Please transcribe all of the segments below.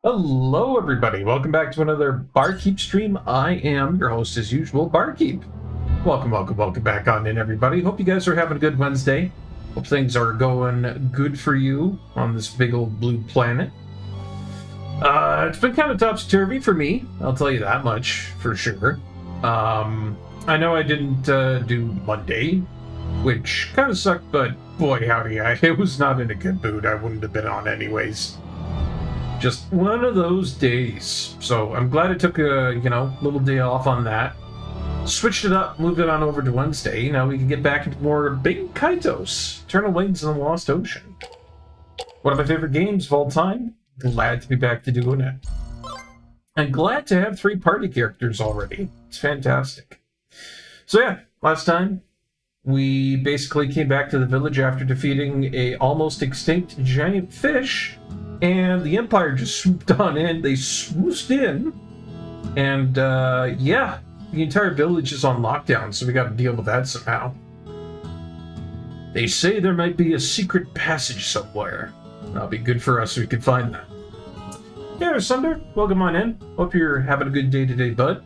Hello, everybody. Welcome back to another Barkeep stream. I am your host, as usual, Barkeep. Welcome back on in, everybody. Hope you guys are having a good Wednesday. Hope things are going good for you on this big old blue planet. It's been kind of topsy-turvy for me. I'll tell you that much for sure. I know I didn't do Monday, which kind of sucked, but boy, howdy, it was not in a good mood. I wouldn't have been on anyways. Just one of those days. So I'm glad I took a, little day off on that. Switched it up, moved it on over to Wednesday. Now we can get back into more Baten Kaitos, Eternal Wings in the Lost Ocean. One of my favorite games of all time. Glad to be back to doing it. And glad to have 3 party characters already. It's fantastic. So yeah, last time we basically came back to the village after defeating a almost extinct giant fish. And the Empire just swooped on in. They swooshed in. And, yeah, the entire village is on lockdown, so we gotta deal with that somehow. They say there might be a secret passage somewhere. That'll be good for us so we can find that. Yeah, Sunder, welcome on in. Hope you're having a good day today, bud.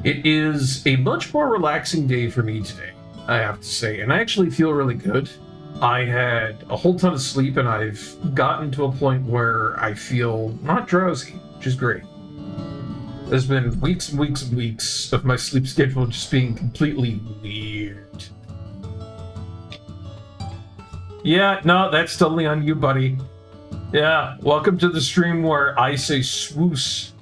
It is a much more relaxing day for me today, I have to say. And I actually feel really good. I had a whole ton of sleep, and I've gotten to a point where I feel not drowsy, which is great. There's been weeks and weeks and weeks of my sleep schedule just being completely weird. Yeah, no, that's totally on you, buddy. Yeah, welcome to the stream where I say swoosh.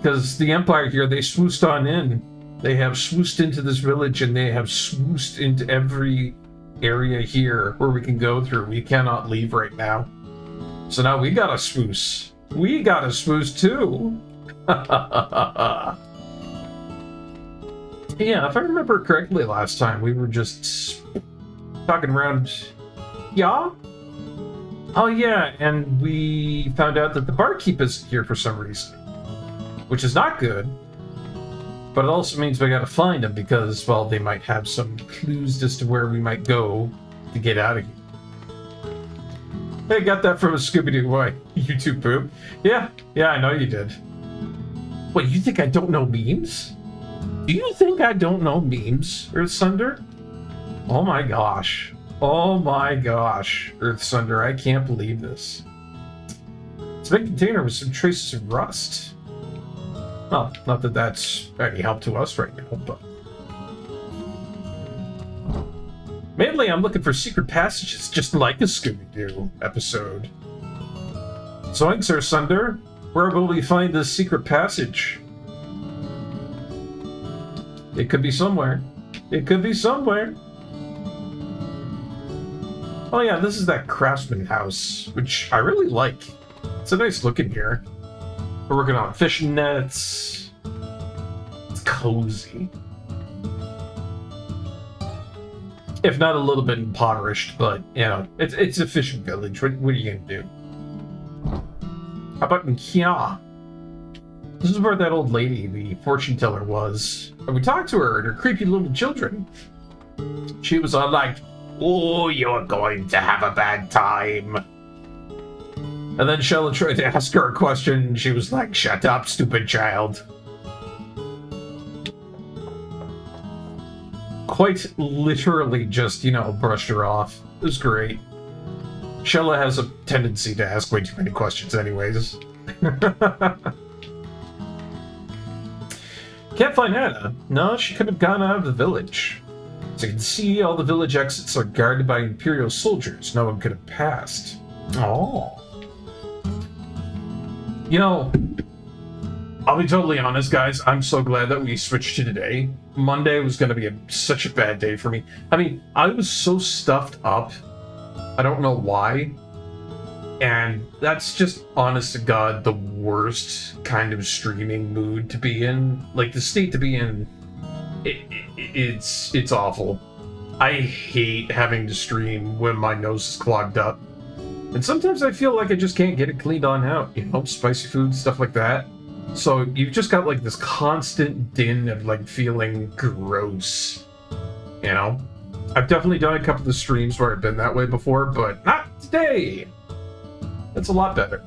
Because the Empire here, they swooshed on in. They have swooshed into this village, and they have swooshed into every area here where we can go through. We cannot leave right now. So now we gotta swoosh. We gotta swoosh too. Yeah, if I remember correctly last time, we were just talking around. Yeah? Oh yeah, and we found out that the barkeep isn't here for some reason. Which is not good. But it also means we gotta find them because, well, they might have some clues as to where we might go to get out of here. Hey, got that from a Scooby-Doo. Why? YouTube poop. Yeah, I know you did. What, you think I don't know memes? Do you think I don't know memes, Earthsunder? Oh my gosh. Oh my gosh, Earthsunder, I can't believe this. It's a big container with some traces of rust. Well, not that that's any help to us right now, but... Mainly, I'm looking for secret passages, just like a Scooby-Doo episode. Zoinks, Earthsunder, where will we find this secret passage? It could be somewhere. It could be somewhere. Oh yeah, this is that craftsman house, which I really like. It's a nice look in here. We're working on fishing nets. It's cozy. If not a little bit impoverished, but, it's a fishing village. What are you gonna do? How about in here? This is where that old lady, the fortune teller, was. And we talked to her and her creepy little children. She was all like, "Oh, you're going to have a bad time." And then Shella tried to ask her a question, and she was like, "Shut up, stupid child." Quite literally just, brushed her off. It was great. Shella has a tendency to ask way too many questions anyways. Can't find Anna. No, she could have gone out of the village. As you can see, all the village exits are guarded by Imperial soldiers. No one could have passed. Oh. I'll be totally honest, guys. I'm so glad that we switched to today. Monday was going to be such a bad day for me. I mean, I was so stuffed up. I don't know why. And that's just, honest to God, the worst kind of streaming mood to be in. Like, the state to be in, it's awful. I hate having to stream when my nose is clogged up. And sometimes I feel like I just can't get it cleaned on out, spicy food, stuff like that. So you've just got like this constant din of like feeling gross, I've definitely done a couple of streams where I've been that way before, but not today. That's a lot better.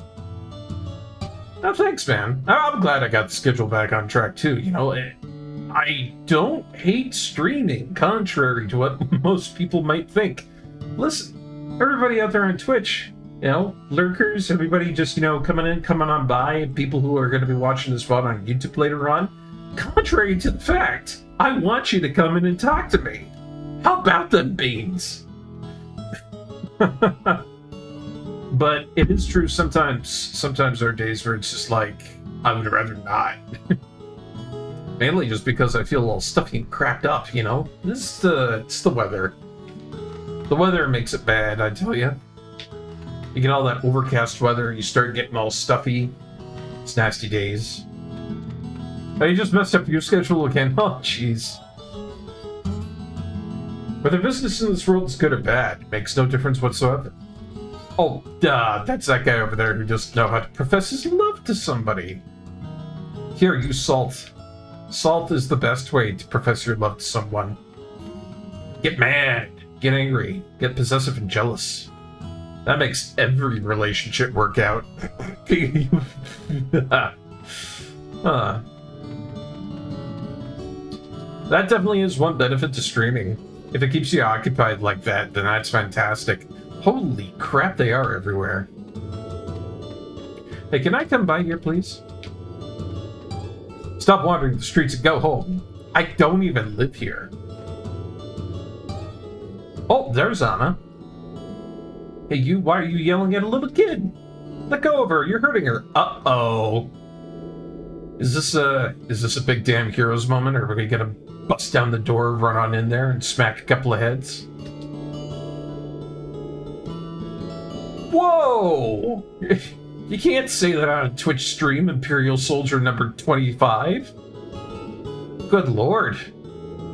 Oh, thanks, man. I'm glad I got the schedule back on track, too. You know, I don't hate streaming, contrary to what most people might think. Listen, everybody out there on Twitch, you know, lurkers, everybody just, you know, coming on by, people who are going to be watching this VOD on YouTube later on, contrary to the fact, I want you to come in and talk to me. How about them beans? But it is true, sometimes there are days where it's just like, I would rather not. Mainly just because I feel a little stuffy and cracked up, you know? It's the weather. The weather makes it bad, I tell you. You get all that overcast weather, you start getting all stuffy. It's nasty days. Oh, you just messed up your schedule again? Oh, jeez. Whether business in this world is good or bad makes no difference whatsoever. Oh, duh, that's that guy over there who doesn't know how to profess his love to somebody. Here, use salt. Salt is the best way to profess your love to someone. Get mad, get angry, get possessive and jealous. That makes every relationship work out. That definitely is one benefit to streaming. If it keeps you occupied like that, then that's fantastic. Holy crap, they are everywhere. Hey, can I come by here, please? Stop wandering the streets and go home. I don't even live here. Oh, there's Anna. Hey, you, why are you yelling at a little kid? Let go of her, you're hurting her. Uh-oh. Is this a big damn heroes moment, or are we gonna bust down the door, run on in there, and smack a couple of heads? Whoa! You can't say that on a Twitch stream, Imperial Soldier number 25. Good lord.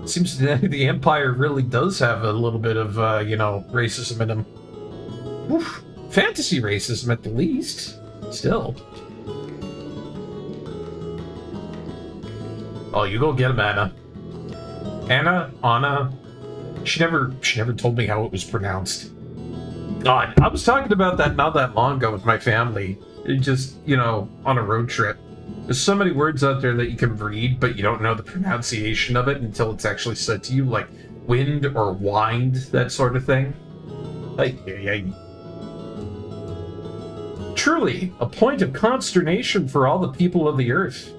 Seems the Empire really does have a little bit of, you know, racism in them. Oof. Fantasy racism at the least. Still. Oh, you go get him, Anna. Anna. She never told me how it was pronounced. God, I was talking about that not that long ago with my family. It just, you know, on a road trip. There's so many words out there that you can read, but you don't know the pronunciation of it until it's actually said to you, like wind or wind, that sort of thing. Like, truly, a point of consternation for all the people of the earth.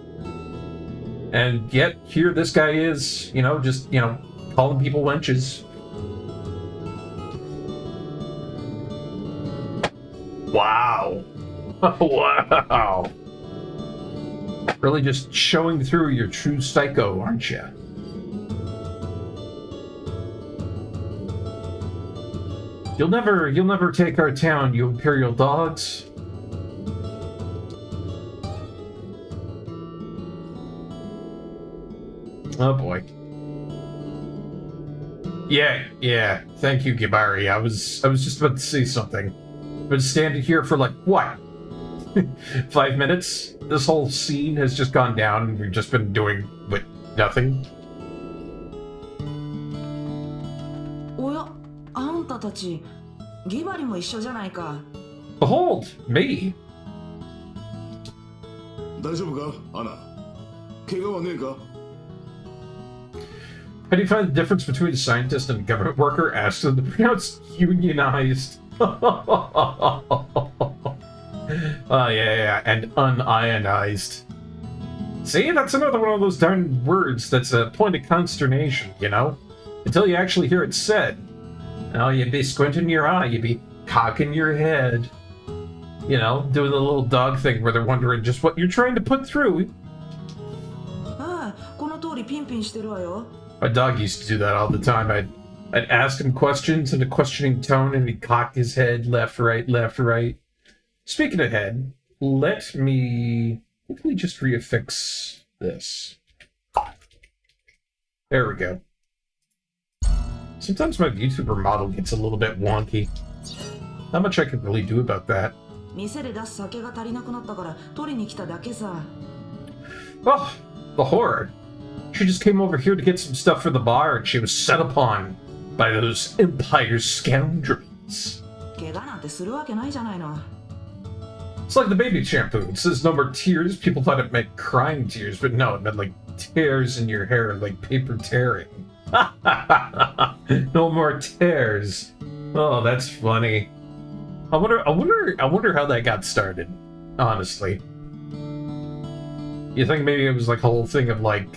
And yet, here this guy is, you know, just, you know, calling people wenches. Wow. Wow. Really just showing through your true psycho, aren't you? You'll never take our town, you imperial dogs. Oh boy. Yeah. Thank you, Gibari. I was just about to say something. Been standing here for like what? 5 minutes? This whole scene has just gone down and we've just been doing what, nothing. Behold, me. How do you find the difference between a scientist and a government worker? Asked them to pronounce unionized. Yeah, and unionized. See, that's another one of those darn words that's a point of consternation, you know? Until you actually hear it said. Now you'd be squinting your eye, you'd be cocking your head. You know, doing the little dog thing where they're wondering just what you're trying to put through. My dog used to do that all the time. I'd ask him questions in a questioning tone, and he'd cock his head left, right, left, right. Speaking of head, let me quickly just reaffix this. There we go. Sometimes my VTuber model gets a little bit wonky. Not much I can really do about that. Oh, the horror. She just came over here to get some stuff for the bar, and she was set upon by those Empire scoundrels. It's like the baby shampoo. It says no more tears. People thought it meant crying tears, but no, it meant like tears in your hair, like paper tearing. No more tears. Oh, that's funny. I wonder how that got started, honestly. You think maybe it was like a whole thing of like,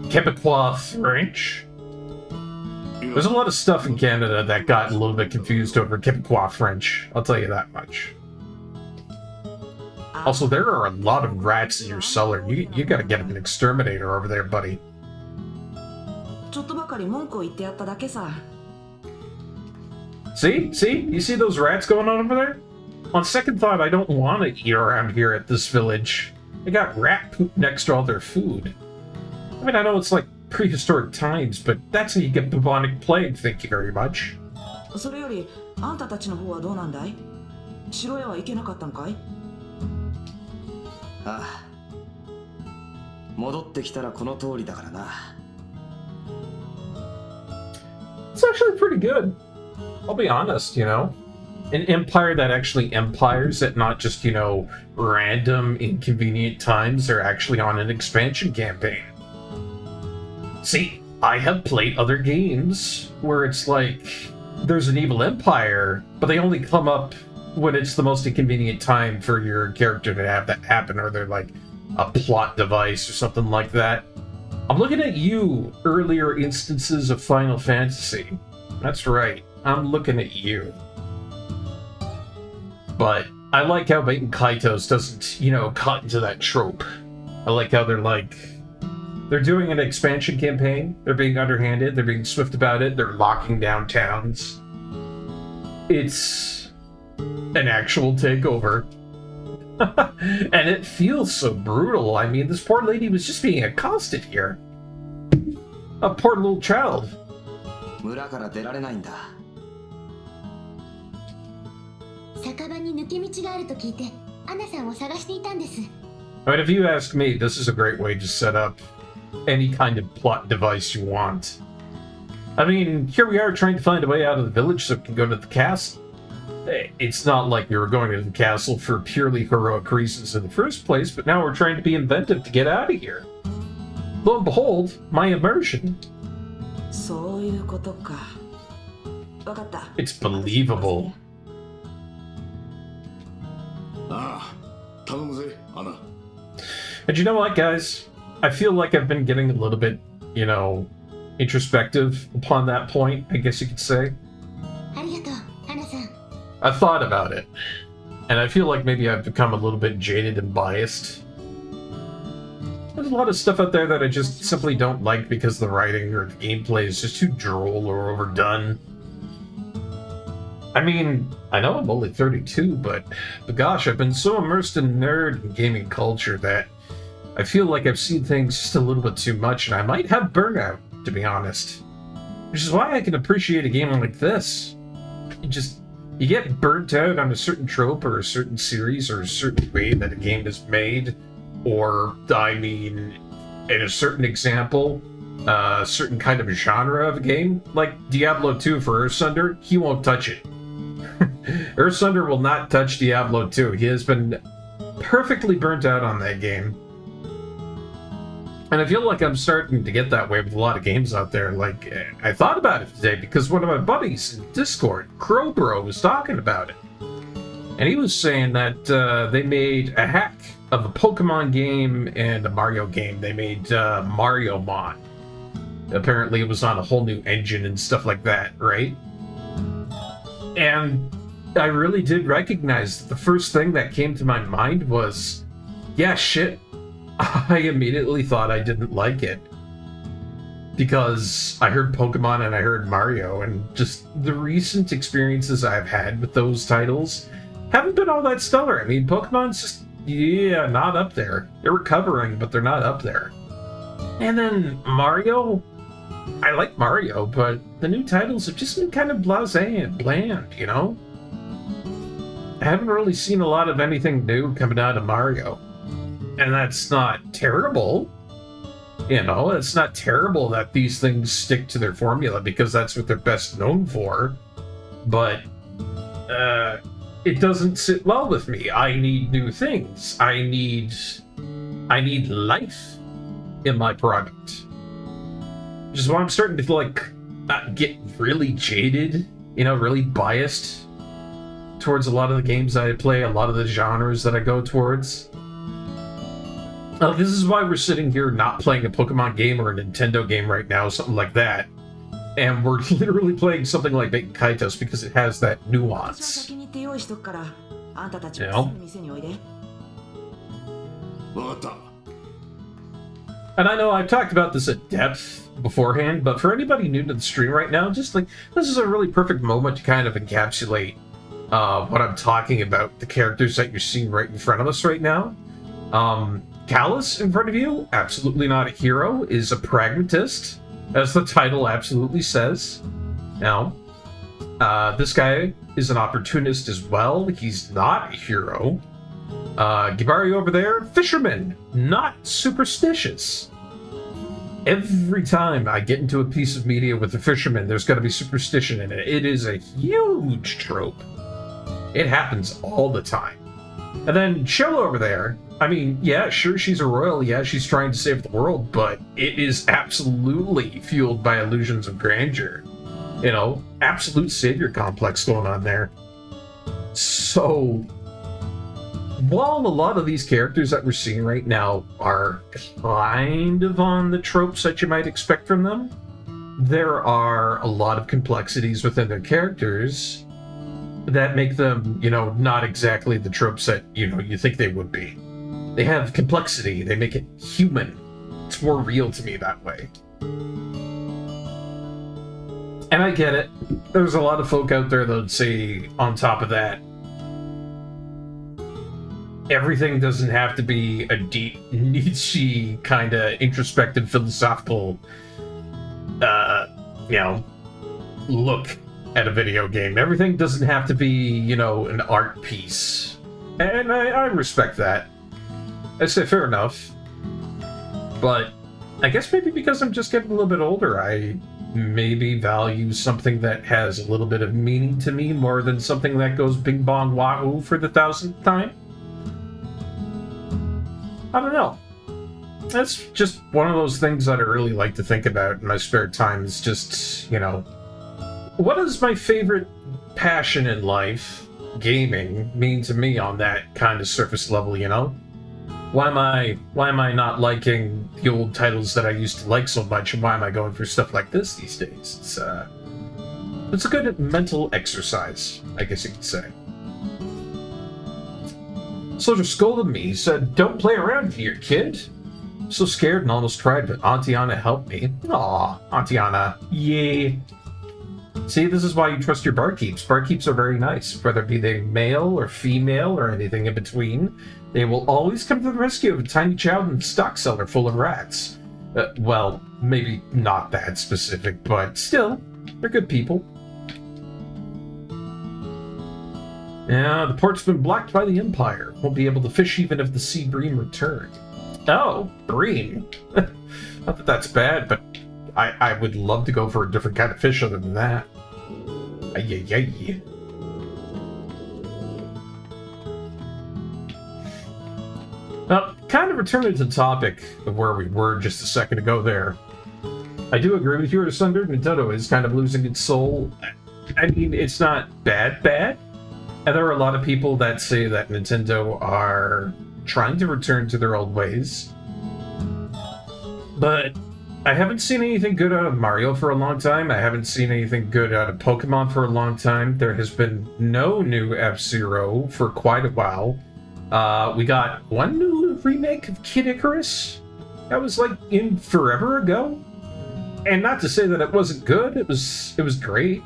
Quebecois French? There's a lot of stuff in Canada that got a little bit confused over Quebecois French, I'll tell you that much. Also, there are a lot of rats in your cellar. You gotta get an exterminator over there, buddy. See? You see those rats going on over there? On second thought, I don't want to eat around here at this village. They got rat poop next to all their food. I mean, I know it's like prehistoric times, but that's how you get bubonic plague, thank you very much. It's actually pretty good. I'll be honest, an empire that actually empires, that not just, random inconvenient times, they're actually on an expansion campaign. See, I have played other games where it's like there's an evil empire, but they only come up when it's the most inconvenient time for your character to have that happen, or they're like a plot device or something like that. I'm looking at you, earlier instances of Final Fantasy. That's right, I'm looking at you. But I like how Baten Kaitos doesn't, cut into that trope. I like how they're doing an expansion campaign, they're being underhanded, they're being swift about it, they're locking down towns. It's an actual takeover. And it feels so brutal. I mean, this poor lady was just being accosted here. A poor little child. Alright, if you ask me, this is a great way to set up any kind of plot device you want. I mean, here we are trying to find a way out of the village so we can go to the castle. It's not like we were going to the castle for purely heroic reasons in the first place, but now we're trying to be inventive to get out of here. Lo and behold, my immersion. It's believable. And you know what, guys? I feel like I've been getting a little bit, introspective upon that point, I guess you could say. I thought about it, and I feel like maybe I've become a little bit jaded and biased. There's a lot of stuff out there that I just simply don't like because the writing or the gameplay is just too droll or overdone. I mean, I know I'm only 32, but gosh, I've been so immersed in nerd and gaming culture that I feel like I've seen things just a little bit too much, and I might have burnout, to be honest. Which is why I can appreciate a game like this. You get burnt out on a certain trope or a certain series or a certain way that a game is made, or, I mean, in a certain example, a certain kind of genre of a game, like Diablo 2 for Earthsunder, he won't touch it. Earthsunder will not touch Diablo 2. He has been perfectly burnt out on that game. And I feel like I'm starting to get that way with a lot of games out there. Like, I thought about it today because one of my buddies in Discord, Crowbro, was talking about it. And he was saying that they made a hack of a Pokemon game and a Mario game. They made Mario Mod. Apparently it was on a whole new engine and stuff like that, right? And I really did recognize that the first thing that came to my mind was, yeah, shit. I immediately thought I didn't like it because I heard Pokemon and I heard Mario, and just the recent experiences I've had with those titles haven't been all that stellar. I mean, Pokemon's just, not up there. They're recovering, but they're not up there. And then Mario, I like Mario, but the new titles have just been kind of blasé and bland, I haven't really seen a lot of anything new coming out of Mario. And that's not terrible. It's not terrible that these things stick to their formula because that's what they're best known for. But, it doesn't sit well with me. I need new things. I need life in my product. Which is why I'm starting to like get really jaded, you know, really biased towards a lot of the games I play, a lot of the genres that I go towards. This is why we're sitting here not playing a Pokemon game or a Nintendo game right now, something like that. And we're literally playing something like Baten Kaitos because it has that nuance. You know? And I know I've talked about this at depth beforehand, but for anybody new to the stream right now, just like, this is a really perfect moment to kind of encapsulate what I'm talking about, the characters that you're seeing right in front of us right now. Callus in front of you, absolutely not a hero, is a pragmatist, as the title absolutely says. Now, this guy is an opportunist as well. He's not a hero. Gibari over there, Fisherman, not superstitious. Every time I get into a piece of media with a Fisherman, there's got to be superstition in it. It is a huge trope. It happens all the time. And then Chill over there, I mean, yeah, sure, she's a royal, yeah, she's trying to save the world, but it is absolutely fueled by illusions of grandeur. You know, absolute savior complex going on there. So, while a lot of these characters that we're seeing right now are kind of on the tropes that you might expect from them, there are a lot of complexities within their characters that make them, you know, not exactly the tropes that, you know, you think they would be. They have complexity. They make it human. It's more real to me that way. And I get it. There's a lot of folk out there that would say, on top of that, everything doesn't have to be a deep Nietzsche kind of introspective philosophical, you know, look at a video game. Everything doesn't have to be, you know, an art piece. And I respect that. I say fair enough. But I guess maybe because I'm just getting a little bit older, I maybe value something that has a little bit of meaning to me more than something that goes bing bong wahoo for the 1000th time. I don't know. That's just one of those things that I really like to think about in my spare time. Is just, you know, what does my favorite passion in life, gaming, mean to me on that kind of surface level, you know? Why am I not liking the old titles that I used to like so much, and why am I going for stuff like this these days? It's a good mental exercise, I guess you could say. Soldier scolded me. He said, "Don't play around here, kid." So scared and almost cried, but Auntie Anna helped me. Aw, Auntie Anna, yay. See, this is why you trust your barkeeps. Barkeeps are very nice, whether be they male or female or anything in between. They will always come to the rescue of a tiny child in a stock cellar full of rats. Well, maybe not that specific, but still, they're good people. Yeah, the port's been blocked by the Empire. Won't be able to fish even if the sea bream returned. Oh, bream. Not that that's bad, but I would love to go for a different kind of fish other than that. Ay. Well, kind of returning to the topic of where we were just a second ago there. I do agree with you, Asunder. Nintendo is kind of losing its soul. I mean, it's not bad. And there are a lot of people that say that Nintendo are trying to return to their old ways. But I haven't seen anything good out of Mario for a long time. I haven't seen anything good out of Pokemon for a long time. There has been no new F-Zero for quite a while. We got one new remake of Kid Icarus. That was like in forever ago. And not to say that it wasn't good. It was great.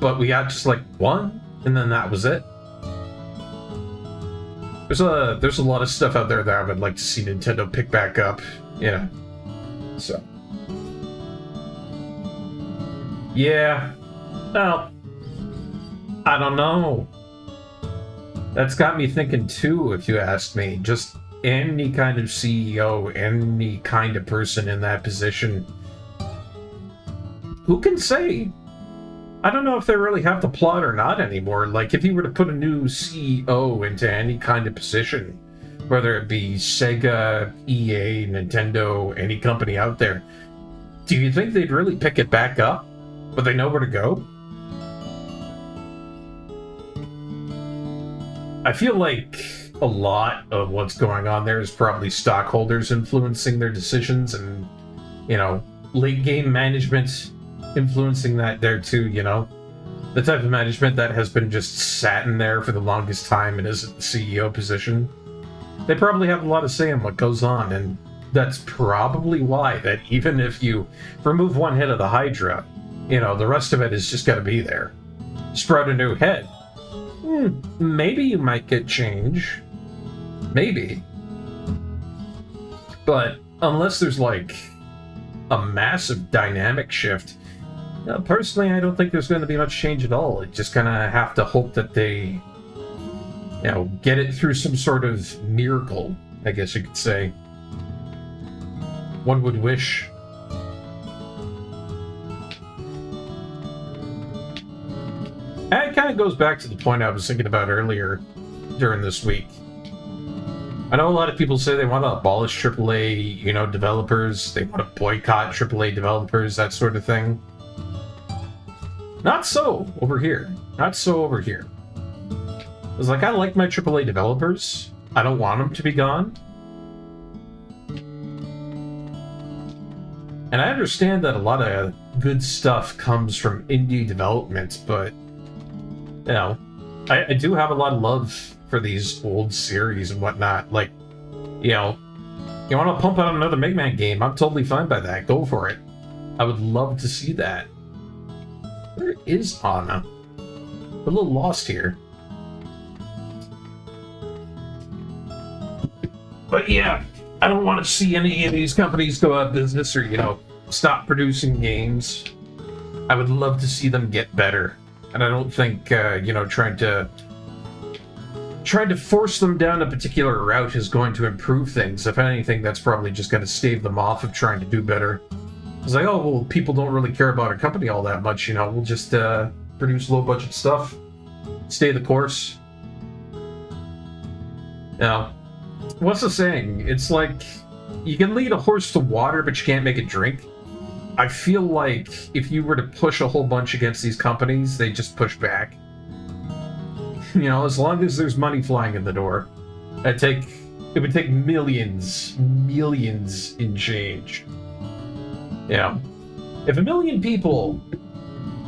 But we got just like one, and then that was it. There's a lot of stuff out there that I would like to see Nintendo pick back up, you know. So yeah. Well, I don't know. That's got me thinking too, if you ask me. Just any kind of CEO, any kind of person in that position. Who can say? I don't know if they really have the plot or not anymore. Like, if you were to put a new CEO into any kind of position, whether it be Sega, EA, Nintendo, any company out there, do you think they'd really pick it back up? Would they know where to go? I feel like a lot of what's going on there is probably stockholders influencing their decisions and, you know, late game management influencing that there too, you know? The type of management that has been just sat in there for the longest time and isn't the CEO position. They probably have a lot of say in what goes on, and that's probably why that even if you remove one head of the Hydra, you know, the rest of it is just gotta be there. Sprout a new head. Maybe you might get change. Maybe. But unless there's like a massive dynamic shift, personally, I don't think there's going to be much change at all. You just kind of have to hope that they, you know, get it through some sort of miracle, I guess you could say. One would wish. And it kind of goes back to the point I was thinking about earlier during this week. I know a lot of people say they want to abolish AAA, you know, developers. They want to boycott AAA developers, that sort of thing. Not so over here. Not so over here. It's like, I like my AAA developers. I don't want them to be gone. And I understand that a lot of good stuff comes from indie development, but, you know, I do have a lot of love for these old series and whatnot. Like, you know, you want to pump out another Mega Man game, I'm totally fine by that. Go for it. I would love to see that. Where is Anna? I'm a little lost here. But yeah, I don't want to see any of these companies go out of business or, you know, stop producing games. I would love to see them get better. And I don't think, you know, trying to force them down a particular route is going to improve things. If anything, that's probably just going to stave them off of trying to do better. It's like, oh, well, people don't really care about our company all that much, you know, we'll just produce low-budget stuff, stay the course. Now, what's the saying? It's like, you can lead a horse to water, but you can't make it drink. I feel like if you were to push a whole bunch against these companies, they just push back. You know, as long as there's money flying in the door, it would take millions in change. Yeah. If a million people,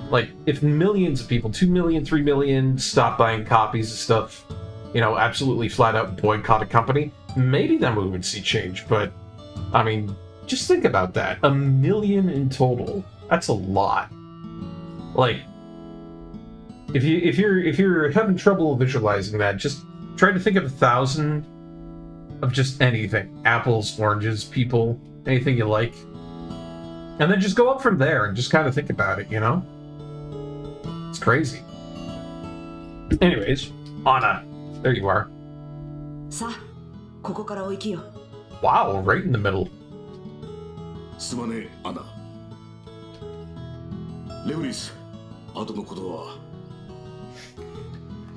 like, if millions of people, 2 million, 3 million, stop buying copies of stuff, you know, absolutely flat out boycott a company, maybe then we would see change. But, I mean, just think about that. 1 million in total. That's a lot. Like, if you're having trouble visualizing that, just try to think of 1,000 of just anything. Apples, oranges, people, anything you like. And then just go up from there and just kind of think about it, you know? It's crazy. Anyways, Anna, there you are. Wow, right in the middle.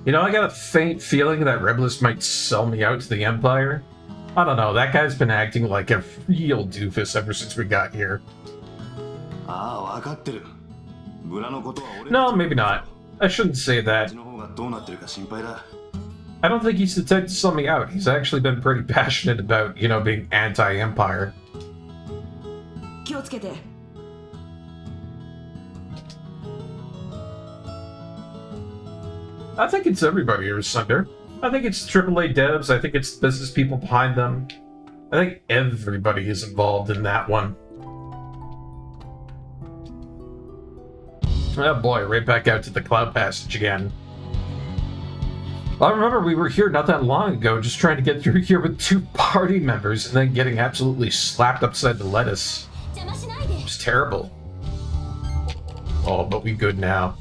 You know, I got a faint feeling that Reblis might sell me out to the Empire. I don't know, that guy's been acting like a real doofus ever since we got here. No, maybe not. I shouldn't say that. I don't think he's the type to sell me out. He's actually been pretty passionate about, you know, being anti-Empire. I think it's everybody here, Sunder. I think it's AAA devs, I think it's business people behind them. I think everybody is involved in that one. Oh boy, right back out to the Cloud Passage again. I remember we were here not that long ago, just trying to get through here with 2 party members and then getting absolutely slapped upside the lettuce. It was terrible. Oh, but we good now.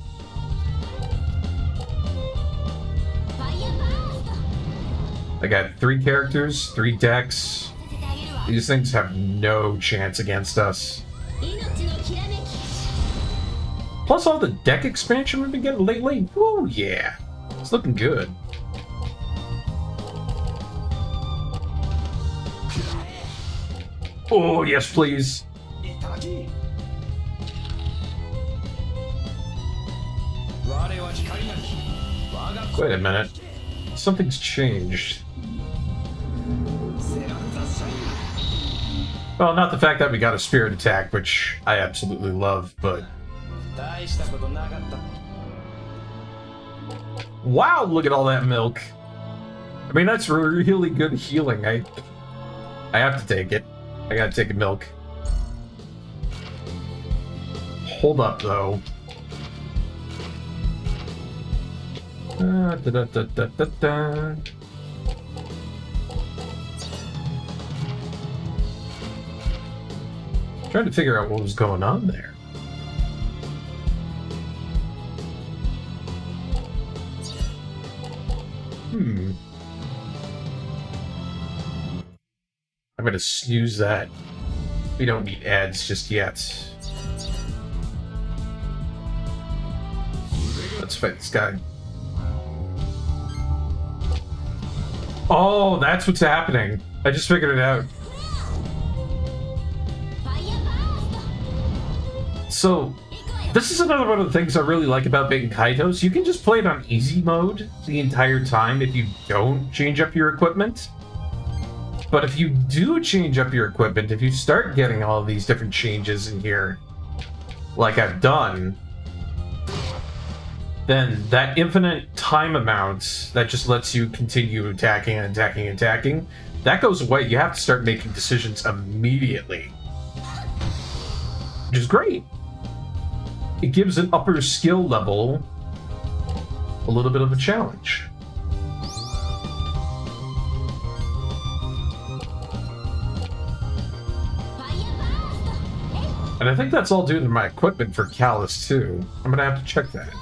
I got 3 characters, 3 decks. These things have no chance against us. Plus all the deck expansion we've been getting lately. Woo, yeah. It's looking good. Oh, yes, please. Wait a minute. Something's changed. Well, not the fact that we got a spirit attack, which I absolutely love, but... Wow, look at all that milk. I mean, that's really good healing. I have to take it. I gotta take a milk. Hold up, though. Trying to figure out what was going on there. I'm gonna snooze that. We don't need ads just yet. Let's fight this guy. Oh, that's what's happening. I just figured it out. So, this is another one of the things I really like about Baten Kaitos. You can just play it on easy mode the entire time if you don't change up your equipment. But if you do change up your equipment, if you start getting all of these different changes in here, like I've done, then that infinite time amount that just lets you continue attacking and attacking and attacking, that goes away. You have to start making decisions immediately. Which is great. It gives an upper skill level a little bit of a challenge. And I think that's all due to my equipment for Callus too. I'm gonna have to check that.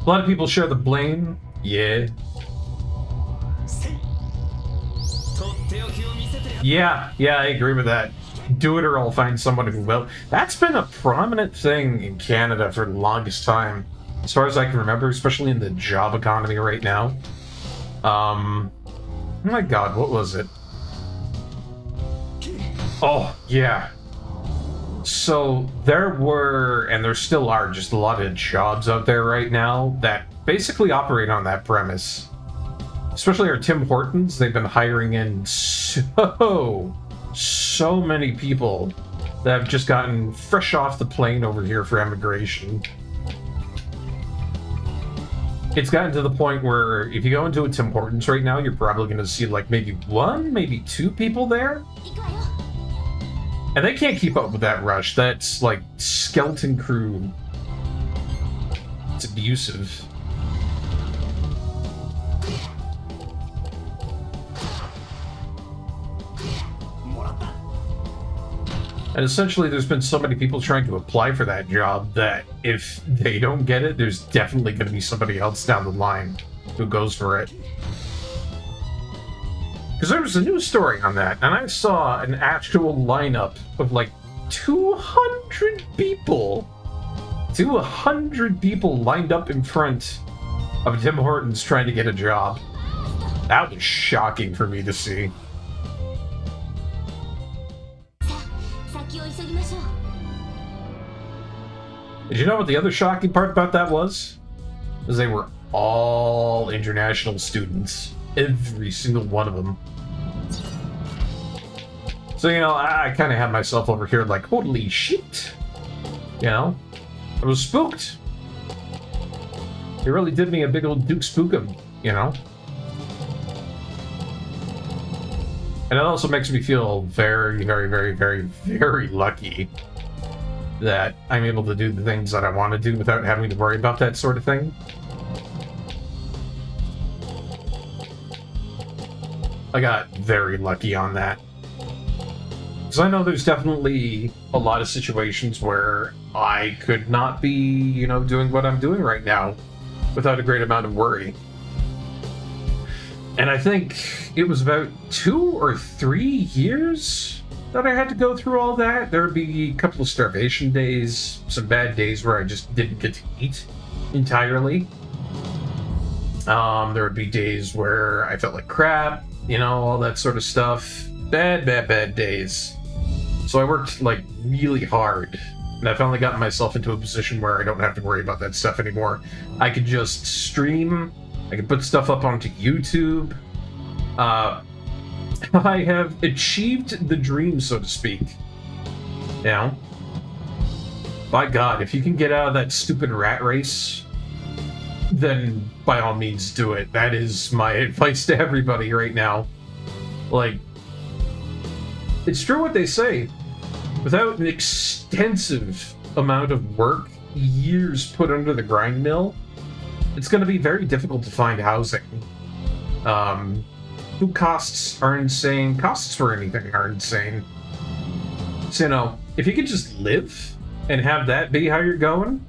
A lot of people share the blame. Yeah. Yeah, I agree with that. Do it or I'll find someone who will. That's been a prominent thing in Canada for the longest time. As far as I can remember, especially in the job economy right now. Oh my god, what was it? Oh, yeah. So there were, and there still are, just a lot of jobs out there right now that basically operate on that premise. Especially our Tim Hortons, they've been hiring in so many people that have just gotten fresh off the plane over here for immigration. It's gotten to the point where if you go into a Tim Hortons right now, you're probably going to see like maybe one, maybe two people there. And they can't keep up with that rush. That's like skeleton crew. It's abusive. And essentially there's been so many people trying to apply for that job that if they don't get it, there's definitely going to be somebody else down the line who goes for it. Because there was a news story on that, and I saw an actual lineup of like 200 people. 200 people lined up in front of Tim Hortons trying to get a job. That was shocking for me to see. Did you know what the other shocking part about that was? Is they were all international students. Every single one of them. So, you know, I kind of had myself over here like, holy shit. You know? I was spooked. It really did me a big old Duke Spookum, you know? And it also makes me feel very, very, very, very, very lucky that I'm able to do the things that I want to do without having to worry about that sort of thing. I got very lucky on that. Because I know there's definitely a lot of situations where I could not be, you know, doing what I'm doing right now without a great amount of worry. And I think it was about 2 or 3 years that I had to go through all that. There would be a couple of starvation days, some bad days where I just didn't get to eat entirely. There would be days where I felt like crap, all that sort of stuff. Bad days. So I worked like really hard, and I finally gotten myself into a position where I don't have to worry about that stuff anymore. I could just stream, I could put stuff up onto YouTube. I have achieved the dream, so to speak. By God, if you can get out of that stupid rat race, then by all means do it. That is my advice to everybody right now. Like, it's true what they say. Without an extensive amount of work, years put under the grind mill, it's going to be very difficult to find housing. Food costs are insane. Costs for anything are insane. So, if you could just live and have that be how you're going,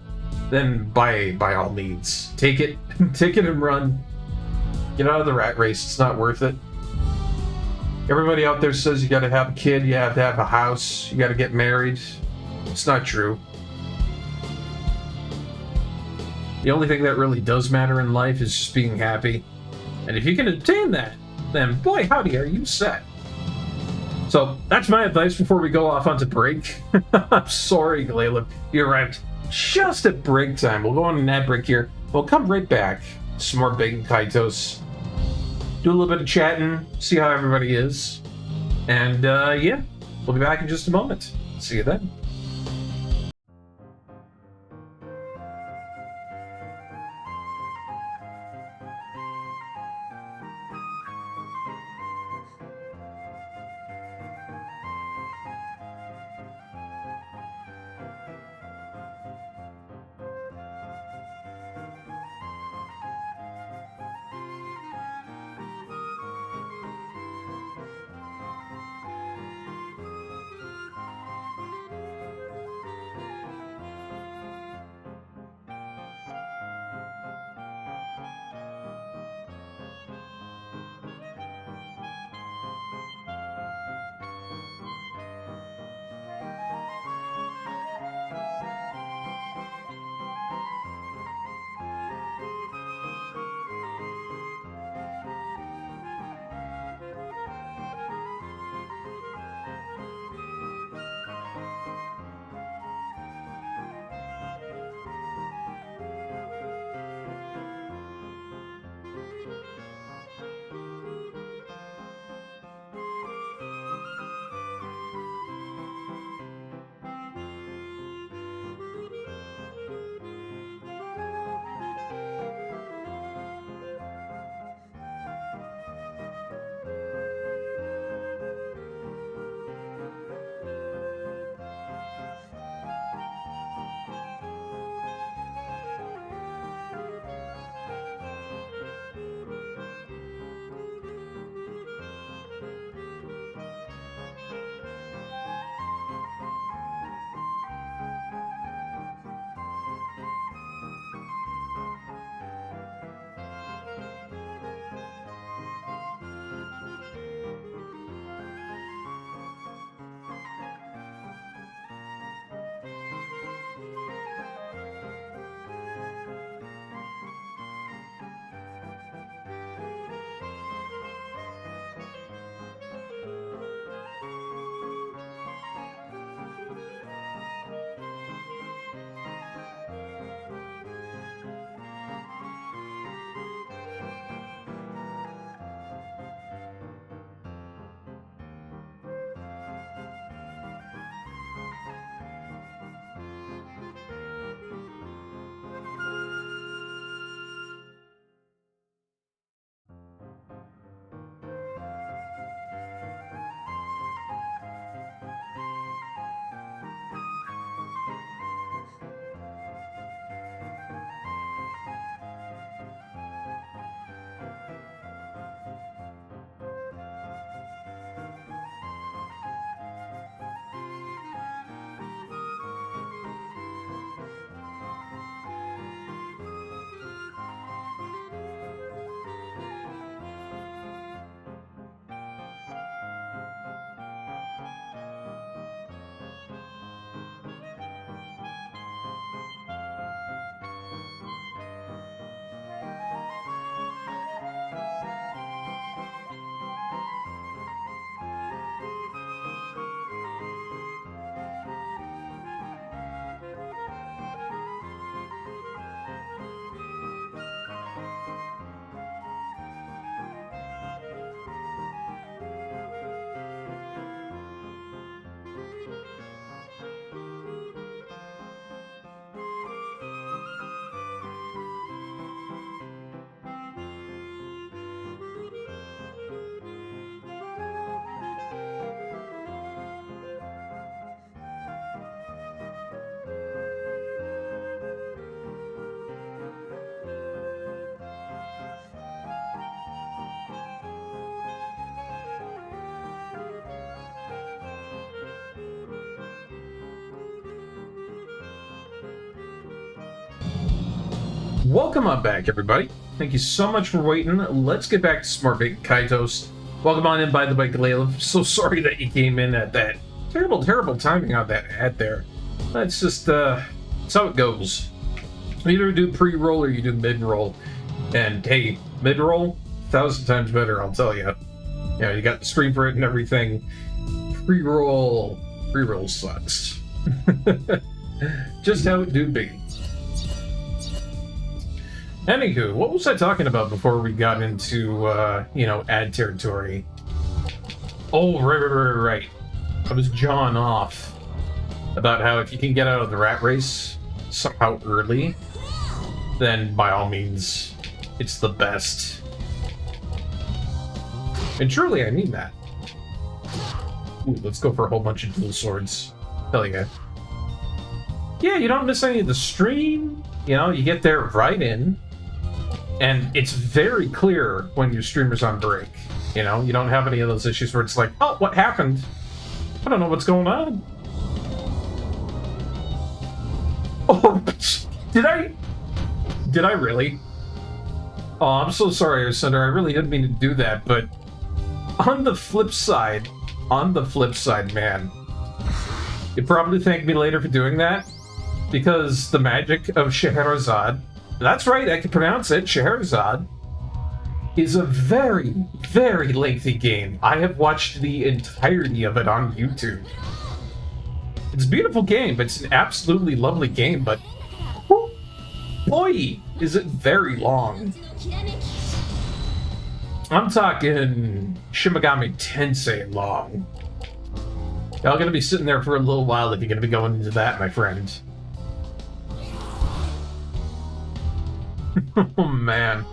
then by all means, take it and run. Get out of the rat race. It's not worth it. Everybody out there says you gotta have a kid, you have to have a house, you gotta get married. It's not true. The only thing that really does matter in life is just being happy. And if you can attain that, then boy howdy, are you set. So that's my advice before we go off onto break. I'm sorry, Layla. You arrived just at break time. We'll go on an ad break here. We'll come right back. Some more Baten Kaitos. Do a little bit of chatting, see how everybody is. And yeah, we'll be back in just a moment. See you then. Welcome on back, everybody. Thank you so much for waiting. Let's get back to some more Baten Kaitos. Welcome on in, by the way, Kalela. So sorry that you came in at that terrible timing on that ad there. That's just, that's how it goes. You either do pre-roll or you do mid-roll. And, hey, mid-roll, 1,000 times better, I'll tell you. You know, you got the screen for it and everything. Pre-roll sucks. Just how it do be. Anywho, what was I talking about before we got into, ad territory? Oh, right. I was jawing off about how if you can get out of the rat race somehow early, then by all means, it's the best. And truly, I mean that. Ooh, let's go for a whole bunch of dual swords. Hell yeah. Yeah, you don't miss any of the stream. You know, you get there right in. And it's very clear when your streamer's on break. You know, you don't have any of those issues where it's like, oh, what happened? I don't know what's going on. Oh, did I really? Oh, I'm so sorry, Cinder. I really didn't mean to do that, but on the flip side, man, you'd probably thank me later for doing that, because the magic of Scheherazade, that's right, I can pronounce it, Scheherazade, is a very, very lengthy game. I have watched the entirety of it on YouTube. It's a beautiful game, it's an absolutely lovely game, but whoo, boy, is it very long. I'm talking Shin Megami Tensei long. Y'all gonna be sitting there for a little while if you're gonna be going into that, my friend. Oh man.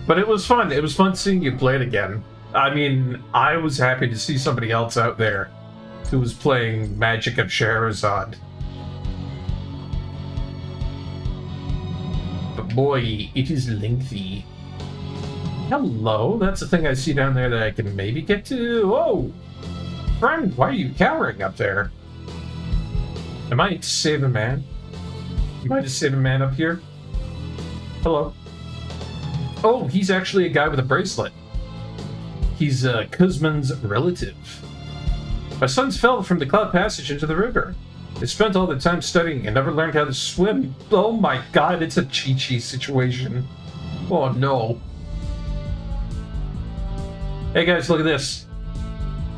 But it was fun. It was fun seeing you play it again. I mean, I was happy to see somebody else out there who was playing Magic of Scheherazade. But boy, it is lengthy. Hello, that's the thing I see down there that I can maybe get to. Oh! Friend, why are you cowering up there? Am I to save a man? Am I to save a man up here? Hello. Oh, he's actually a guy with a bracelet. He's Kuzman's relative. My sons fell from the cloud passage into the river. They spent all their time studying and never learned how to swim. Oh my god, it's a Chi-Chi situation. Oh no. Hey guys, look at this.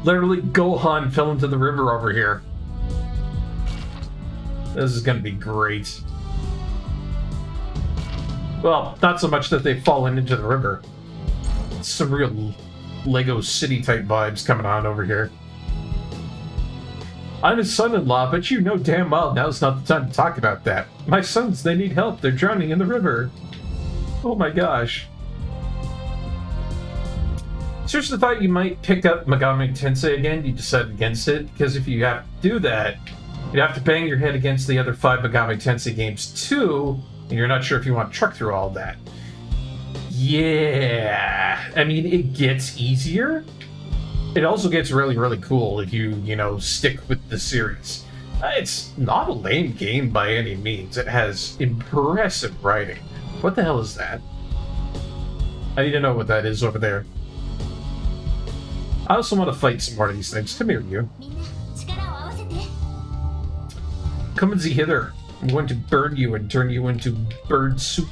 Literally, Gohan fell into the river over here. This is gonna be great. Well, not so much that they've fallen into the river. Some real Lego City type vibes coming on over here. I'm his son-in-law, but you know damn well now's not the time to talk about that. My sons, they need help. They're drowning in the river. Oh my gosh. Seriously thought you might pick up Megami Tensei again. You decided against it, because if you have to do that, you'd have to bang your head against the other 5 Megami Tensei games too, and you're not sure if you want to truck through all of that. Yeah, I mean, it gets easier. It also gets really, really cool if you, stick with the series. It's not a lame game by any means. It has impressive writing. What the hell is that? I need to know what that is over there. I also want to fight some more of these things. Come here, you. Come and see hither. I'm going to burn you and turn you into bird soup.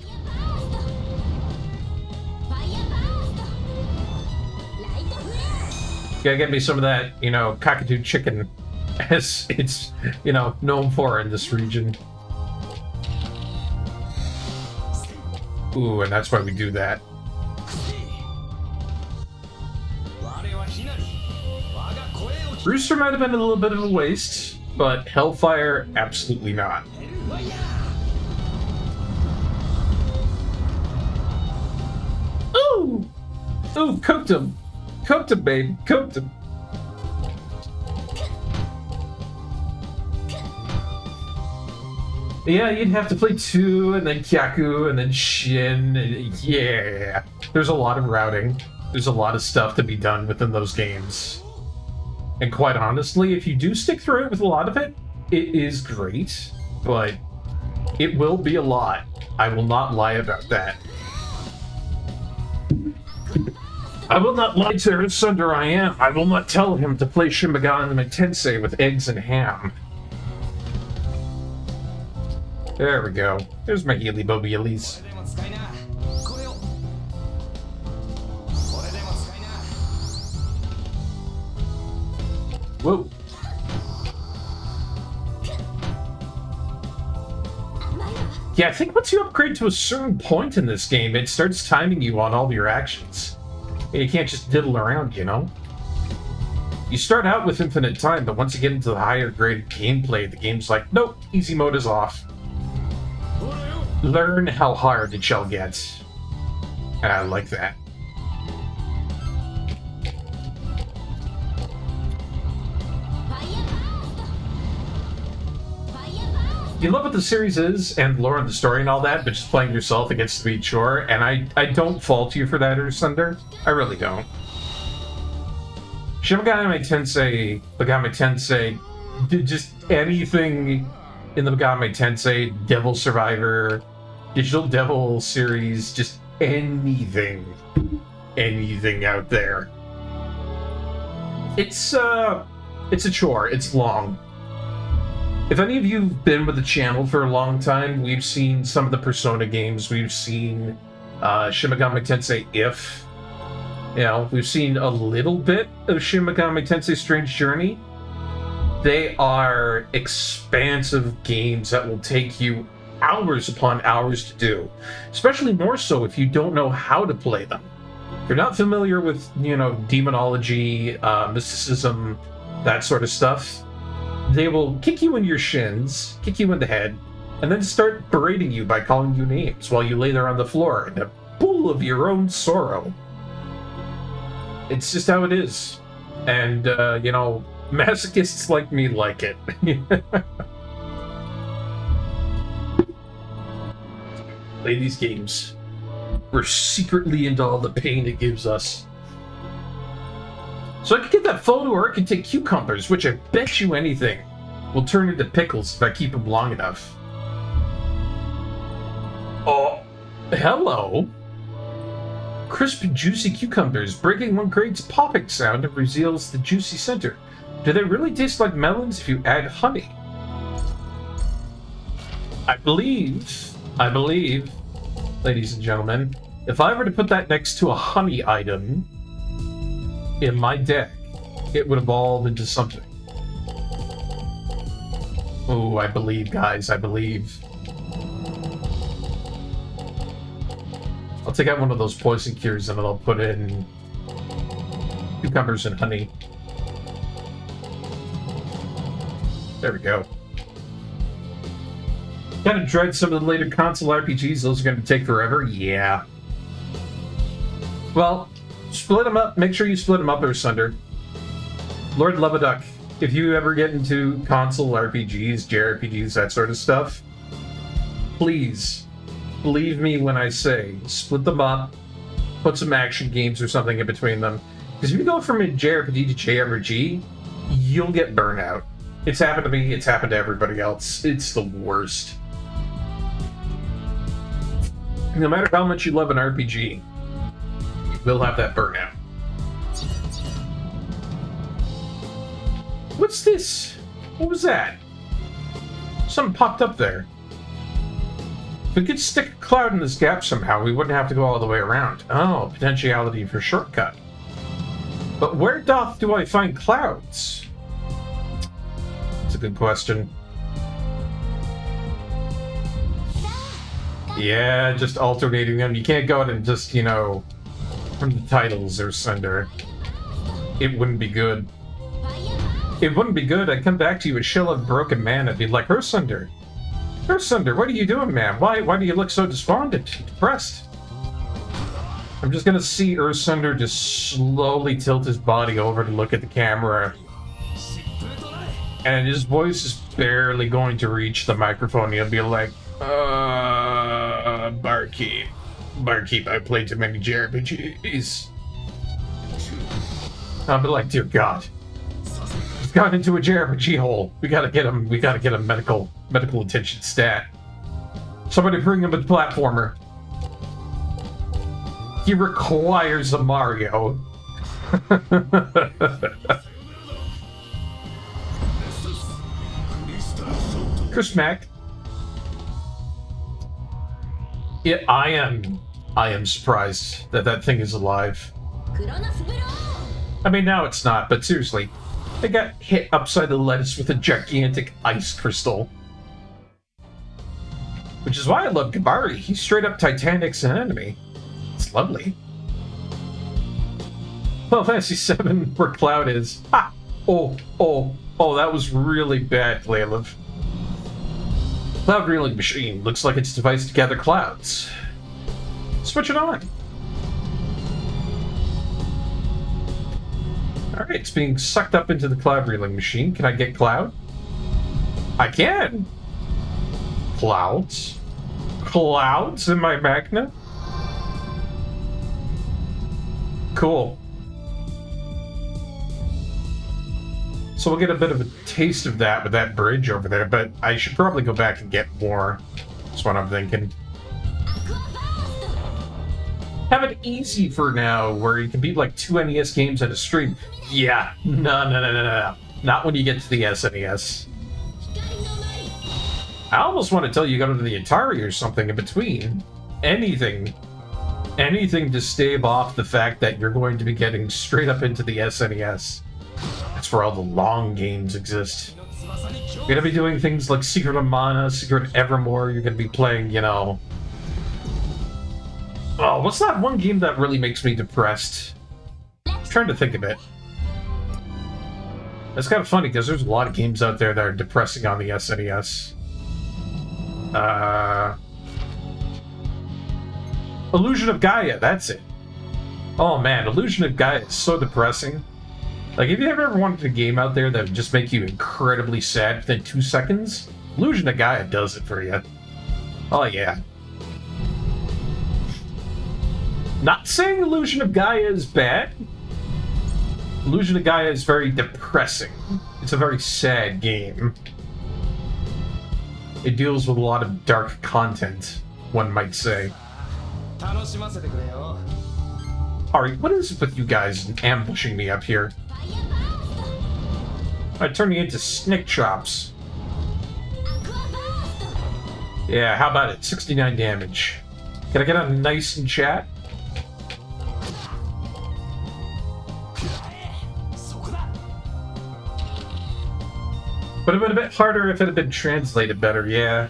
Gotta get me some of that, cockatoo chicken, as it's, known for in this region. Ooh, and that's why we do that. Rooster might have been a little bit of a waste, but Hellfire, absolutely not. Ooh! Ooh, cooked him! Cooked him, babe! Cooked him! Yeah, you'd have to play 2, and then Kyaku, and then Shin, and yeah! There's a lot of routing. There's a lot of stuff to be done within those games. And quite honestly, if you do stick through it with a lot of it, it is great, but it will be a lot. I will not lie about that. I will not lie to Earth Sunder I am. I will not tell him to play Shin Megami Tensei with eggs and ham. There we go. There's my Healy Bobielies. Whoa. Yeah, I think once you upgrade to a certain point in this game, it starts timing you on all your actions. And you can't just diddle around, you know? You start out with infinite time, but once you get into the higher grade gameplay, the game's like, nope, easy mode is off. Learn how hard it shall get. And I like that. You love what the series is, and lore and the story and all that, but just playing yourself, it gets to be a chore, and I don't fault you for that, Earth Sunder. I really don't. Shin Megami Tensei, just anything in the Megami Tensei, Devil Survivor, Digital Devil series, just anything out there. It's a chore. It's long. If any of you have been with the channel for a long time, we've seen some of the Persona games. We've seen Shin Megami Tensei If. You know, we've seen a little bit of Shin Megami Tensei Strange Journey. They are expansive games that will take you hours upon hours to do. Especially more so if you don't know how to play them. If you're not familiar with, you know, demonology, mysticism, that sort of stuff, they will kick you in your shins, kick you in the head, and then start berating you by calling you names while you lay there on the floor in a pool of your own sorrow. It's just how it is. And, you know, masochists like me like it. Play these games. We're secretly into all the pain it gives us. So I could get that photo, or I could take cucumbers, which I bet you anything will turn into pickles if I keep them long enough. Oh, hello. Crisp, juicy cucumbers. Breaking one creates a popping sound and reveals the juicy center. Do they really taste like melons if you add honey? I believe, ladies and gentlemen, if I were to put that next to a honey item in my deck, it would evolve into something. Oh, I believe, guys, I believe. I'll take out one of those poison cures and I'll put in cucumbers and honey. There we go. Kind of dread some of the later console RPGs. Those are going to take forever. Yeah. Well, split them up. Make sure you split them up, Earth Sunder. Lord Leviduck, if you ever get into console RPGs, JRPGs, that sort of stuff, please believe me when I say split them up, put some action games or something in between them. Because if you go from a JRPG to JRPG, you'll get burnout. It's happened to me. It's happened to everybody else. It's the worst. No matter how much you love an RPG, you will have that burnout. What's this? What was that? Something popped up there. If we could stick a cloud in this gap somehow, we wouldn't have to go all the way around. Oh, potentiality for shortcut. But where do I find clouds? That's a good question. Yeah, just alternating them. You can't go out and just, you know, from the titles or Sunder. It wouldn't be good. It wouldn't be good. I'd come back to you with Shill of Broken Man and be like, Earth Sunder, what are you doing, man? Why do you look so despondent, depressed? I'm just gonna see Earth Sunder just slowly tilt his body over to look at the camera. And his voice is barely going to reach the microphone. He'll be like, Barkeep, I played too many JRPGs. I'll be like, dear God, he's gone into a JRPG hole. We gotta get him medical attention stat. Somebody bring him a platformer. He requires a Mario. Chris Mack. Yeah, I am surprised that that thing is alive. I mean, now it's not, but seriously, they got hit upside the lettuce with a gigantic ice crystal. Which is why I love Gabari. He's straight up Titanic's an enemy. It's lovely. Final Fantasy VII, where Cloud is. Ha! Oh, that was really bad, Laylev. Cloud Reeling Machine looks like its device to gather clouds. Switch it on. Alright, it's being sucked up into the Cloud Reeling Machine. Can I get Cloud? I can! Clouds? Clouds in my magnet? Cool. So we'll get a bit of a taste of that with that bridge over there, but I should probably go back and get more. That's what I'm thinking. Have it easy for now, where you can beat like 2 NES games at a stream. Yeah, no. Not when you get to the SNES. I almost want to tell you go to the Atari or something in between. Anything to stave off the fact that you're going to be getting straight up into the SNES. That's where all the long games exist. You're going to be doing things like Secret of Mana, Secret of Evermore. You're going to be playing, you know... Oh, what's that one game that really makes me depressed? I'm trying to think of it. That's kind of funny, because there's a lot of games out there that are depressing on the SNES. Illusion of Gaia, that's it. Oh man, Illusion of Gaia is so depressing. Like, if you ever wanted a game out there that would just make you incredibly sad within 2 seconds, Illusion of Gaia does it for you. Oh yeah. Not saying Illusion of Gaia is bad. Illusion of Gaia is very depressing. It's a very sad game. It deals with a lot of dark content, one might say. Alright, what is it with you guys ambushing me up here? I turn you into Snick Chops. Yeah, how about it? 69 damage. Can I get a nice in chat? Would have been a bit harder if it had been translated better, yeah.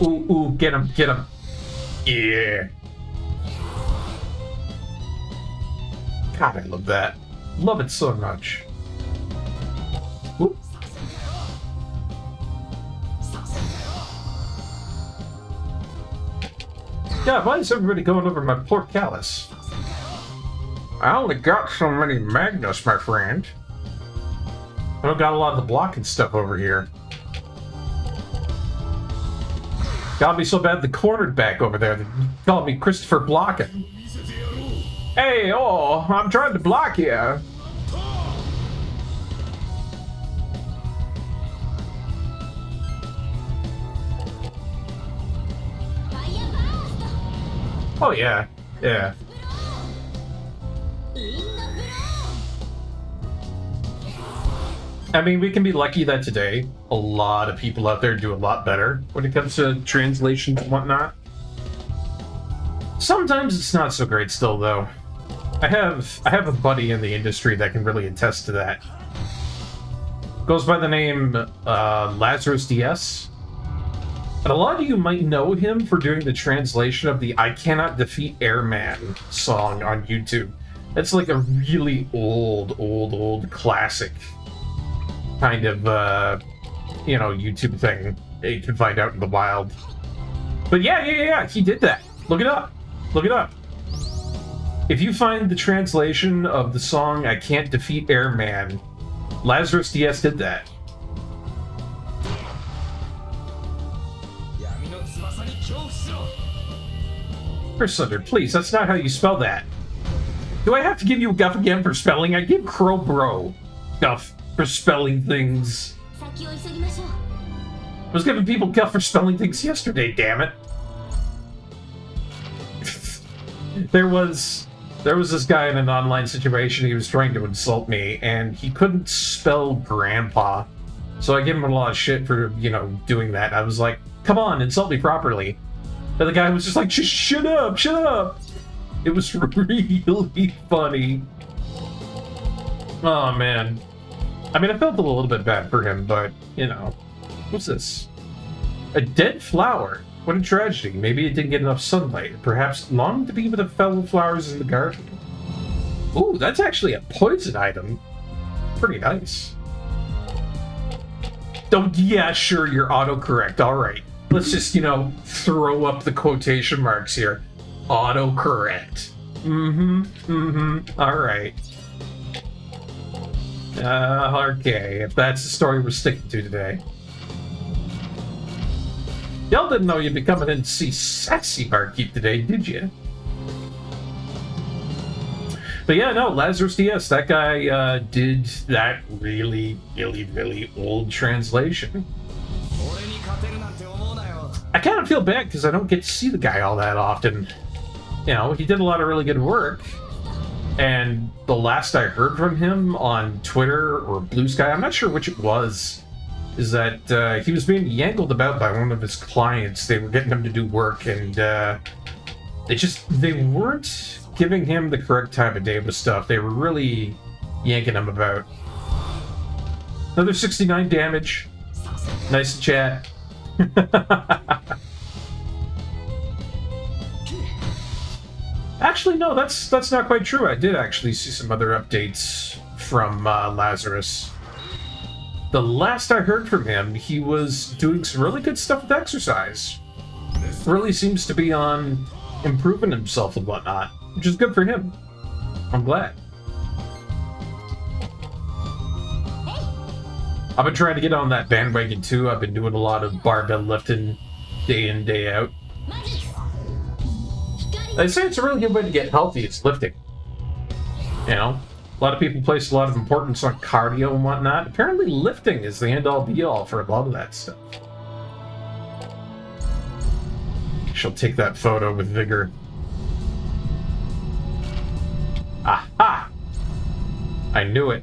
Ooh, get him. Yeah. God, I love that. Love it so much. Ooh. God, why is everybody going over my poor callus? I only got so many Magnus, my friend. I don't got a lot of the blocking stuff over here. Got me so bad the cornered back over there. They called me Christopher Blocking. Hey, I'm trying to block you. Oh yeah, yeah. I mean, we can be lucky that today a lot of people out there do a lot better when it comes to translations and whatnot. Sometimes it's not so great still, though. I have a buddy in the industry that can really attest to that. Goes by the name Lazarus DS. And a lot of you might know him for doing the translation of the I Cannot Defeat Airman song on YouTube. That's like a really old classic kind of, YouTube thing that you can find out in the wild. But yeah, he did that. Look it up. If you find the translation of the song I Can't Defeat Airman, Lazarus DS did that. Sunder, please, that's not how you spell that. Do I have to give you a guff again for spelling? I give Crowbro guff for spelling things. I was giving people guff for spelling things yesterday, damn it. There was this guy in an online situation. He was trying to insult me, and he couldn't spell grandpa. So I gave him a lot of shit for, doing that. I was like, come on, insult me properly. And the guy was just like, shut up, shut up. It was really funny. Oh, man. I mean, I felt a little bit bad for him, but, what's this? A dead flower. What a tragedy. Maybe it didn't get enough sunlight. Perhaps longed to be with the fellow flowers in the garden. Ooh, that's actually a poison item. Pretty nice. Oh, yeah, sure, you're autocorrect. All right. Let's just, throw up the quotation marks here. Autocorrect. All right. Okay, if that's the story we're sticking to today. Y'all didn't know you'd be coming in to see sexy Barkeep today, did you? But yeah, no, Lazarus DS, that guy did that really, really, really old translation. I kind of feel bad because I don't get to see the guy all that often. He did a lot of really good work. And the last I heard from him on Twitter or Blue Sky, I'm not sure which it was, is that he was being yangled about by one of his clients. They were getting him to do work, and they weren't giving him the correct time of day with stuff. They were really yanking him about. Another 69 damage. Nice chat. Actually, no, that's not quite true. I did actually see some other updates from Lazarus. The last I heard from him, he was doing some really good stuff with exercise. Really seems to be on improving himself and whatnot, which is good for him. I'm glad. I've been trying to get on that bandwagon too. I've been doing a lot of barbell lifting day in, day out. They say it's a really good way to get healthy, is lifting. A lot of people place a lot of importance on cardio and whatnot. Apparently lifting is the end-all be-all for a lot of that stuff. She'll take that photo with vigor. Aha! I knew it.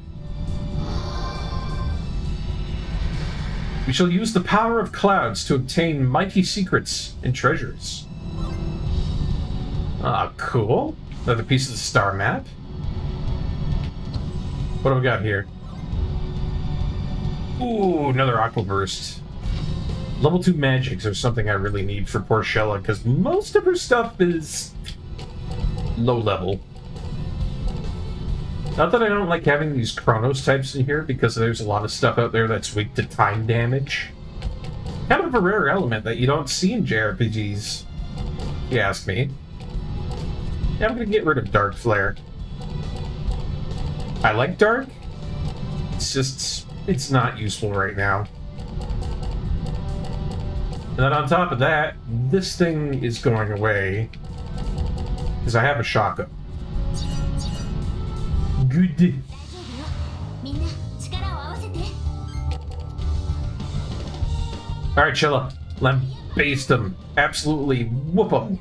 We shall use the power of clouds to obtain mighty secrets and treasures. Ah, cool. Another piece of the star map. What do we got here? Ooh, another Aqua Burst. Level 2 magics are something I really need for Porchella, because most of her stuff is low level. Not that I don't like having these Chronos types in here, because there's a lot of stuff out there that's weak to time damage. Kind of a rare element that you don't see in JRPGs, if you ask me. Yeah, I'm gonna get rid of Dark Flare. I like Dark. It's just, it's not useful right now. And then on top of that, this thing is going away because I have a shotgun. Good. Alright, Chilla. Lambaste them. Absolutely whoop them.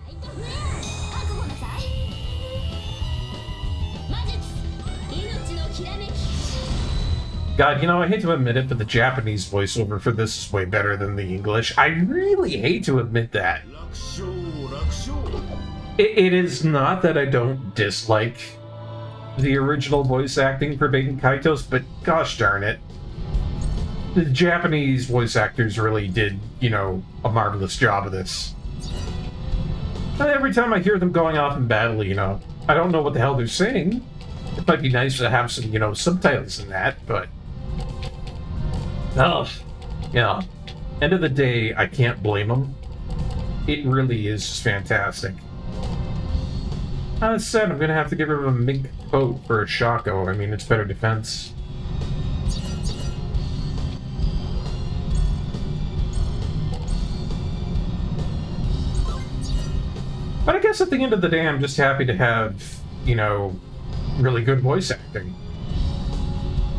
God, I hate to admit it, but the Japanese voiceover for this is way better than the English. I really hate to admit that. It is not that I don't dislike the original voice acting for Baten Kaitos, but gosh darn it. The Japanese voice actors really did, a marvelous job of this. And every time I hear them going off in battle, I don't know what the hell they're saying. It might be nice to have some, subtitles in that, but... Oh, yeah. End of the day, I can't blame them. It really is just fantastic. As said, I'm going to have to give her a mink coat for a Shaco. I mean, it's better defense. But I guess at the end of the day, I'm just happy to have, really good voice acting.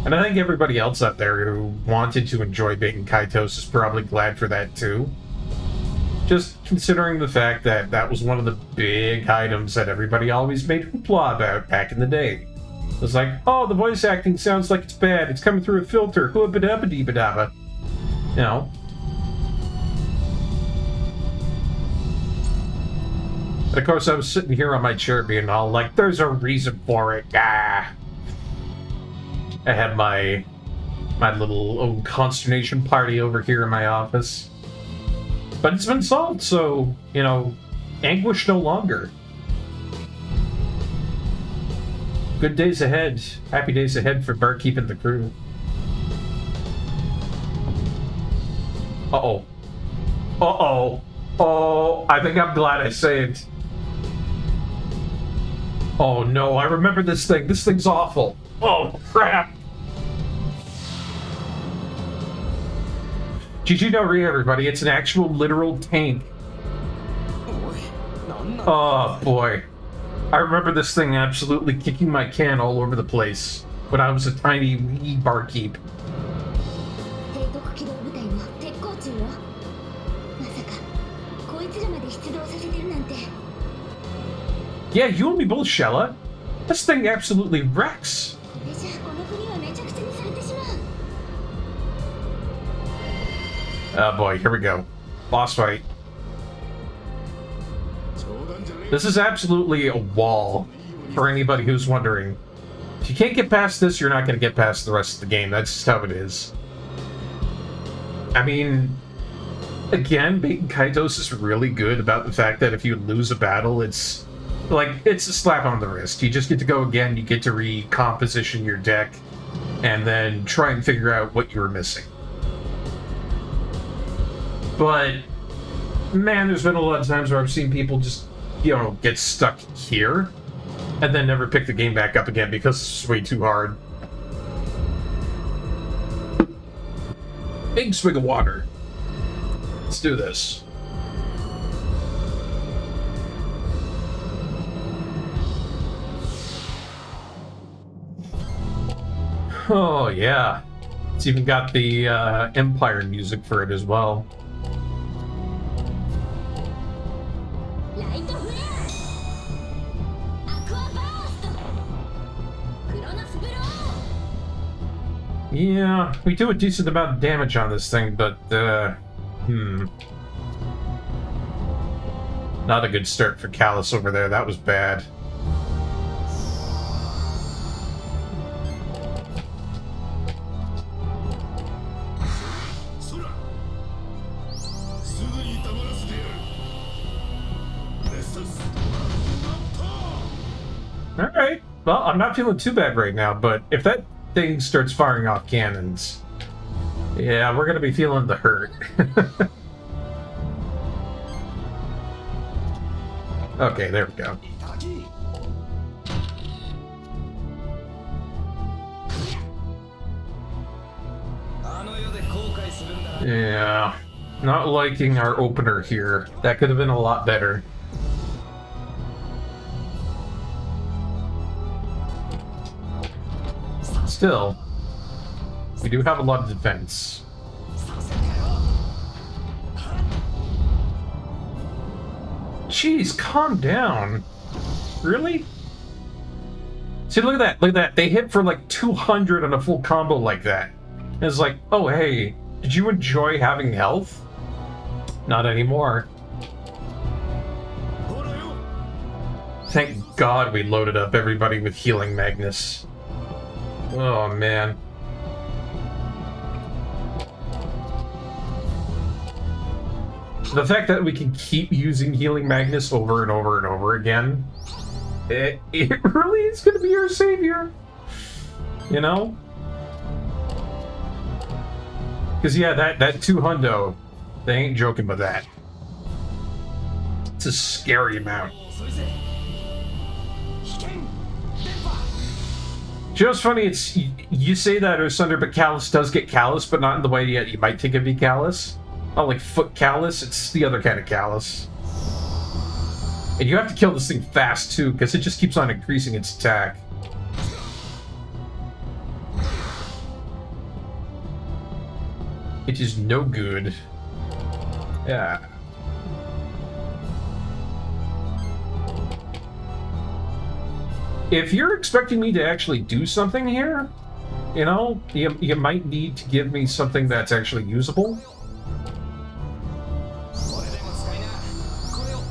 And I think everybody else out there who wanted to enjoy Baten Kaitos is probably glad for that too. Just considering the fact that that was one of the big items that everybody always made hoopla about back in the day. It was like, oh, the voice acting sounds like it's bad. It's coming through a filter. Hoobadabba-dee-ba-dabba. You know. And of course, I was sitting here on my chair being all like, there's a reason for it. Ah. I had my little consternation party over here in my office. But it's been solved, so, you know, anguish no longer. Good days ahead. Happy days ahead for Barkeep and the crew. Uh-oh. Uh-oh. Oh, I think I'm glad I saved. Oh, no, I remember this thing. This thing's awful. Oh, crap. GG no re, everybody. It's an actual literal tank. Oh, boy. I remember this thing absolutely kicking my can all over the place when I was a tiny wee barkeep. Yeah, you and me both, Shella. This thing absolutely wrecks. Oh boy, here we go. Boss fight. This is absolutely a wall, for anybody who's wondering. If you can't get past this, you're not going to get past the rest of the game. That's just how it is. I mean, again, Baten Kaitos is really good about the fact that if you lose a battle, it's a slap on the wrist. You just get to go again, you get to recomposition your deck, and then try and figure out what you were missing. But, man, there's been a lot of times where I've seen people just, you know, get stuck here, and then never pick the game back up again because it's way too hard. Big swig of water. Let's do this. Oh, yeah. It's even got the Empire music for it as well. Yeah, we do a decent amount of damage on this thing, but, not a good start for Callus over there. That was bad. Alright, well, I'm not feeling too bad right now, but if that thing starts firing off cannons, yeah, we're gonna be feeling the hurt. Okay, there we go. Yeah, not liking our opener here. That could have been a lot better. Still, we do have a lot of defense. Jeez, calm down. Really? See, look at that. Look at that. They hit for like 200 on a full combo like that. And it's like, oh, hey, did you enjoy having health? Not anymore. Thank God we loaded up everybody with healing Magnus. Oh, man. The fact that we can keep using Healing Magnus over and over and over again, it really is going to be our savior. You know? Because, yeah, that 2 hundo, they ain't joking with that. It's a scary amount. You know what's funny? It's you say that, Osunder, but Callus does get Callus, but not in the way you might think it'd be Callus. Not like foot Callus, it's the other kind of Callus. And you have to kill this thing fast, too, because it just keeps on increasing its attack. It is no good. Yeah. If you're expecting me to actually do something here, you know, you might need to give me something that's actually usable.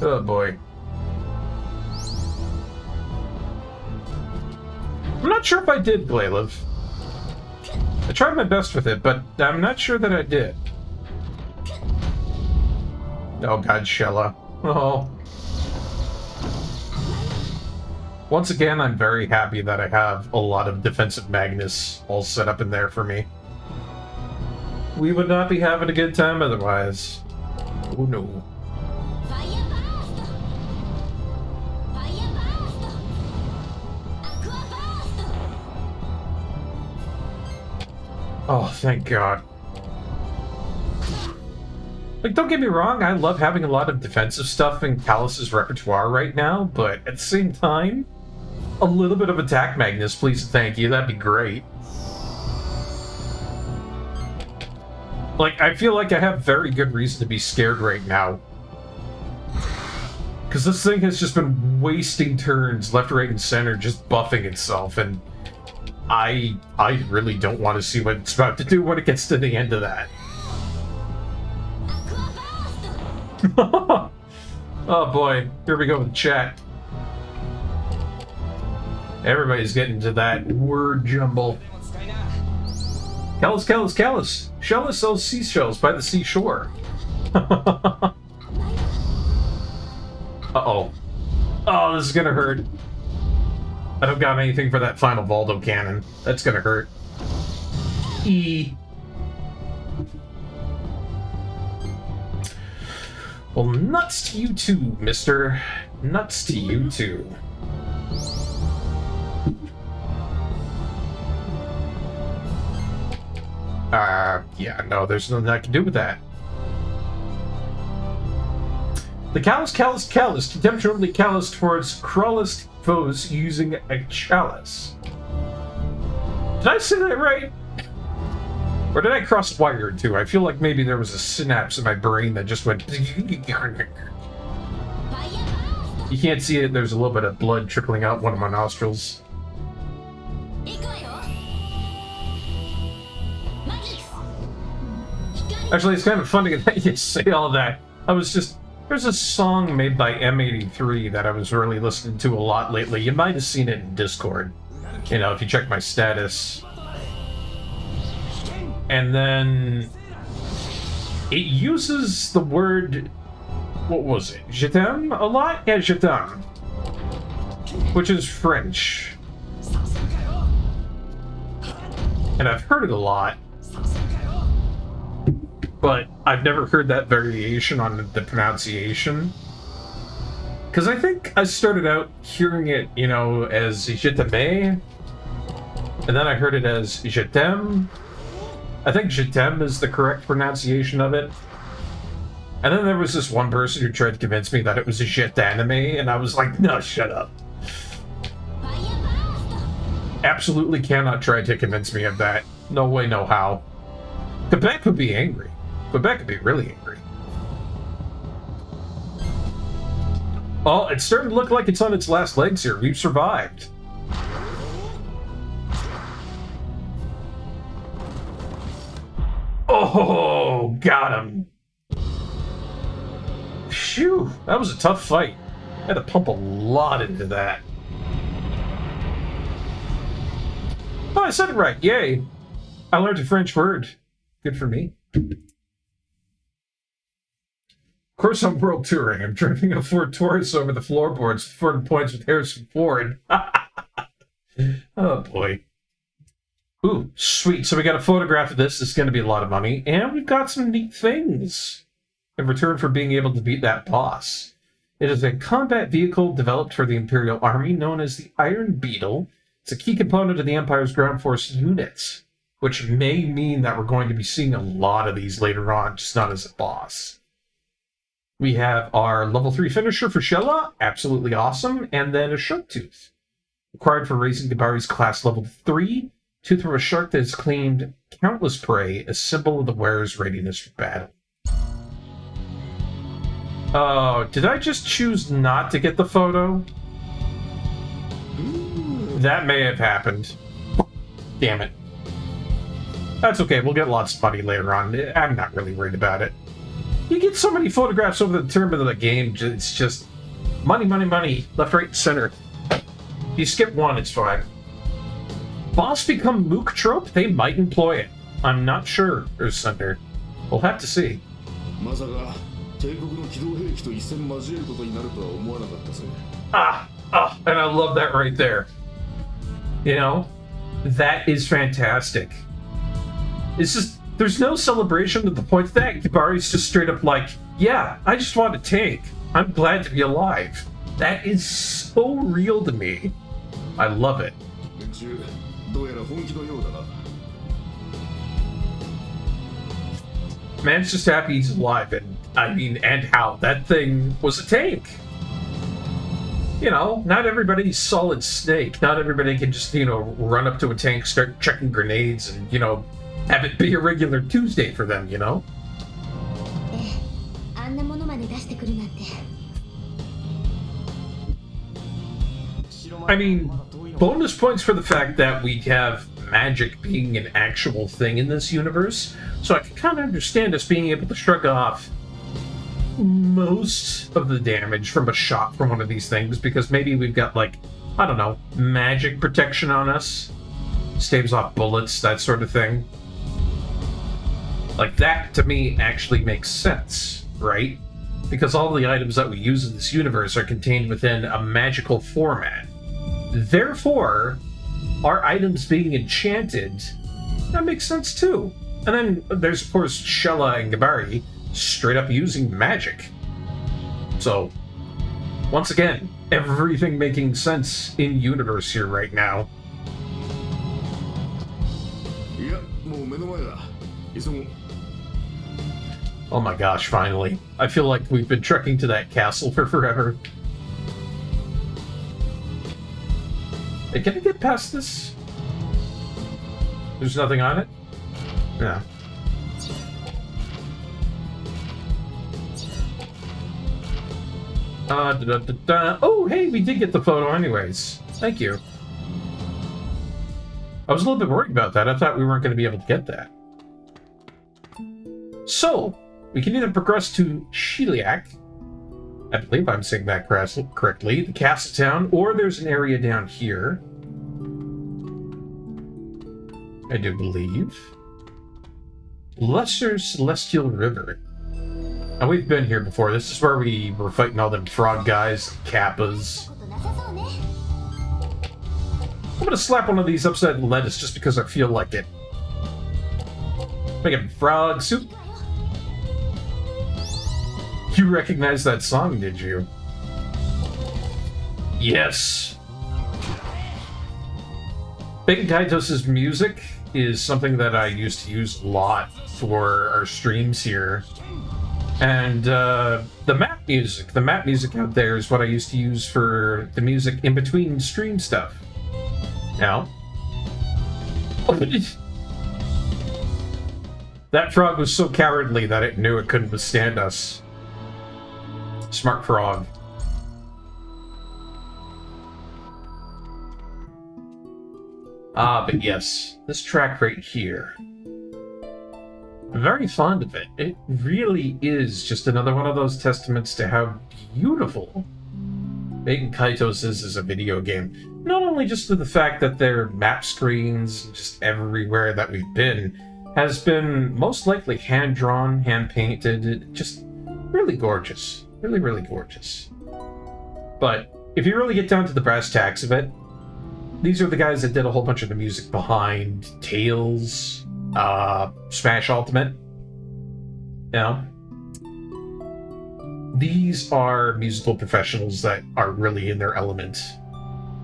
Oh boy. I'm not sure if I did, Glailev. I tried my best with it, but I'm not sure that I did. Oh god, Shella. Oh. Once again, I'm very happy that I have a lot of defensive Magnus all set up in there for me. We would not be having a good time otherwise. Oh no. Oh, thank God. Like, don't get me wrong, I love having a lot of defensive stuff in Callus's repertoire right now, but at the same time, a little bit of attack Magnus, please and thank you, that'd be great. Like, I feel like I have very good reason to be scared right now. Because this thing has just been wasting turns left, right, and center, just buffing itself, and I really don't want to see what it's about to do when it gets to the end of that. Oh boy, here we go with chat. Everybody's getting to that word jumble. Callus, Callus, Callus! Shella sells seashells by the seashore. Uh-oh. Oh, this is gonna hurt. I don't got anything for that final Valdo cannon. That's gonna hurt. E. Well, nuts to you too, mister. Nuts to you too. Yeah, no, there's nothing I can do with that. The Callus contemptuously calloused towards crawlist foes using a chalice. Did I say that right? Or did I cross wire too? I feel like maybe there was a synapse in my brain that just went... You can't see it, there's a little bit of blood trickling out one of my nostrils. Actually, it's kind of funny that you say all that. There's a song made by M83 that I was really listening to a lot lately. You might have seen it in Discord. You know, if you check my status. And then it uses the word, what was it? Je t'aime a lot? Yeah, je t'aime. Which is French. And I've heard it a lot. But I've never heard that variation on the pronunciation. Because I think I started out hearing it, you know, as je t'aime. And then I heard it as je t'aime. I think je t'aime is the correct pronunciation of it. And then there was this one person who tried to convince me that it was a je t'anime, and I was like, no, shut up. Absolutely cannot try to convince me of that. No way, no how. Quebec would be angry. Quebec would be really angry. Oh, it's starting to look like it's on its last legs here. We've survived. Oh, got him. Phew, that was a tough fight. I had to pump a lot into that. Oh, I said it right. Yay. I learned a French word. Good for me. Of course I'm world touring. I'm driving a Ford Taurus over the floorboards, 40 points with Harrison Ford. Oh, boy. Ooh, sweet. So we got a photograph of this. This is going to be a lot of money. And we've got some neat things in return for being able to beat that boss. It is a combat vehicle developed for the Imperial Army known as the Iron Beetle. It's a key component of the Empire's ground force units, which may mean that we're going to be seeing a lot of these later on, just not as a boss. We have our level 3 finisher for Shella, absolutely awesome, and then a Shark Tooth, required for raising Gabari's class level 3 Tooth from a shark that has claimed countless prey, a symbol of the wearer's readiness for battle. Oh, did I just choose not to get the photo? That may have happened. Damn it. That's okay, we'll get lots of money later on. I'm not really worried about it. You get so many photographs over the term of the game, it's just money, money, money, left, right, center. If you skip one, it's fine. Boss become mook trope? They might employ it. I'm not sure, Earth Sunder. We'll have to see. And I love that right there. You know, that is fantastic. It's just, there's no celebration to the point that Kibari's just straight up like, yeah, I just want a tank. I'm glad to be alive. That is so real to me. I love it. Man's just happy he's alive, and I mean, and how that thing was a tank. You know, not everybody's Solid Snake. Not everybody can just, you know, run up to a tank, start chucking grenades, and, you know, have it be a regular Tuesday for them, you know? I mean, bonus points for the fact that we have magic being an actual thing in this universe, so I can kind of understand us being able to shrug off most of the damage from a shot from one of these things, because maybe we've got, like, I don't know, magic protection on us, staves off bullets, that sort of thing. Like, that to me actually makes sense, right? Because all the items that we use in this universe are contained within a magical format. Therefore, our items being enchanted, that makes sense too. And then there's, of course, Shella and Gabari straight up using magic. So, once again, everything making sense in universe here right now. Oh my gosh, finally. I feel like we've been trekking to that castle for forever. Hey, can I get past this? There's nothing on it? Yeah. Oh, hey, we did get the photo anyways. Thank you. I was a little bit worried about that. I thought we weren't going to be able to get that. So, we can either progress to Shiliak, I believe I'm saying that correctly, the castle town, or there's an area down here. I do believe. Lesser Celestial River. Now, we've been here before. This is where we were fighting all them frog guys, kappas. I'm gonna slap one of these upside lettuce just because I feel like it. Make it frog soup. You recognize that song, did you? Yes. Baten Kaitos' music is something that I used to use a lot for our streams here. And the map music out there is what I used to use for the music in between stream stuff. Now, that frog was so cowardly that it knew it couldn't withstand us. Smart frog. But yes, this track right here. I'm very fond of it. It really is just another one of those testaments to how beautiful Baten Kaitos is as a video game. Not only just to the fact that their map screens, just everywhere that we've been, has been most likely hand-drawn, hand-painted, just really gorgeous. Really, really gorgeous. But if you really get down to the brass tacks of it, these are the guys that did a whole bunch of the music behind Tales, Smash Ultimate. You know? These are musical professionals that are really in their element.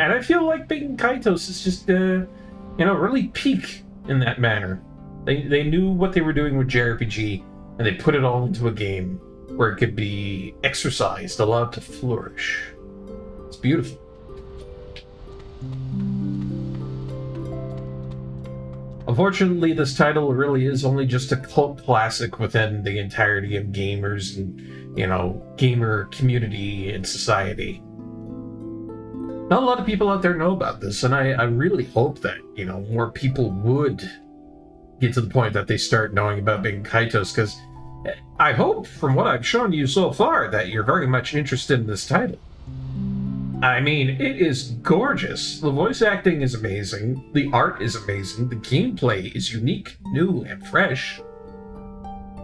And I feel like Baten Kaitos is just, really peak in that manner. They knew what they were doing with JRPG, and they put it all into a game where it could be exercised, allowed to flourish. It's beautiful. Unfortunately, this title really is only just a cult classic within the entirety of gamers and, gamer community and society. Not a lot of people out there know about this, and I really hope that, more people would get to the point that they start knowing about Baten Kaitos, because I hope, from what I've shown you so far, that you're very much interested in this title. I mean, it is gorgeous. The voice acting is amazing. The art is amazing. The gameplay is unique, new, and fresh.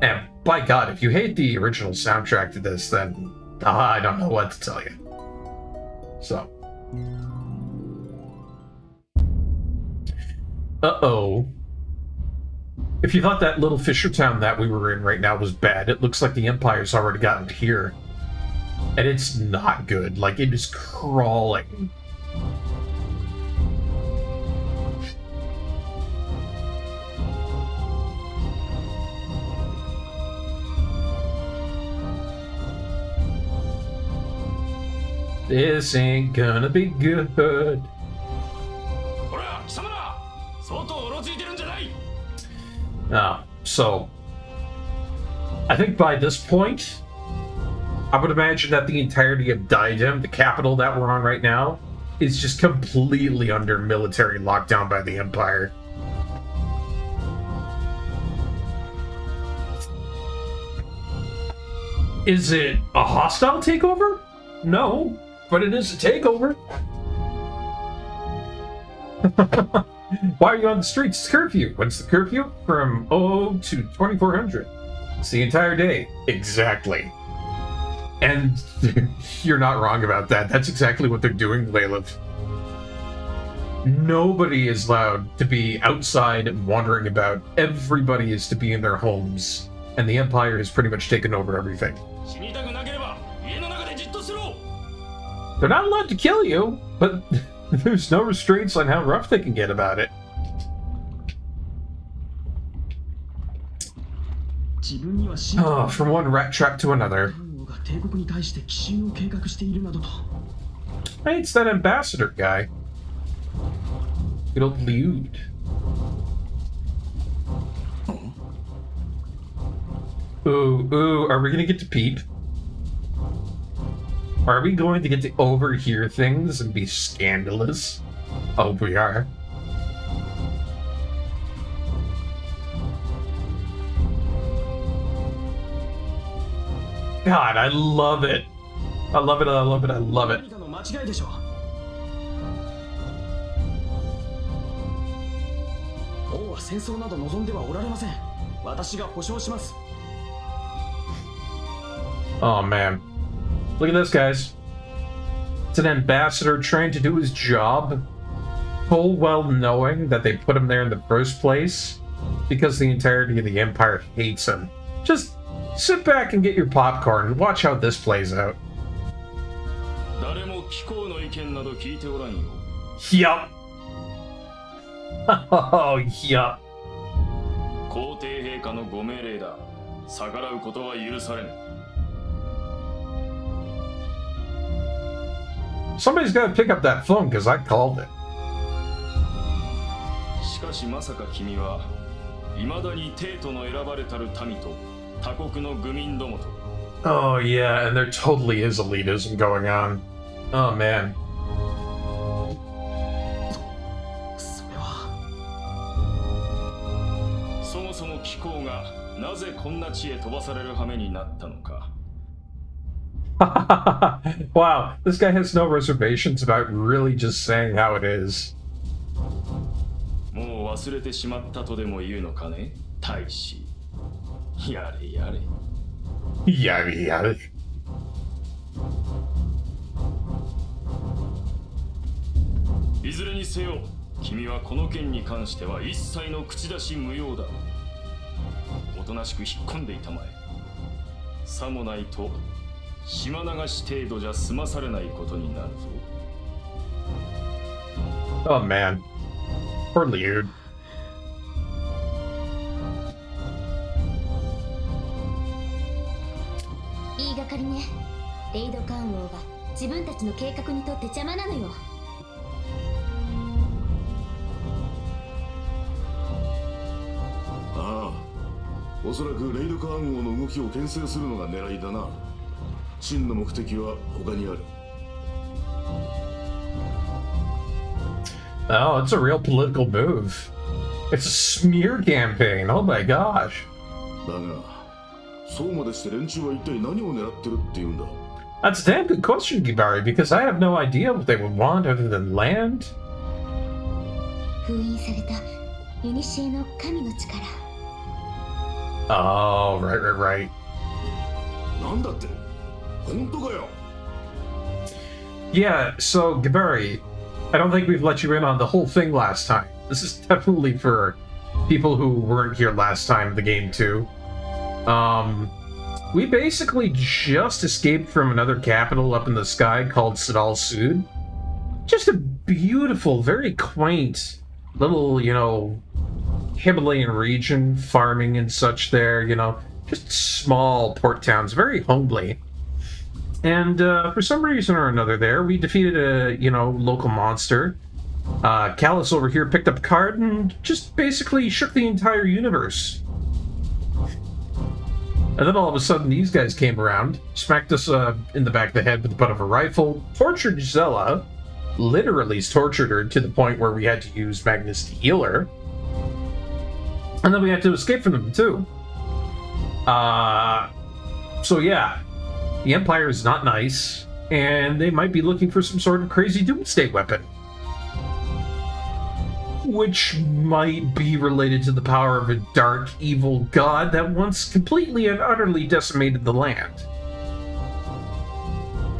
And by God, if you hate the original soundtrack to this, then I don't know what to tell you. So. Uh-oh. If you thought that little fisher town that we were in right now was bad, it looks like the Empire's already gotten to here. And it's not good. Like, it is crawling. This ain't gonna be good. So I think by this point, I would imagine that the entirety of Diadem, the capital that we're on right now, is just completely under military lockdown by the Empire. Is it a hostile takeover? No, but it is a takeover. Why are you on the streets? It's curfew. When's the curfew? From 00 to 2400. It's the entire day. Exactly. And you're not wrong about that. That's exactly what they're doing, Laylev. Nobody is allowed to be outside and wandering about. Everybody is to be in their homes. And the Empire has pretty much taken over everything. They're not allowed to kill you, but there's no restraints on how rough they can get about it. Oh, from one rat trap to another. Hey, it's that ambassador guy. Good old Liud. Ooh, are we gonna get to peep? Are we going to get to overhear things and be scandalous? Oh, we are. God, I love it. I love it, I love it, I love it. Oh, man. Look at this, guys. It's an ambassador trying to do his job, full well knowing that they put him there in the first place because the entirety of the Empire hates him. Just sit back and get your popcorn and watch how this plays out. Yup. Oh, yup. Somebody's got to pick up that phone because I called it. Oh yeah, and there totally is elitism going on. Oh man. Wow, this guy has no reservations about really just saying how it is. Yare yare. Oh man. Poor Liud. おそらくレイドカ暗号の動きを牽制するのが狙いだな。真の目的は他にある。Oh, it's a real political move. It's a smear campaign. Oh my gosh. だが、そうまでして連中は一体何を狙ってるって言うんだ。That's a damn good question, Gibari, because I have no idea what they would want other than land. 封印された古の神の力。Oh, right. なんだって？本当かよ。Yeah, so Gibari, I don't think we've let you in on the whole thing last time. This is definitely for people who weren't here last time in the game too. We basically just escaped from another capital up in the sky called Sadal Sud. Just a beautiful, very quaint little, Himalayan region, farming and such there, just small port towns, very homely. And for some reason or another there, we defeated a, local monster. Callus over here picked up a card and just basically shook the entire universe. And then all of a sudden, these guys came around, smacked us in the back of the head with the butt of a rifle, tortured Zella, literally tortured her to the point where we had to use Magnus to heal her. And then we had to escape from them, too. So yeah, the Empire is not nice, and they might be looking for some sort of crazy doomsday weapon. Which might be related to the power of a dark, evil god that once completely and utterly decimated the land.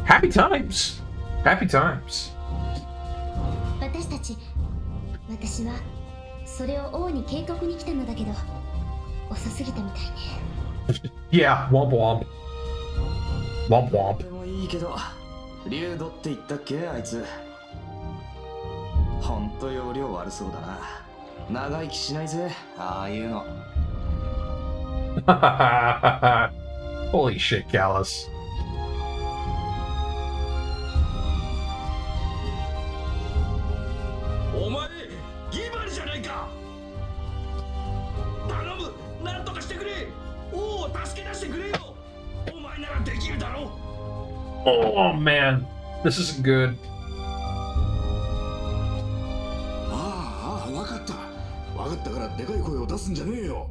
Happy times! Happy times. 私はそれを王に警告に来たのだけど、遅すぎたみたいね。Yeah, womp womp. Womp womp. でもいいけど、竜ドって言ったっけあいつ。ほんと容量悪そうだな。長生きしないぜ、ああいうの。Holy shit, Callus. お前、ギバリじゃないか。頼む、なんとかしてくれ。王を助け出してくれよ。お前ならできるだろう。 Oh man, this isn't good. わかったからでかい声を出すんじゃねえよ。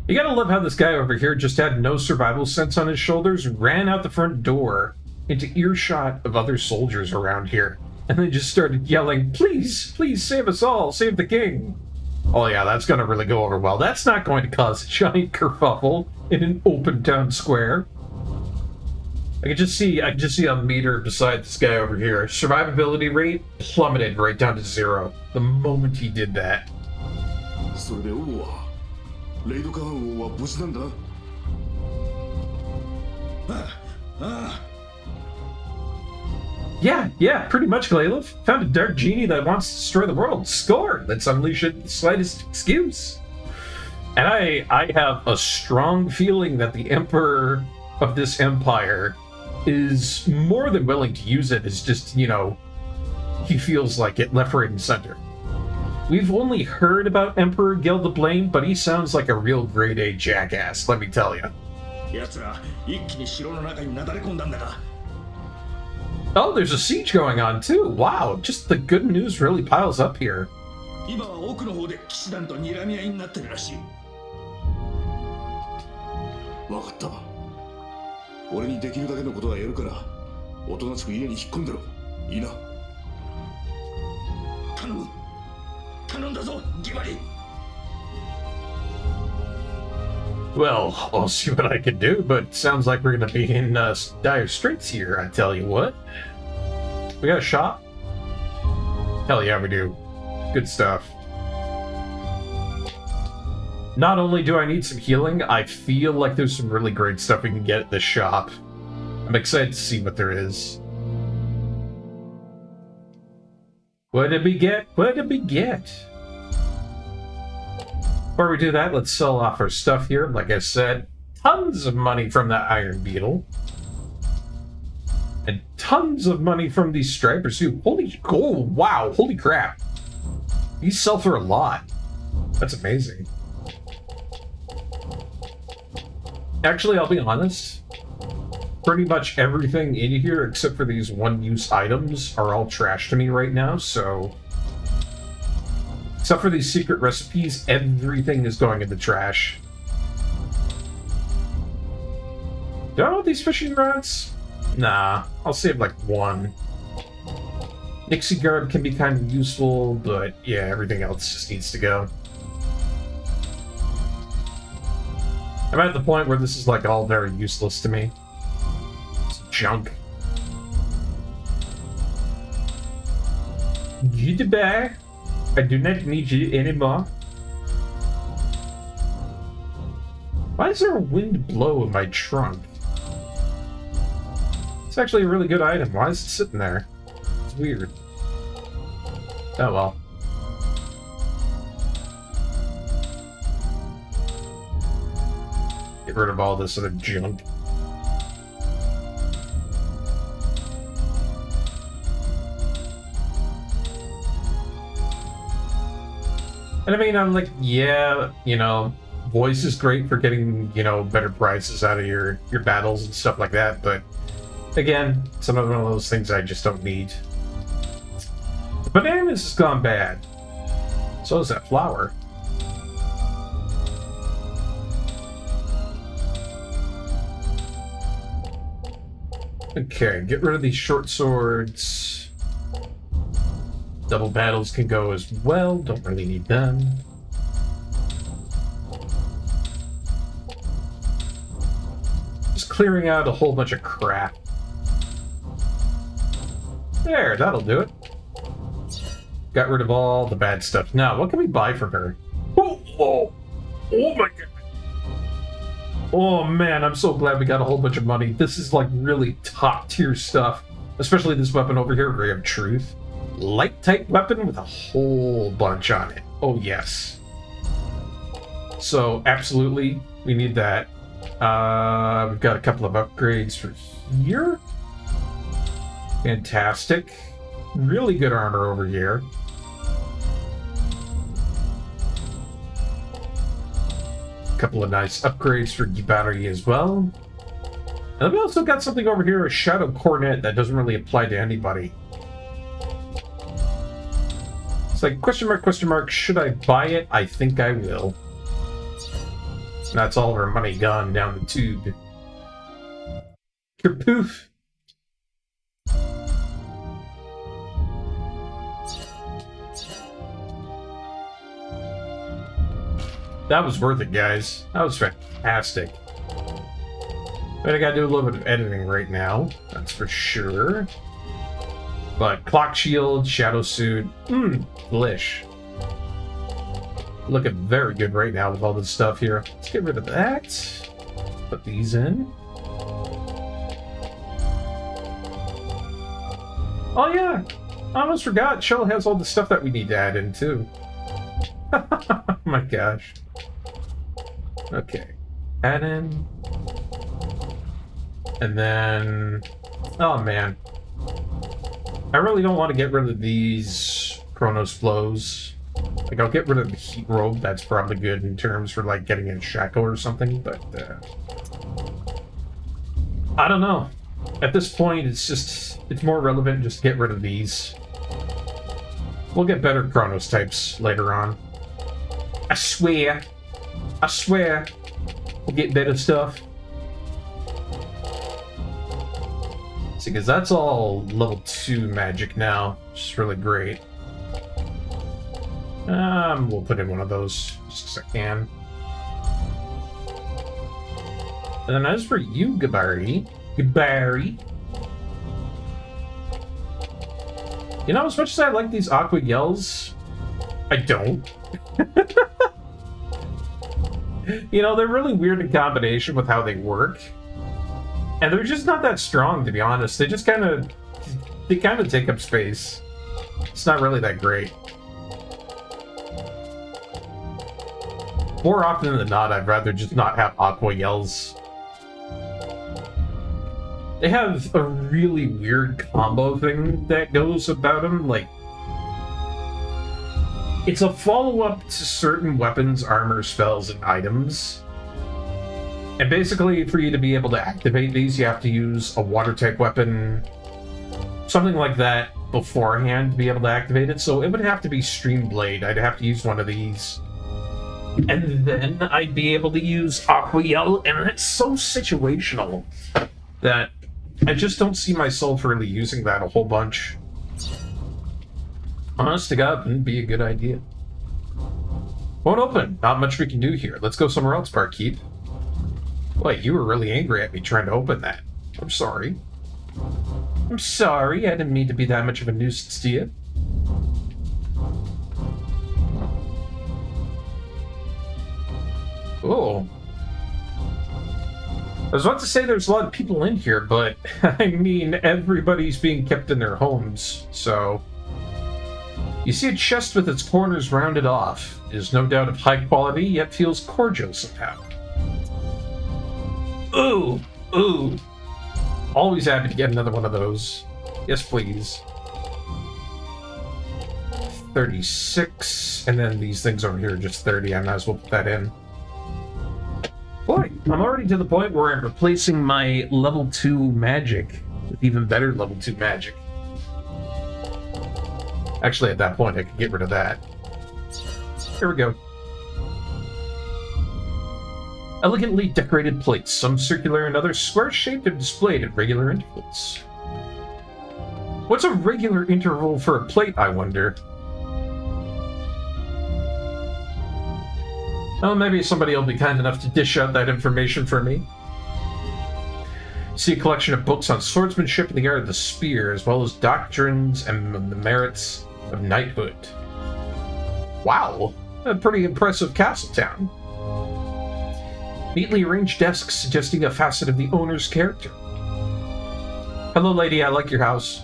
You gotta love how this guy over here just had no survival sense on his shoulders, ran out the front door into earshot of other soldiers around here, and they just started yelling, please, please save us all, save the king. Oh yeah, that's gonna really go over well. That's not going to cause a giant kerfuffle in an open town square. I can just see a meter beside this guy over here. Survivability rate plummeted right down to 0 the moment he did that. それで王はレイドカーン王は無事なんだな。Yeah, pretty much, Glalov. Found a dark genie that wants to destroy the world. Score! Let's unleash it the slightest excuse. And I have a strong feeling that the Emperor of this empire is more than willing to use it. It's just, he feels like it left, right, and center. We've only heard about Emperor Gil the Blame, but he sounds like a real grade A jackass, let me tell you. 奴ら一気に城の中になだれ込んだんだが。 Oh, there's a siege going on too. Wow, just the good news really piles up here. 今は奥の方で騎士団と睨み合いになってるらしい。わかった。俺にできるだけのことはやるから、おとなしく家に引っ込んでろ。いいな。頼む。頼んだぞ、ギバリ。 Well, I'll see what I can do, but sounds like we're gonna be in dire straits here, I tell you what. We got a shop? Hell yeah, we do. Good stuff. Not only do I need some healing, I feel like there's some really great stuff we can get at this shop. I'm excited to see what there is. What did we get? What did we get? Before we do that, let's sell off our stuff here. Like I said, tons of money from that Iron Beetle. And tons of money from these Stripers too. Holy, oh, wow, holy crap. These sell for a lot. That's amazing. Actually, I'll be honest. Pretty much everything in here, except for these one-use items, are all trash to me right now, so... Except for these secret recipes, everything is going in the trash. Do I want these fishing rods? Nah, I'll save like one. Nixie Guard can be kind of useful, but yeah, everything else just needs to go. I'm at the point where this is like all very useless to me. It's junk. Goodbye. I do not need you anymore. Why is there a wind blow in my trunk? It's actually a really good item. Why is it sitting there? It's weird. Oh well. Get rid of all this other junk. And I mean, I'm like, yeah, you know, voice is great for getting, you know, better prices out of your battles and stuff like that, but again, it's another one of those things I just don't need. The bananas has gone bad. So is that flour. Okay, get rid of these short swords. Double battles can go as well, don't really need them. Just clearing out a whole bunch of crap. There, that'll do it. Got rid of all the bad stuff. Now, what can we buy from her? Oh my god. Oh man, I'm so glad we got a whole bunch of money. This is like really top tier stuff. Especially this weapon over here, Ray of Truth. Light type weapon with a whole bunch on it. Oh yes. So absolutely, we need that. We've got a couple of upgrades for here. Fantastic. Really good armor over here. Couple of nice upgrades for battery as well. And then we also got something over here, a Shadow Cornet that doesn't really apply to anybody. It's like, question mark, should I buy it? I think I will. And that's all of our money gone down the tube. Kerpoof! That was worth it, guys. That was fantastic. But I gotta do a little bit of editing right now, that's for sure. But Clock Shield, Shadow Suit, delish. Looking very good right now with all this stuff here. Let's get rid of that. Put these in. Oh yeah! I almost forgot, Shell has all the stuff that we need to add in too. Oh my gosh. Okay. Add in. And then... oh man. I really don't want to get rid of these Chronos Flows. Like, I'll get rid of the Heat Robe, that's probably good in terms for, like, getting a shackle or something, but, I don't know. At this point, it's more relevant just to get rid of these. We'll get better Chronos types later on. I swear. I swear. We'll get better stuff. See, because that's all level 2 magic now, which is really great. We'll put in one of those, just because I can. And then as for you, Gabari, you know, as much as I like these Aqua Yells, I don't. You know, they're really weird in combination with how they work. And they're just not that strong, to be honest. They just kind of take up space. It's not really that great. More often than not, I'd rather just not have Aqua Yells. They have a really weird combo thing that goes about them, like... it's a follow-up to certain weapons, armor, spells, and items. And basically, for you to be able to activate these, you have to use a water-type weapon, something like that, beforehand to be able to activate it. So it would have to be Stream Blade. I'd have to use one of these. And then I'd be able to use Aqua Yell, and it's so situational that I just don't see myself really using that a whole bunch. Honest to God, wouldn't be a good idea. Won't open. Not much we can do here. Let's go somewhere else, Barkeep. Wait, you were really angry at me trying to open that. I'm sorry. I'm sorry. I didn't mean to be that much of a nuisance to you. Oh. I was about to say there's a lot of people in here, but I mean, everybody's being kept in their homes, so... You see a chest with its corners rounded off. It is no doubt of high quality, yet feels cordial somehow. Ooh! Ooh! Always happy to get another one of those. Yes, please. 36, and then these things over here are just 30. I might as well put that in. Boy, I'm already to the point where I'm replacing my level 2 magic with even better level 2 magic. Actually, at that point, I could get rid of that. Here we go. Elegantly decorated plates, some circular and others square-shaped and displayed at regular intervals. What's a regular interval for a plate, I wonder? Oh, maybe somebody will be kind enough to dish out that information for me. See a collection of books on swordsmanship and the art of the spear, as well as doctrines and the merits of knighthood. Wow, a pretty impressive castle town. Neatly arranged desks suggesting a facet of the owner's character. Hello, lady, I like your house.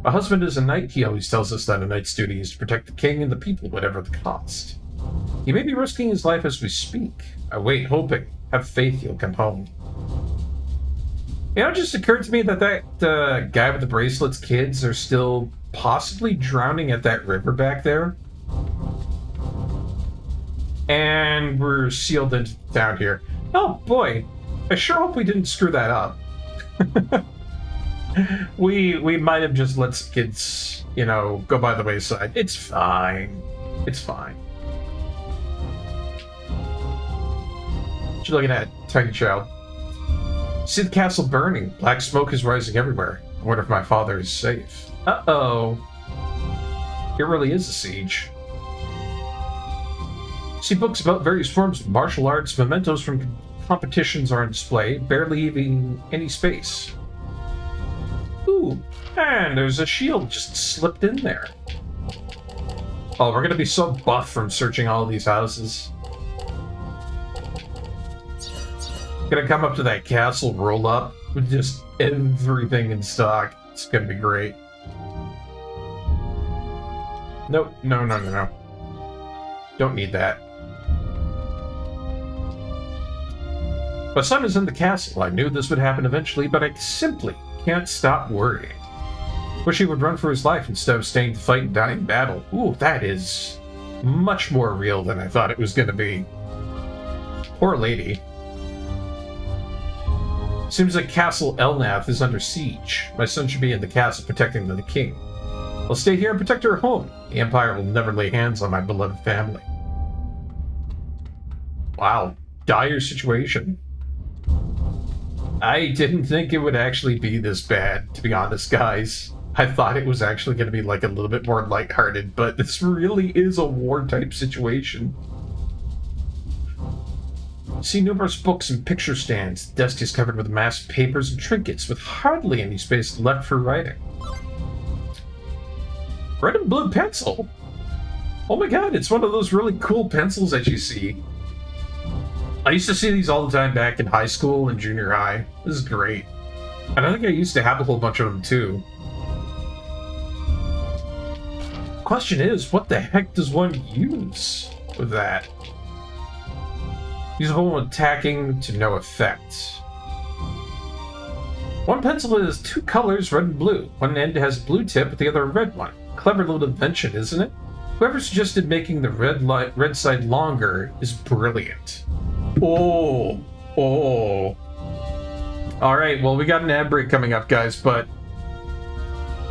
A husband is a knight. He always tells us that a knight's duty is to protect the king and the people, whatever the cost. He may be risking his life as we speak. I wait, hoping. Have faith he'll come home. You know, it just occurred to me that guy with the bracelet's kids are still possibly drowning at that river back there. And we're sealed into town here. Oh boy, I sure hope we didn't screw that up. we might have just let kids, you know, go by the wayside. It's fine. It's fine. What you looking at, tiny child? See the castle burning. Black smoke is rising everywhere. I wonder if my father is safe. Uh-oh. It really is a siege. See books about various forms of martial arts. Mementos from competitions are on display, barely leaving any space. Ooh, and there's a shield just slipped in there. Oh, we're gonna be so buff from searching all of these houses. Gonna come up to that castle, roll up with just everything in stock. It's gonna be great. Nope, no. Don't need that. My son is in the castle. I knew this would happen eventually, but I simply can't stop worrying. Wish he would run for his life instead of staying to fight and die in battle. Ooh, that is much more real than I thought it was gonna be. Poor lady. Seems like Castle Elnath is under siege. My son should be in the castle protecting the king. I'll stay here and protect our home. The Empire will never lay hands on my beloved family. Wow, dire situation. I didn't think it would actually be this bad, to be honest, guys. I thought it was actually going to be like a little bit more lighthearted, but this really is a war-type situation. See numerous books and picture stands. The desk is covered with massed papers and trinkets, with hardly any space left for writing. Red and blue pencil? Oh my god, it's one of those really cool pencils that you see. I used to see these all the time back in high school and junior high. This is great. And I think I used to have a whole bunch of them too. Question is, what the heck does one use with that? Usable when attacking to no effect. One pencil has two colors, red and blue. One end has a blue tip, but the other a red one. Clever little invention, isn't it? Whoever suggested making the red side longer is brilliant. Oh. Oh. All right, well, we got an ad break coming up, guys, but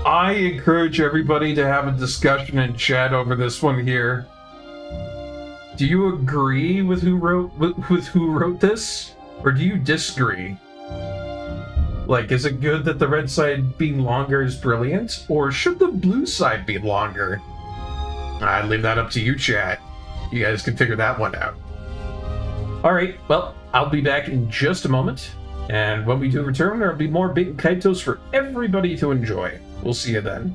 I encourage everybody to have a discussion and chat over this one here. Do you agree with who wrote this, or do you disagree? Like, is it good that the red side being longer is brilliant, or should the blue side be longer? I'd leave that up to you, chat. You guys can figure that one out. All right, well, I'll be back in just a moment. And when we do return, there'll be more Baten Kaitos for everybody to enjoy. We'll see you then.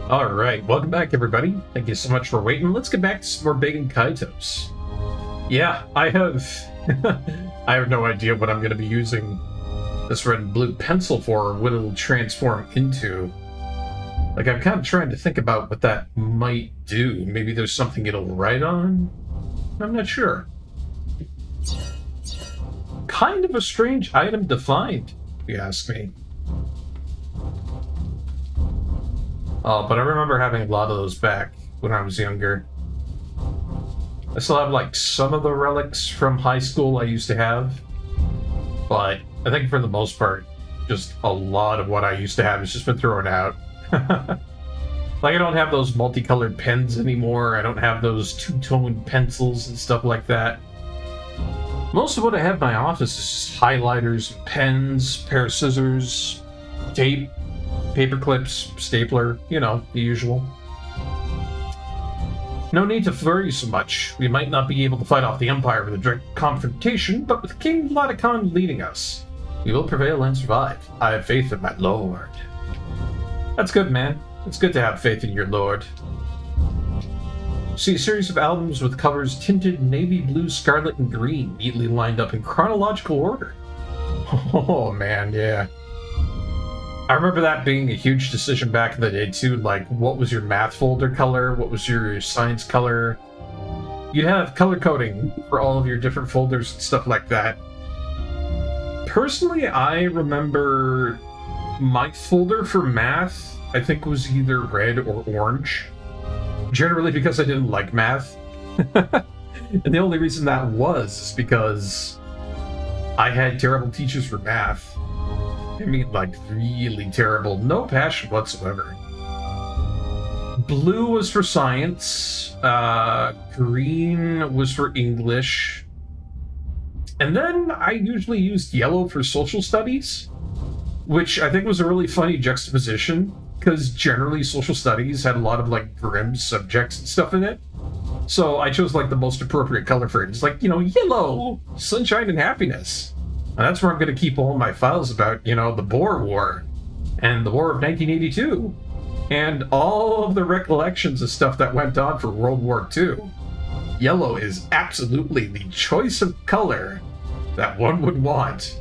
All right, welcome back, everybody. Thank you so much for waiting. Let's get back to some more Baten Kaitos. Yeah, I have I have no idea what I'm going to be using this red and blue pencil for, or what it'll transform into. Like, I'm kind of trying to think about what that might do. Maybe there's something it'll write on? I'm not sure. Kind of a strange item to find, if you ask me. But I remember having a lot of those back when I was younger. I still have, like, some of the relics from high school I used to have. But I think for the most part, just a lot of what I used to have has just been thrown out. Like, I don't have those multicolored pens anymore. I don't have those two-tone pencils and stuff like that. Most of what I have in my office is just highlighters, pens, pair of scissors, tape, paper clips, stapler, you know, the usual. No need to worry so much. We might not be able to fight off the Empire with a direct confrontation, but with King Latikon leading us, we will prevail and survive. I have faith in my lord. That's good, man. It's good to have faith in your lord. See a series of albums with covers tinted navy blue, scarlet, and green, neatly lined up in chronological order. Oh, man, yeah. I remember that being a huge decision back in the day, too. Like, what was your math folder color? What was your science color? You'd have color coding for all of your different folders and stuff like that. Personally, I remember my folder for math, I think, was either red or orange. Generally because I didn't like math. And the only reason that was is because I had terrible teachers for math. I mean, like, really terrible. No passion whatsoever. Blue was for science. Green was for English. And then I usually used yellow for social studies, which I think was a really funny juxtaposition, because generally social studies had a lot of, like, grim subjects and stuff in it. So I chose, like, the most appropriate color for it. It's like, you know, yellow, sunshine and happiness. And that's where I'm going to keep all my files about, you know, the Boer War and the War of 1982 and all of the recollections of stuff that went on for World War II. Yellow is absolutely the choice of color that one would want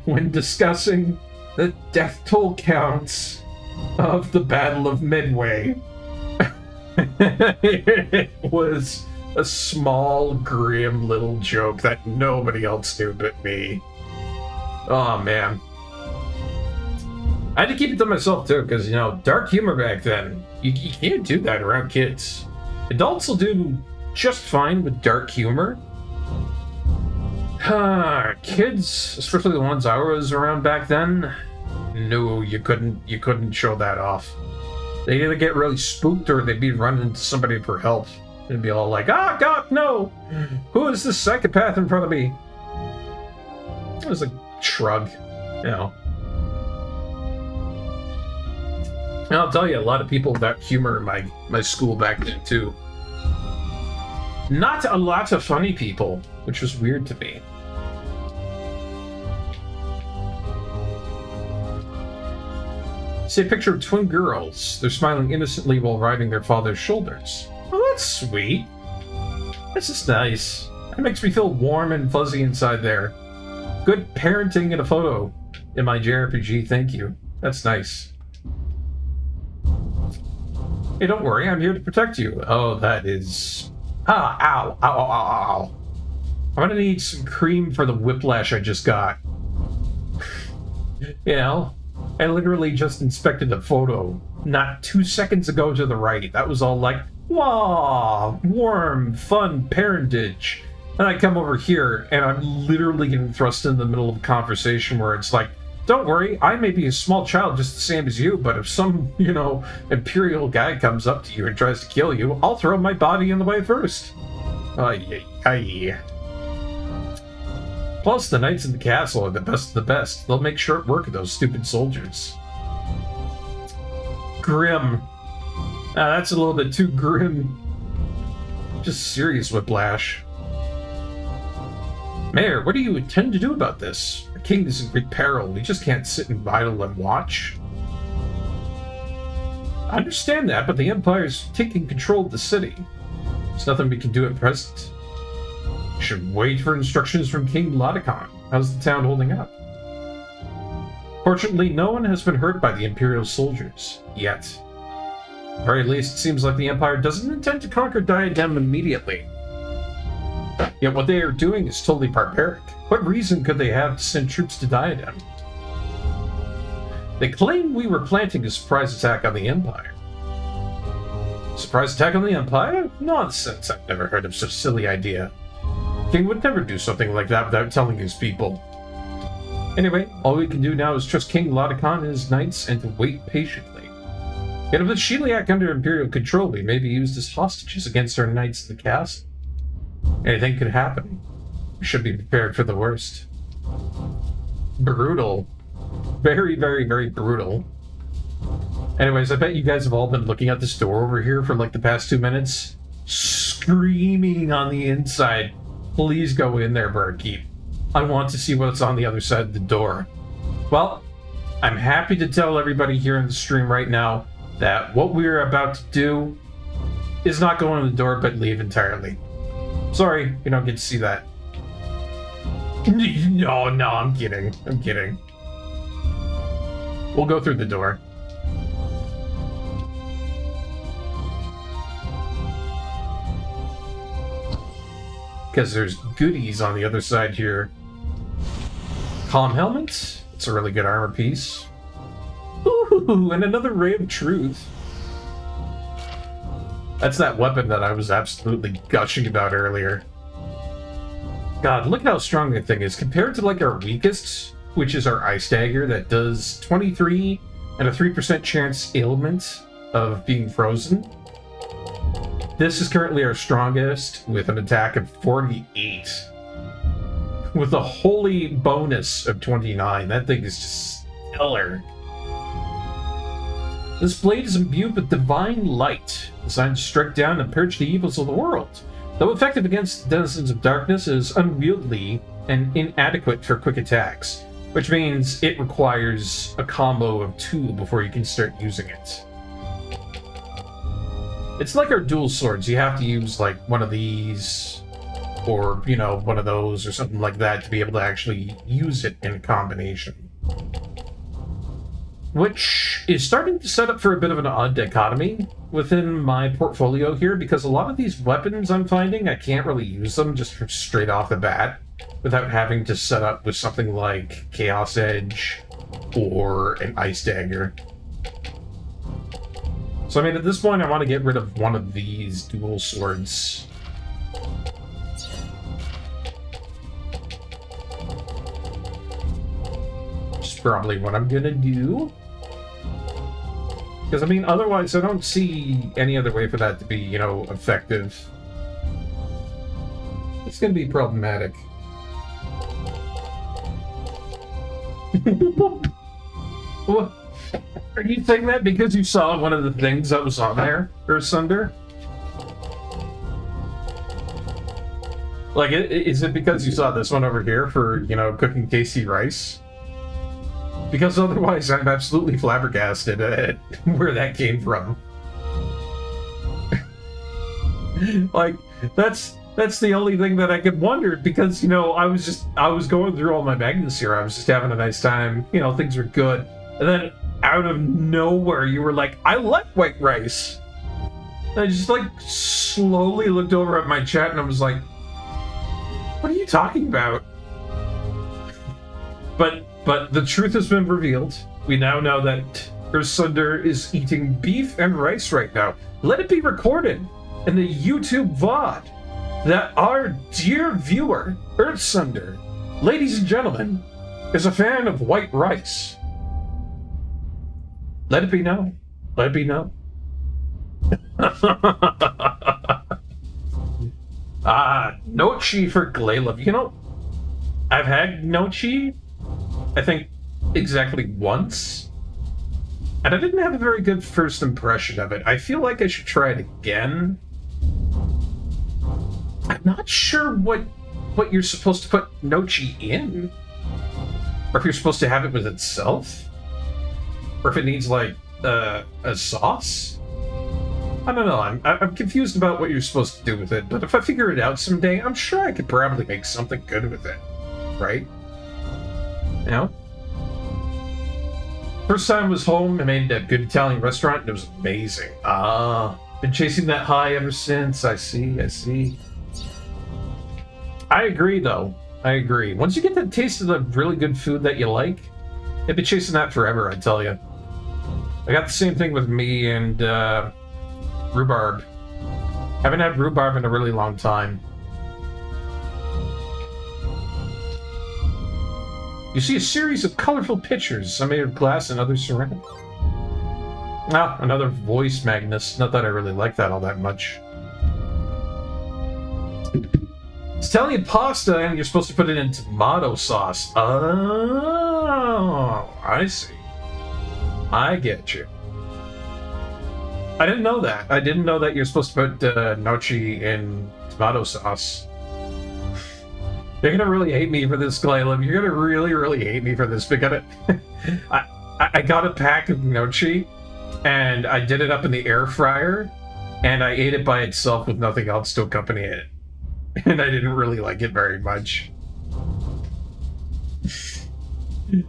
when discussing the death toll counts of the Battle of Midway. It was a small, grim little joke that nobody else knew but me. Oh, man. I had to keep it to myself, too, because, you know, dark humor back then, you can't do that around kids. Adults will do just fine with dark humor. Kids, especially the ones I was around back then, no, you couldn't show that off. They'd either get really spooked or they'd be running into somebody for help. They'd be all like, "Ah, God, no! Who is this psychopath in front of me?" It was a shrug, you know. And I'll tell you, a lot of people without humor in my school back then, too. Not a lot of funny people, which was weird to me. See a picture of twin girls. They're smiling innocently while riding their father's shoulders. Oh, that's sweet. This is nice. That makes me feel warm and fuzzy inside there. Good parenting in a photo in my JRPG, thank you. That's nice. Hey, don't worry, I'm here to protect you. Oh, that is... Ah, ow, ow, ow, ow, ow. I'm gonna need some cream for the whiplash I just got. You know, I literally just inspected the photo not 2 seconds ago to the right. That was all like, wow, warm, fun parentage. And I come over here, and I'm literally getting thrust in the middle of a conversation where it's like, don't worry, I may be a small child just the same as you, but if some, you know, imperial guy comes up to you and tries to kill you, I'll throw my body in the way first. Aye. Plus, the knights in the castle are the best of the best. They'll make short work of those stupid soldiers. Grim. That's a little bit too grim. Just serious whiplash. Mayor, what do you intend to do about this? The king is in great peril. We just can't sit and idle and watch. I understand that, but the Empire's taking control of the city. There's nothing we can do at present. We should wait for instructions from King Latikon. How's the town holding up? Fortunately, no one has been hurt by the Imperial soldiers, yet. At the very least, it seems like the Empire doesn't intend to conquer Diadem immediately. Yet what they are doing is totally barbaric. What reason could they have to send troops to Diadem? They claim we were planting a surprise attack on the Empire. Surprise attack on the Empire? Nonsense, I've never heard of such a silly idea. King would never do something like that without telling his people. Anyway, all we can do now is trust King Latikon and his knights and to wait patiently. And with Sheliak under Imperial control, we may be used as hostages against our knights in the castle. Anything could happen. We should be prepared for the worst. Brutal. Very, very, very brutal. Anyways, I bet you guys have all been looking at this door over here for like the past 2 minutes. Screaming on the inside. Please go in there, Barkeep. I want to see what's on the other side of the door. Well, I'm happy to tell everybody here in the stream right now that what we're about to do is not go in the door, but leave entirely. Sorry, you don't get to see that. No, I'm kidding. I'm kidding. We'll go through the door. Because there's goodies on the other side here. Calm helmet. It's a really good armor piece. Ooh, and another ray of truth. That's that weapon that I was absolutely gushing about earlier. God, look at how strong that thing is. Compared to like our weakest, which is our ice dagger that does 23 and a 3% chance ailment of being frozen. This is currently our strongest with an attack of 48. With a holy bonus of 29. That thing is just stellar. This blade is imbued with divine light, designed to strike down and purge the evils of the world. Though effective against the denizens of darkness, it is unwieldy and inadequate for quick attacks, which means it requires a combo of 2 before you can start using it. It's like our dual swords. You have to use like one of these, or, you know, one of those or something like that to be able to actually use it in combination. Which is starting to set up for a bit of an odd dichotomy within my portfolio here, because a lot of these weapons I'm finding, I can't really use them just straight off the bat without having to set up with something like Chaos Edge or an Ice Dagger. So I mean, at this point I want to get rid of one of these dual swords. Which is probably what I'm gonna do. Because, I mean, otherwise I don't see any other way for that to be, you know, effective. It's going to be problematic. What? Are you saying that because you saw one of the things that was on there, Earthsunder? Like, is it because you saw this one over here for, you know, cooking tasty rice? Because otherwise, I'm absolutely flabbergasted at where that came from. Like, that's the only thing that I could wonder, because, you know, I was going through all my magnets here. I was just having a nice time. You know, things were good. And then, out of nowhere, you were like, I like white rice. And I just, like, slowly looked over at my chat and I was like, what are you talking about? But the truth has been revealed. We now know that Earthsunder is eating beef and rice right now. Let it be recorded in the YouTube VOD that our dear viewer, Earthsunder, ladies and gentlemen, is a fan of white rice. Let it be known. Let it be known. Nochi for Glaylove. You know, I've had Nochi, I think, exactly once, and I didn't have a very good first impression of it. I feel like I should try it again. I'm not sure what you're supposed to put Nochi in, or if you're supposed to have it with itself, or if it needs, like, a sauce. I don't know. I'm confused about what you're supposed to do with it, but if I figure it out someday, I'm sure I could probably make something good with it, right? You know? First time I was home, I made a good Italian restaurant, and it was amazing. Been chasing that high ever since. I see. I agree, though. I agree. Once you get the taste of the really good food that you like, you'll be chasing that forever, I tell you. I got the same thing with me and, rhubarb. Haven't had rhubarb in a really long time. You see a series of colorful pictures, some made of glass and others ceramic. Ah, another voice, Magnus. Not that I really like that all that much. It's Italian pasta, and you're supposed to put it in tomato sauce. Oh, I see. I get you. I didn't know that. I didn't know that you're supposed to put gnocchi in tomato sauce. You're gonna really hate me for this, Claylam. You're gonna really, really hate me for this. Because I got a pack of gnocchi, and I did it up in the air fryer, and I ate it by itself with nothing else to accompany it. And I didn't really like it very much.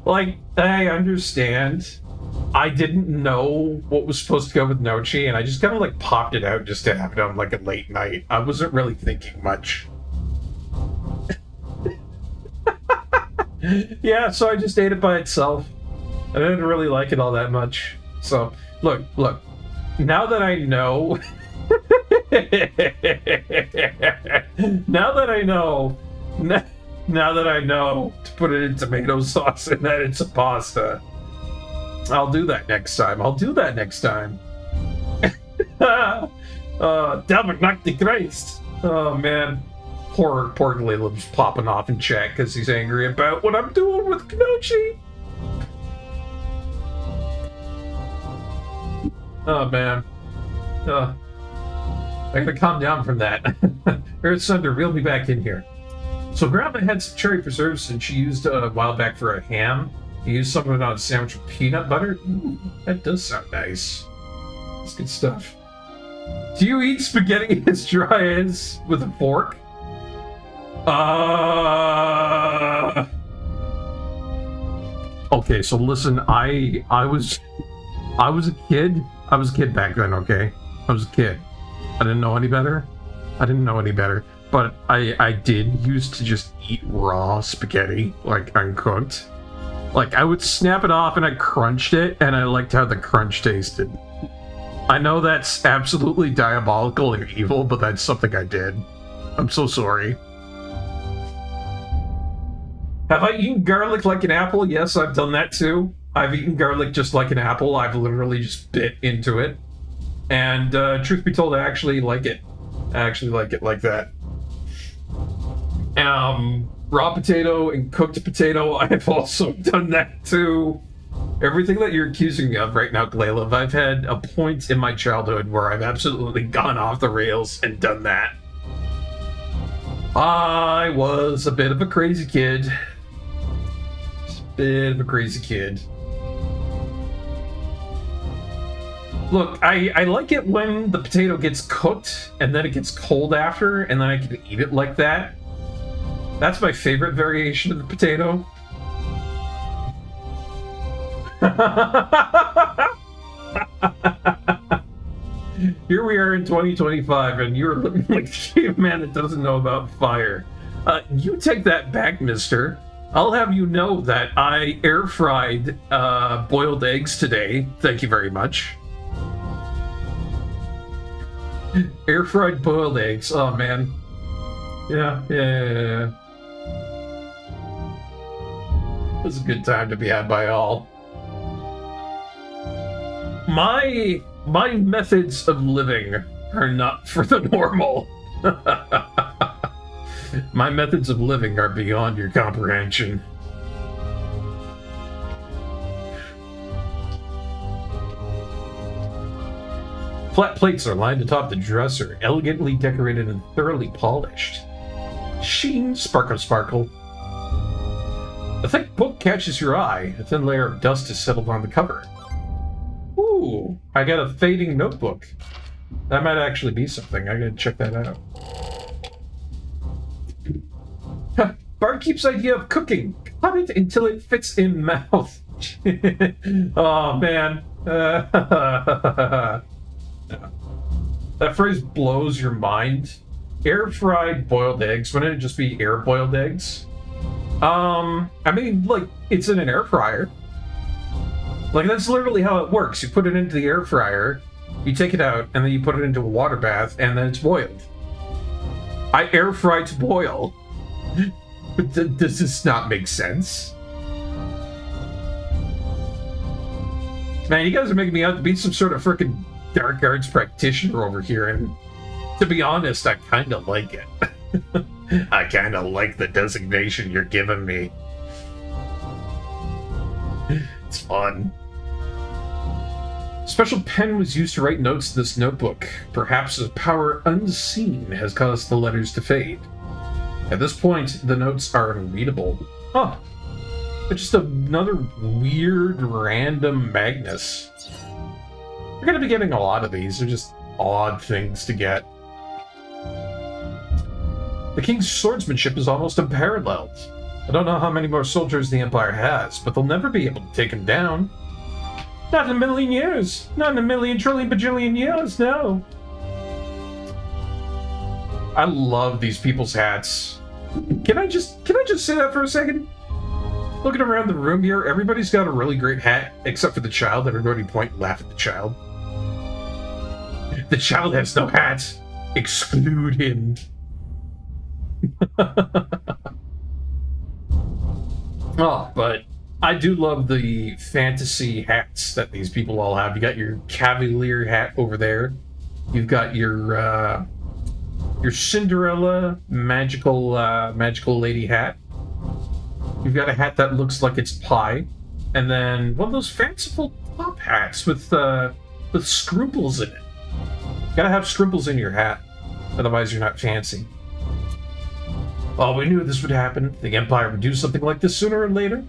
Like, I understand. I didn't know what was supposed to go with gnocchi, and I just kind of like popped it out just to have it on like a late night. I wasn't really thinking much. Yeah, so I just ate it by itself. I didn't really like it all that much. So, look. Now that I know... now that I know to put it in tomato sauce and that it's a pasta, I'll do that next time. Delbert knocked the Christ. Oh man, poor Glaylam's popping off in chat because he's angry about what I'm doing with gnocchi. Oh man. I gotta calm down from that. Earth Thunder, reel me back in here. So Grandma had some cherry preserves and she used a while back for a ham. You used some of it on a sandwich with peanut butter. Ooh, that does sound nice. That's good stuff. Do you eat spaghetti as dry as with a fork? Okay, so listen, I was a kid. I was a kid back then, okay? I was a kid. I didn't know any better. But I did used to just eat raw spaghetti, like uncooked. Like, I would snap it off and I crunched it, and I liked how the crunch tasted. I know that's absolutely diabolical and evil, but that's something I did. I'm so sorry. Have I eaten garlic like an apple? Yes, I've done that too. I've eaten garlic just like an apple. I've literally just bit into it. And truth be told, I actually like it. I actually like it like that. Raw potato and cooked potato, I've also done that too. Everything that you're accusing me of right now, Glaylav, I've had a point in my childhood where I've absolutely gone off the rails and done that. I was a bit of a crazy kid. Look, I like it when the potato gets cooked and then it gets cold after, and then I can eat it like that. That's my favorite variation of the potato. Here we are in 2025, and you're looking like a caveman that doesn't know about fire. You take that back, mister. I'll have you know that I air-fried boiled eggs today. Thank you very much. Air-fried boiled eggs. Oh, man. Yeah. It was a good time to be had by all. My methods of living are not for the normal. My methods of living are beyond your comprehension. Flat plates are lined atop the dresser, elegantly decorated and thoroughly polished. Sheen, sparkle, sparkle. A thick book catches your eye. A thin layer of dust is settled on the cover. Ooh, I got a fading notebook. That might actually be something. I gotta check that out. Barkeep's idea of cooking. Cut it until it fits in mouth. Oh, man. That phrase blows your mind. Air-fried boiled eggs. Wouldn't it just be air-boiled eggs? I mean, like, it's in an air fryer. Like, that's literally how it works. You put it into the air fryer, you take it out, and then you put it into a water bath, and then it's boiled. I air fry to boil. Does this not make sense? Man, you guys are making me out to be some sort of freaking dark arts practitioner over here, and to be honest, I kind of like it. I kind of like the designation you're giving me. It's fun. Special pen was used to write notes in this notebook. Perhaps a power unseen has caused the letters to fade. At this point, the notes are unreadable. Huh. It's just another weird, random Magnus. We're going to be getting a lot of these. They're just odd things to get. The king's swordsmanship is almost unparalleled. I don't know how many more soldiers the Empire has, but they'll never be able to take him down. Not in a million years. Not in a million, trillion, bajillion years, no. I love these people's hats. Can I just say that for a second? Looking around the room here, everybody's got a really great hat, except for the child. Everybody point and laugh at the child. The child has no hat. Exclude him. Oh, but I do love the fantasy hats that these people all have. You got your Cavalier hat over there. You've got your Cinderella magical lady hat. You've got a hat that looks like it's pie, and then one of those fanciful top hats with scruples in it. You gotta have scruples in your hat, otherwise you're not fancy. Well, we knew this would happen. The Empire would do something like this sooner or later.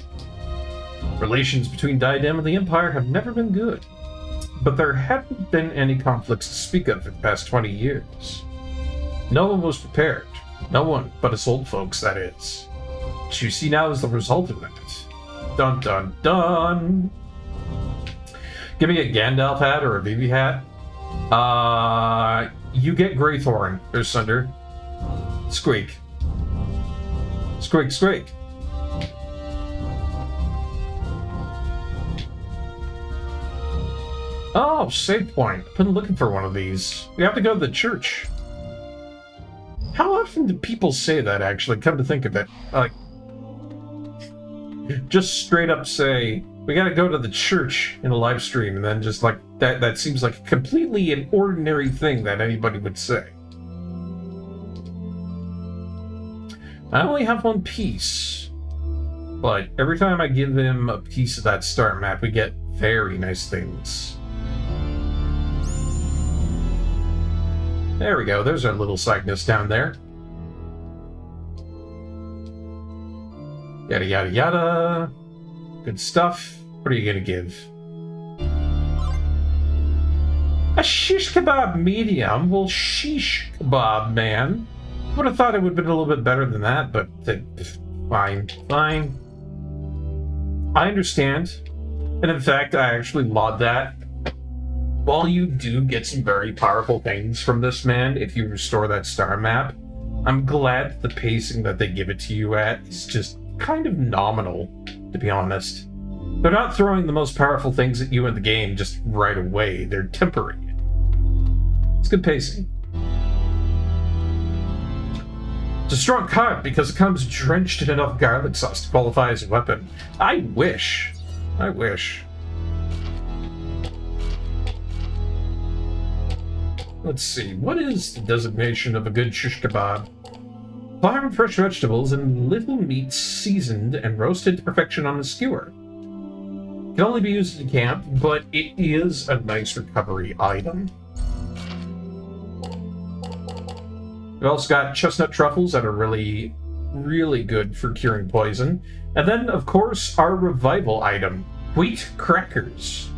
Relations between Diadem and the Empire have never been good, but there haven't been any conflicts to speak of in the past 20 years. No one was prepared. No one but us old folks, that is. What you see now is the result of that. Dun dun dun! Give me a Gandalf hat or a BB hat. You get Greythorn, or Sunder. Squeak. Squeak, squeak. Oh, save point. I've been looking for one of these. We have to go to the church. How often do people say that, actually, come to think of it? Like, just straight up say, we gotta go to the church in a live stream, and then just like, that seems like completely an ordinary thing that anybody would say. I only have one piece, but every time I give him a piece of that star map, we get very nice things. There we go, there's our little Cygnus down there. Yada yada yada. Good stuff. What are you gonna give? A shish kebab medium? Well, sheesh kebab, man. Would have thought it would have been a little bit better than that, but fine. Fine. I understand. And in fact, I actually laud that. While you do get some very powerful things from this man, if you restore that star map, I'm glad the pacing that they give it to you at is just kind of nominal, to be honest. They're not throwing the most powerful things at you in the game just right away. They're tempering it. It's good pacing. It's a strong card because it comes drenched in enough garlic sauce to qualify as a weapon. I wish. Let's see, what is the designation of a good shish kebab? Fire and fresh vegetables and little meat seasoned and roasted to perfection on a skewer. Can only be used in camp, but it is a nice recovery item. We've also got chestnut truffles that are really, really good for curing poison. And then, of course, our revival item, wheat crackers.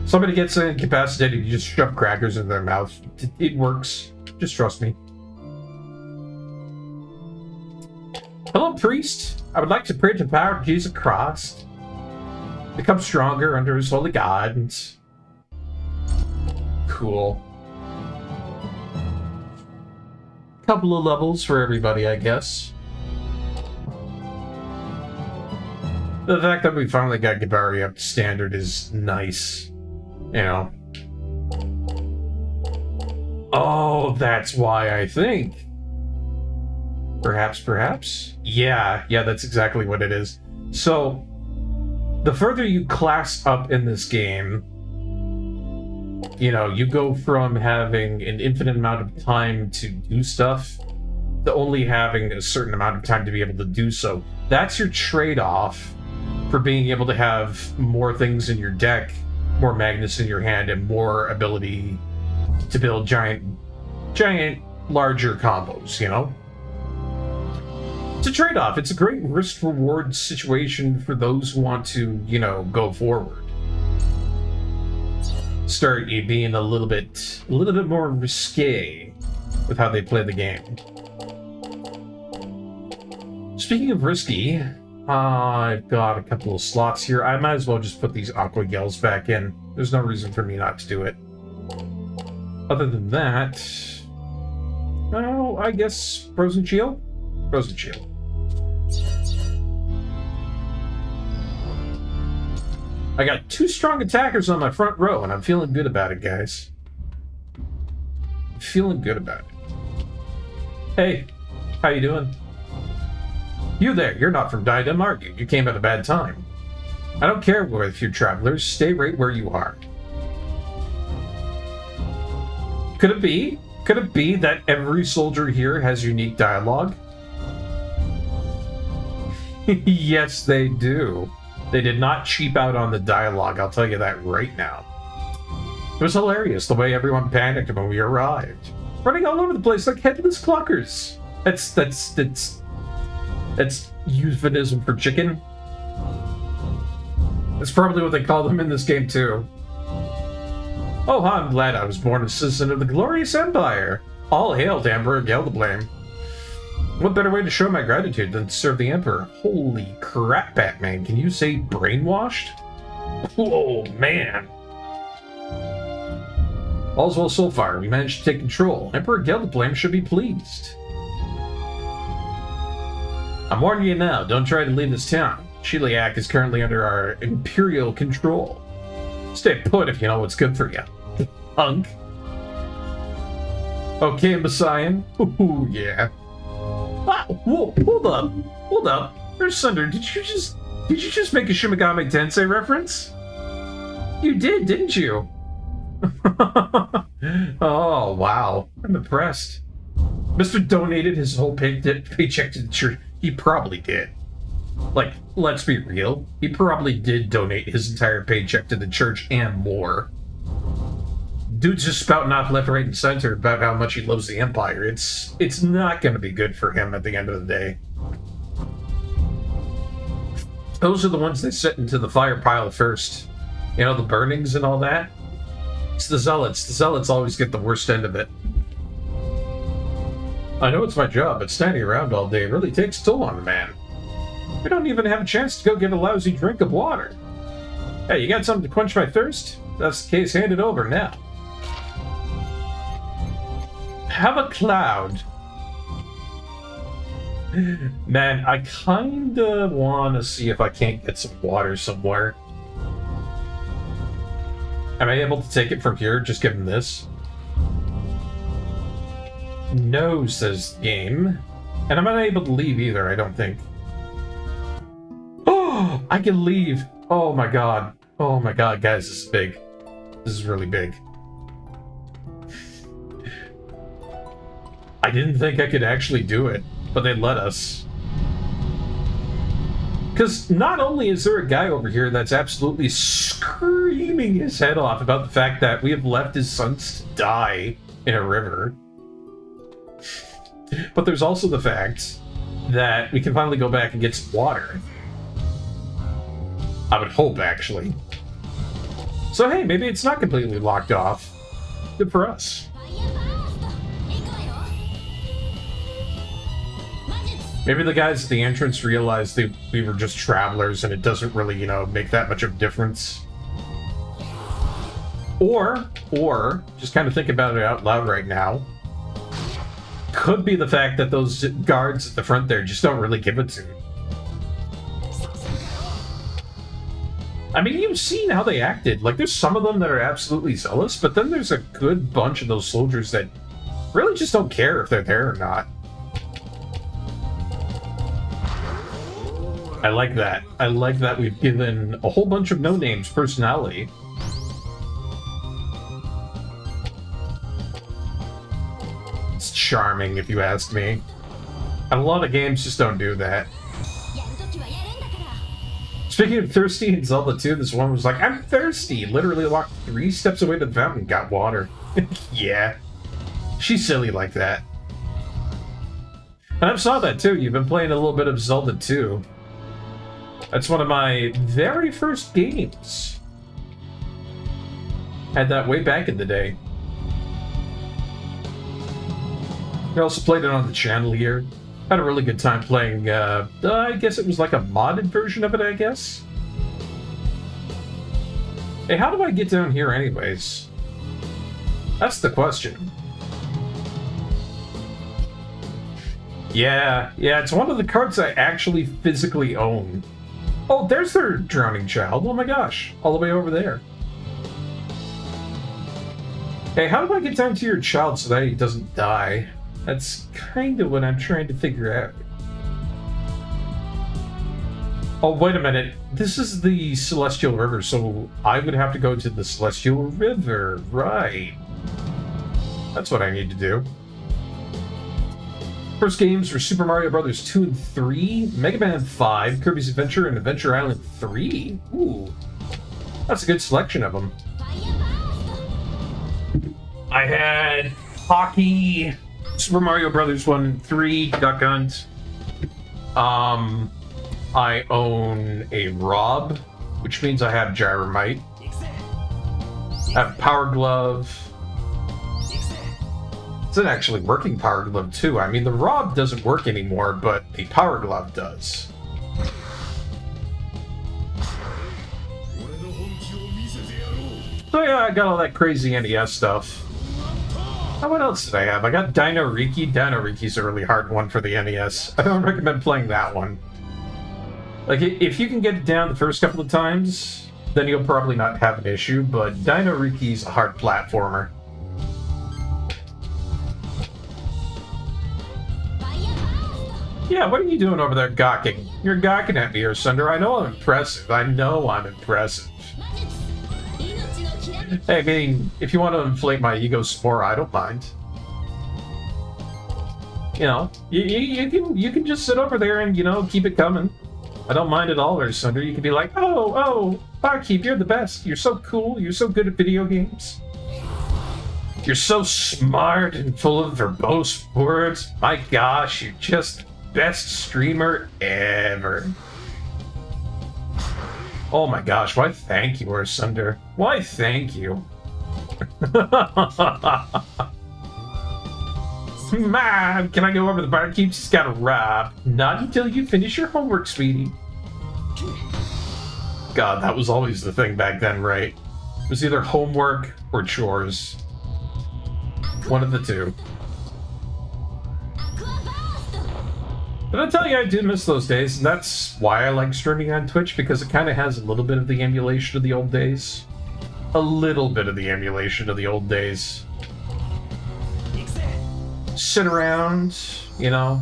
Somebody gets incapacitated, you just shove crackers in their mouth. It works. Just trust me. Hello, priest. I would like to pray to the power of Jesus Christ. Become stronger under his holy guidance. Cool. Couple of levels for everybody, I guess. The fact that we finally got Gibari up to standard is nice. You know. Oh, that's why I think. Perhaps? Yeah, that's exactly what it is. So, the further you class up in this game, you know, you go from having an infinite amount of time to do stuff to only having a certain amount of time to be able to do so. That's your trade-off for being able to have more things in your deck, more magnets in your hand, and more ability to build giant, larger combos, you know? It's a trade-off. It's a great risk-reward situation for those who want to, you know, go forward. Start being a little bit more risque with how they play the game. Speaking of risky, I've got a couple of slots here. I might as well just put these Aqua Gels back in. There's no reason for me not to do it. Other than that, well, I guess Frozen Shield? Frozen Shield. I got 2 strong attackers on my front row, and I'm feeling good about it, guys. I'm feeling good about it. Hey, how you doing? You there, you're not from Diadem, are you? You came at a bad time. I don't care with you travelers, stay right where you are. Could it be? Could it be that every soldier here has unique dialogue? Yes, they do. They did not cheap out on the dialogue, I'll tell you that right now. It was hilarious the way everyone panicked when we arrived. Running all over the place like headless cluckers. That's euphemism for chicken. That's probably what they call them in this game too. Oh, I'm glad I was born a citizen of the glorious empire. All hail to Emperor Gelderblame. What better way to show my gratitude than to serve the Emperor? Holy crap, Batman, can you say brainwashed? Whoa, man. All's well so far, we managed to take control. Emperor Gelderblame should be pleased. I'm warning you now, don't try to leave this town. Chiliac is currently under our imperial control. Stay put if you know what's good for you. Punk. Okay, Messiah. Ooh, yeah. Ah, whoa, hold up. There's Sunder, did you just make a Shimigami Tensei reference? You did, didn't you? Oh, wow. I'm impressed. Mr. donated his whole paycheck to the church. He probably did. Like, let's be real. He probably did donate his entire paycheck to the church and more. Dude's just spouting off left, right, and center about how much he loves the Empire. It's not going to be good for him at the end of the day. Those are the ones they set into the fire pile first. You know, the burnings and all that. It's the Zealots. The Zealots always get the worst end of it. I know it's my job, but standing around all day really takes a toll on a man. We don't even have a chance to go get a lousy drink of water. Hey, you got something to quench my thirst? If that's the case, hand it over now. Have a cloud. Man, I kinda wanna see if I can't get some water somewhere. Am I able to take it from here? Just give him this. No, says game. And I'm not able to leave either, I don't think. Oh, I can leave. Oh my god. Oh my god, guys, this is big. This is really big. I didn't think I could actually do it, but they let us. Because not only is there a guy over here that's absolutely screaming his head off about the fact that we have left his sons to die in a river, but there's also the fact that we can finally go back and get some water. I would hope, actually. So hey, maybe it's not completely locked off. Good for us. Maybe the guys at the entrance realized that we were just travelers and it doesn't really, you know, make that much of a difference. Or, just kind of think about it out loud right now, could be the fact that those guards at the front there just don't really give it to me. I mean, you've seen how they acted. Like, there's some of them that are absolutely zealous, but then there's a good bunch of those soldiers that really just don't care if they're there or not. I like that. I like that we've given a whole bunch of no-names personality. It's charming, if you ask me. And a lot of games just don't do that. Speaking of thirsty in Zelda 2, this one was like, I'm thirsty! Literally walked 3 steps away to the fountain and got water. Yeah. She's silly like that. And I saw that too. You've been playing a little bit of Zelda 2. That's one of my very first games. Had that way back in the day. I also played it on the channel here. Had a really good time playing, I guess it was like a modded version of it, I guess? Hey, how do I get down here anyways? That's the question. Yeah, it's one of the cards I actually physically own. Oh, there's their drowning child. Oh my gosh, all the way over there. Hey, how do I get down to your child so that he doesn't die? That's kind of what I'm trying to figure out. Oh, wait a minute. This is the Celestial River, so I would have to go to the Celestial River. Right. That's what I need to do. First games were Super Mario Bros. 2 and 3, Mega Man 5, Kirby's Adventure, and Adventure Island 3. Ooh. That's a good selection of them. I had hockey, Super Mario Brothers 1 and 3, Duck Hunt. I own a Rob, which means I have Gyromite. I have Power Glove. It's an actually working Power Glove too. I mean, the Rob doesn't work anymore, but the Power Glove does. So yeah, I got all that crazy NES stuff. Oh, what else did I have? I got Dino Riki. Dino Riki's a really hard one for the NES. I don't recommend playing that one. Like, if you can get it down the first couple of times, then you'll probably not have an issue, but Dino Riki's a hard platformer. Yeah, what are you doing over there gawking? You're gawking at me here, Sunder. I know I'm impressive. I know I'm impressive. Hey, I mean, if you want to inflate my ego some more, I don't mind. You know, you can just sit over there and, you know, keep it coming. I don't mind at all, there, Sunder. You can be like, oh, Barkeep, you're the best. You're so cool. You're so good at video games. You're so smart and full of verbose words. My gosh, you're just the best streamer ever. Oh my gosh, why thank you, Sunder? Why thank you? Mom, can I go over the Barkeep? She's got a Rob. Not until you finish your homework, sweetie. God, that was always the thing back then, right? It was either homework or chores. One of the two. But I tell you, I do miss those days, and that's why I like streaming on Twitch, because it kind of has a little bit of the emulation of the old days. A little bit of the emulation of the old days. Sit around, you know,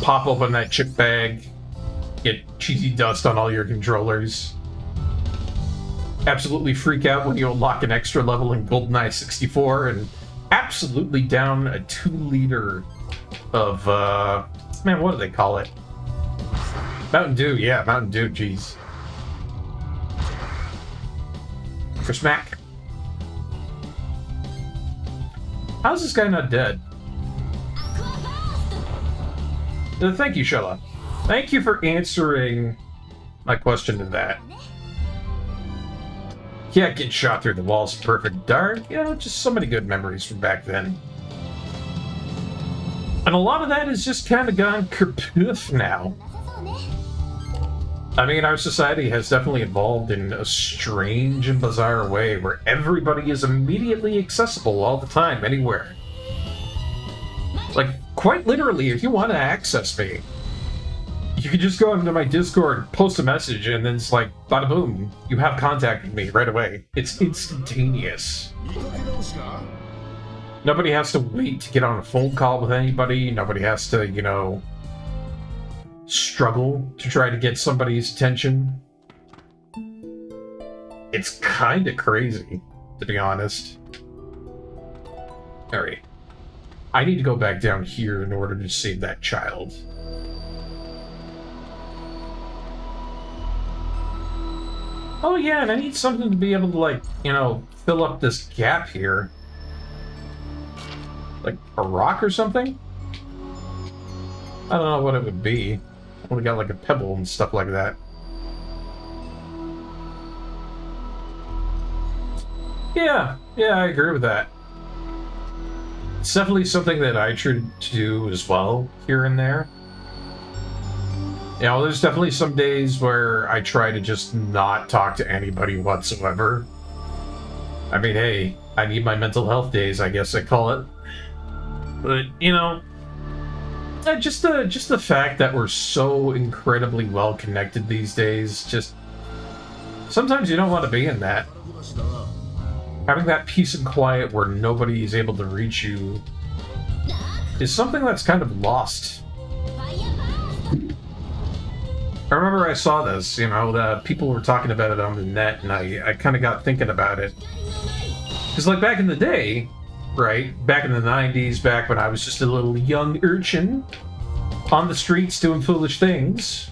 pop open that chip bag, get cheesy dust on all your controllers, absolutely freak out when you unlock an extra level in GoldenEye 64, and absolutely down a 2-liter of, man, what do they call it? Mountain Dew, yeah, Mountain Dew, jeez. For smack. How's this guy not dead? Thank you, Shella. Thank you for answering my question to that. Yeah, getting shot through the walls in perfect dark. You know, just so many good memories from back then. And a lot of that has just kind of gone kapoof now. I mean, our society has definitely evolved in a strange and bizarre way where everybody is immediately accessible all the time, anywhere. Like, quite literally, if you want to access me, you can just go into my Discord, post a message, and then it's like, bada boom, you have contacted me right away. It's instantaneous. Nobody has to wait to get on a phone call with anybody. Nobody has to, you know, struggle to try to get somebody's attention. It's kind of crazy, to be honest. Alright. I need to go back down here in order to save that child. Oh yeah, and I need something to be able to, like, you know, fill up this gap here. Like a rock or something? I don't know what it would be. I only got like a pebble and stuff like that. Yeah, I agree with that. It's definitely something that I try to do as well, here and there. You know, there's definitely some days where I try to just not talk to anybody whatsoever. I mean, hey, I need my mental health days, I guess I call it. But, you know, just the fact that we're so incredibly well connected these days, just sometimes you don't want to be in that. Having that peace and quiet where nobody is able to reach you is something that's kind of lost. I remember I saw this, you know, the people were talking about it on the net, and I kind of got thinking about it. Because, like, back in the day, right, back in the 90s, back when I was just a little young urchin on the streets doing foolish things,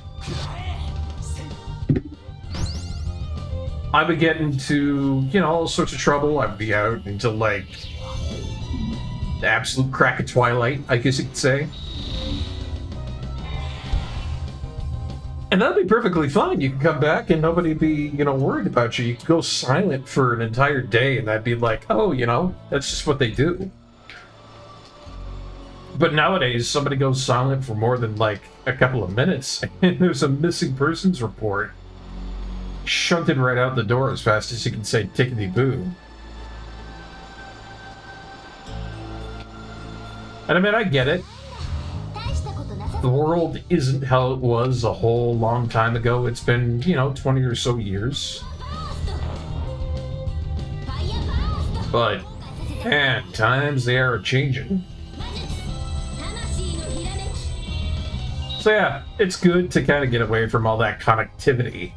I would get into, you know, all sorts of trouble. I'd be out until, like, the absolute crack of twilight, I guess you could say. And that'd be perfectly fine. You could come back and nobody be, you know, worried about you. You could go silent for an entire day and that'd be like, oh, you know, that's just what they do. But nowadays, somebody goes silent for more than, like, a couple of minutes and there's a missing persons report shunted right out the door as fast as you can say tickety-boo. And I mean, I get it. The world isn't how it was a whole long time ago. It's been, you know, 20 or so years. But, man, times they are changing. So yeah, it's good to kind of get away from all that connectivity.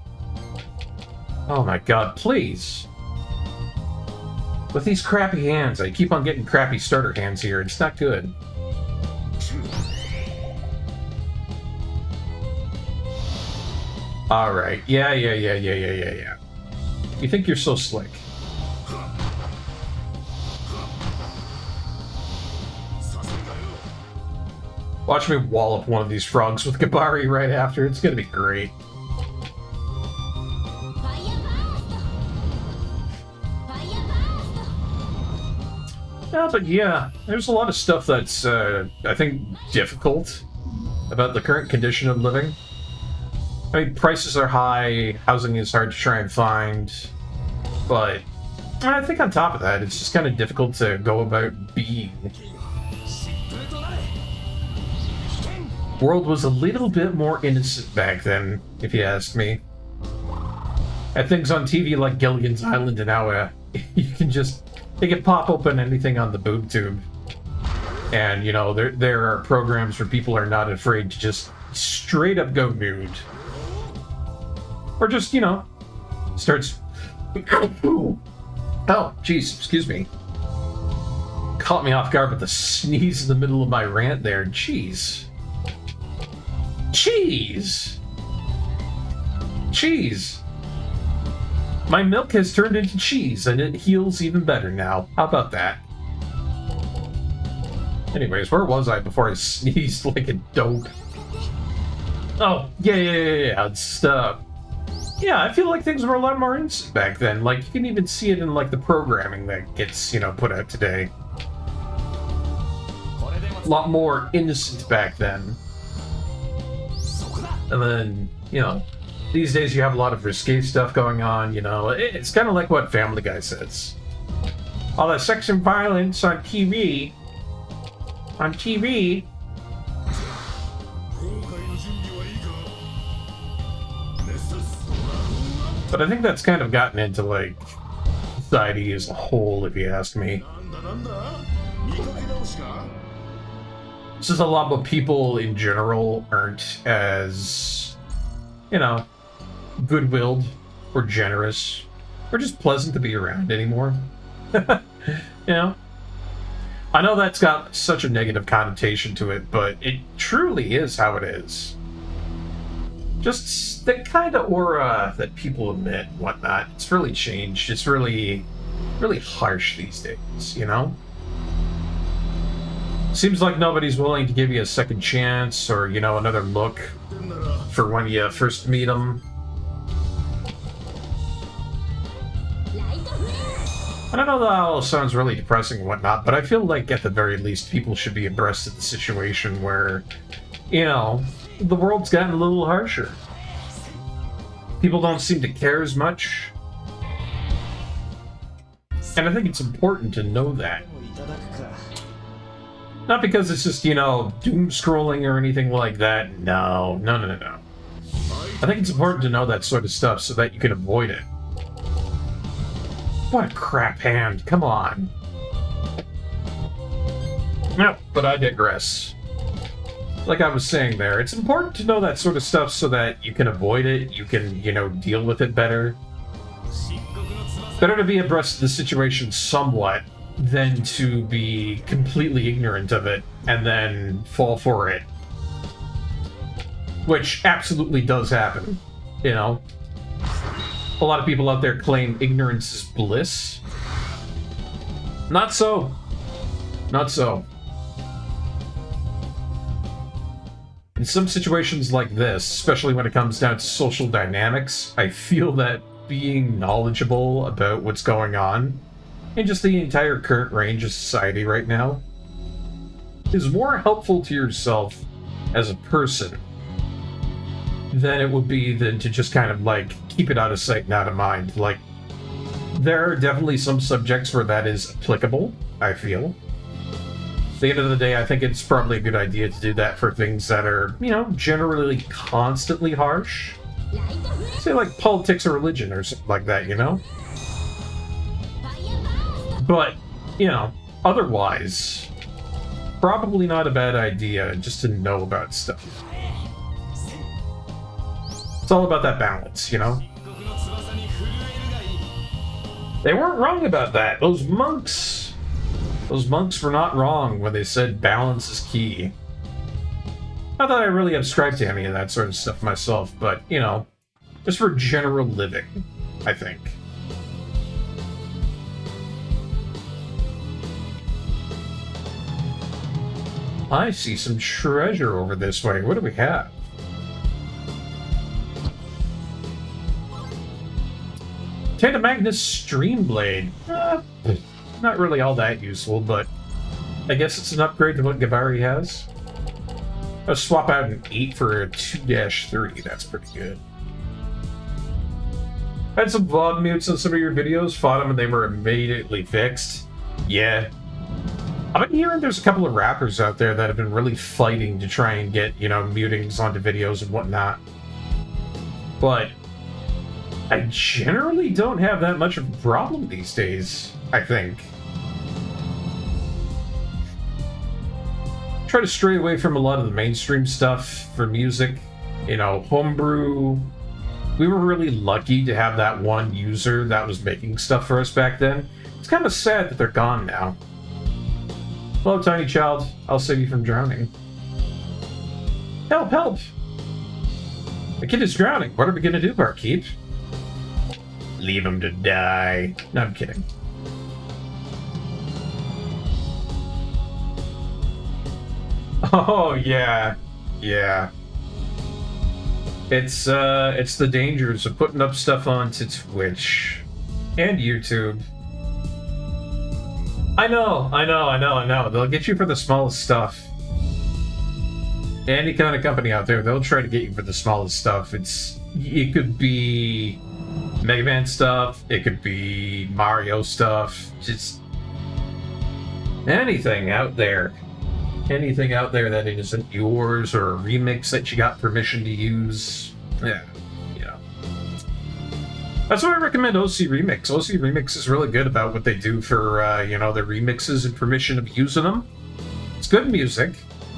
Oh my god, please. With these crappy hands, I keep on getting crappy starter hands here. It's not good. Alright, yeah. You think you're so slick. Watch me wallop one of these frogs with Gabari right after. It's gonna be great. Yeah, but yeah, there's a lot of stuff that's, I think, difficult about the current condition of living. I mean, prices are high, housing is hard to try and find, but I think on top of that, it's just kind of difficult to go about being. World was a little bit more innocent back then, if you ask me. Had things on TV like Gilligan's Island, and now you can pop open anything on the boob tube. And, you know, there are programs where people are not afraid to just straight up go nude. Or just, you know, starts... Oh, jeez, excuse me. Caught me off guard with a sneeze in the middle of my rant there. Jeez. Cheese! Cheese! My milk has turned into cheese, and it heals even better now. How about that? Anyways, where was I before I sneezed like a dope? Oh, yeah. It's, yeah, I feel like things were a lot more innocent back then. Like, you can even see it in, like, the programming that gets, you know, put out today. A lot more innocent back then. And then, you know, these days you have a lot of risque stuff going on, you know. It's kind of like what Family Guy says. All that sex and violence on TV. On TV. But I think that's kind of gotten into, like, society as a whole, if you ask me. This is a lot of people in general aren't as, you know, good-willed or generous or just pleasant to be around anymore. You know? I know that's got such a negative connotation to it, but it truly is how it is. Just the kind of aura that people emit and whatnot, it's really changed. It's really, really harsh these days, you know? Seems like nobody's willing to give you a second chance or, you know, another look for when you first meet them. And I know that all sounds really depressing and whatnot, but I feel like at the very least people should be abreast of the situation where, you know, the world's gotten a little harsher. People don't seem to care as much. And I think it's important to know that. Not because it's just, you know, doom scrolling or anything like that. No. I think it's important to know that sort of stuff so that you can avoid it. What a crap hand. Come on. No, but I digress. Like I was saying there, it's important to know that sort of stuff so that you can avoid it, you can, you know, deal with it better. Better to be abreast of the situation somewhat than to be completely ignorant of it and then fall for it. Which absolutely does happen, you know? A lot of people out there claim ignorance is bliss. Not so. Not so. In some situations like this, especially when it comes down to social dynamics, I feel that being knowledgeable about what's going on in just the entire current range of society right now is more helpful to yourself as a person than it would be than to just kind of like keep it out of sight and out of mind. Like, there are definitely some subjects where that is applicable, I feel. At the end of the day, I think it's probably a good idea to do that for things that are, you know, generally constantly harsh. Say like politics or religion or something like that, you know? But, you know, otherwise, probably not a bad idea just to know about stuff. It's all about that balance, you know? They weren't wrong about that. Those monks were not wrong when they said balance is key. Not that I really subscribe to any of that sort of stuff myself, but, you know, just for general living, I think. I see some treasure over this way. What do we have? Tata Magnus Streamblade. Not really all that useful, but I guess it's an upgrade to what Gavari has. I'll swap out an 8 for a 2-3. That's pretty good. Had some VOD mutes on some of your videos, fought them and they were immediately fixed. Yeah. I've been hearing there's a couple of rappers out there that have been really fighting to try and get, you know, mutings onto videos and whatnot. But I generally don't have that much of a problem these days, I think. Try to stray away from a lot of the mainstream stuff for music. You know, homebrew. We were really lucky to have that one user that was making stuff for us back then. It's kind of sad that they're gone now. Hello, tiny child. I'll save you from drowning. Help, help! The kid is drowning. What are we gonna do, Barkeep? Leave him to die. No, I'm kidding. Oh, yeah. Yeah. It's the dangers of putting up stuff onto Twitch and YouTube. I know. They'll get you for the smallest stuff. Any kind of company out there, they'll try to get you for the smallest stuff. It could be Mega Man stuff, it could be Mario stuff, just anything out there. Anything out there that isn't yours or a remix that you got permission to use. Yeah. That's why I recommend OC Remix. OC Remix is really good about what they do for, you know, their remixes and permission of using them. It's good music.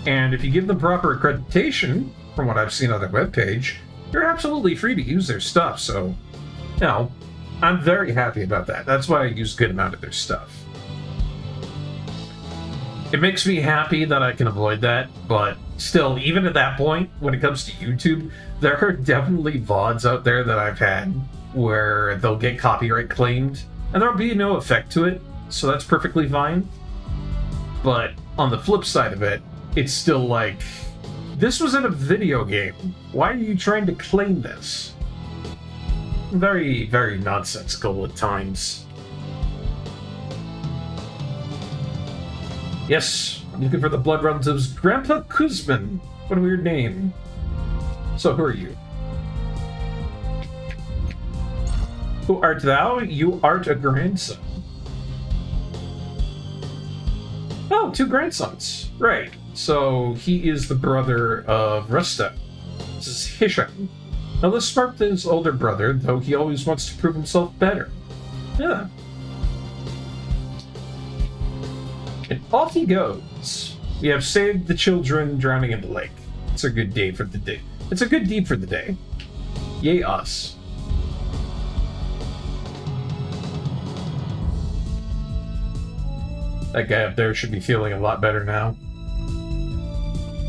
And if you give them proper accreditation, from what I've seen on their webpage, you're absolutely free to use their stuff. So, you know, I'm very happy about that. That's why I use a good amount of their stuff. It makes me happy that I can avoid that, but still, even at that point, when it comes to YouTube, there are definitely VODs out there that I've had where they'll get copyright claimed, and there'll be no effect to it, so that's perfectly fine. But on the flip side of it, it's still like, this was in a video game. Why are you trying to claim this? Very, very nonsensical at times. Yes, I'm looking for the blood relatives. Grandpa Kuzman. What a weird name. So, who are you? Who art thou? You art a grandson. Oh, 2 grandsons. Right. So, he is the brother of Rusta. This is Fisherman. Now, less smart than his older brother, though he always wants to prove himself better. Yeah. And off he goes. We have saved the children drowning in the lake. It's a good day for the day. It's a good deed for the day. Yay us. That guy up there should be feeling a lot better now.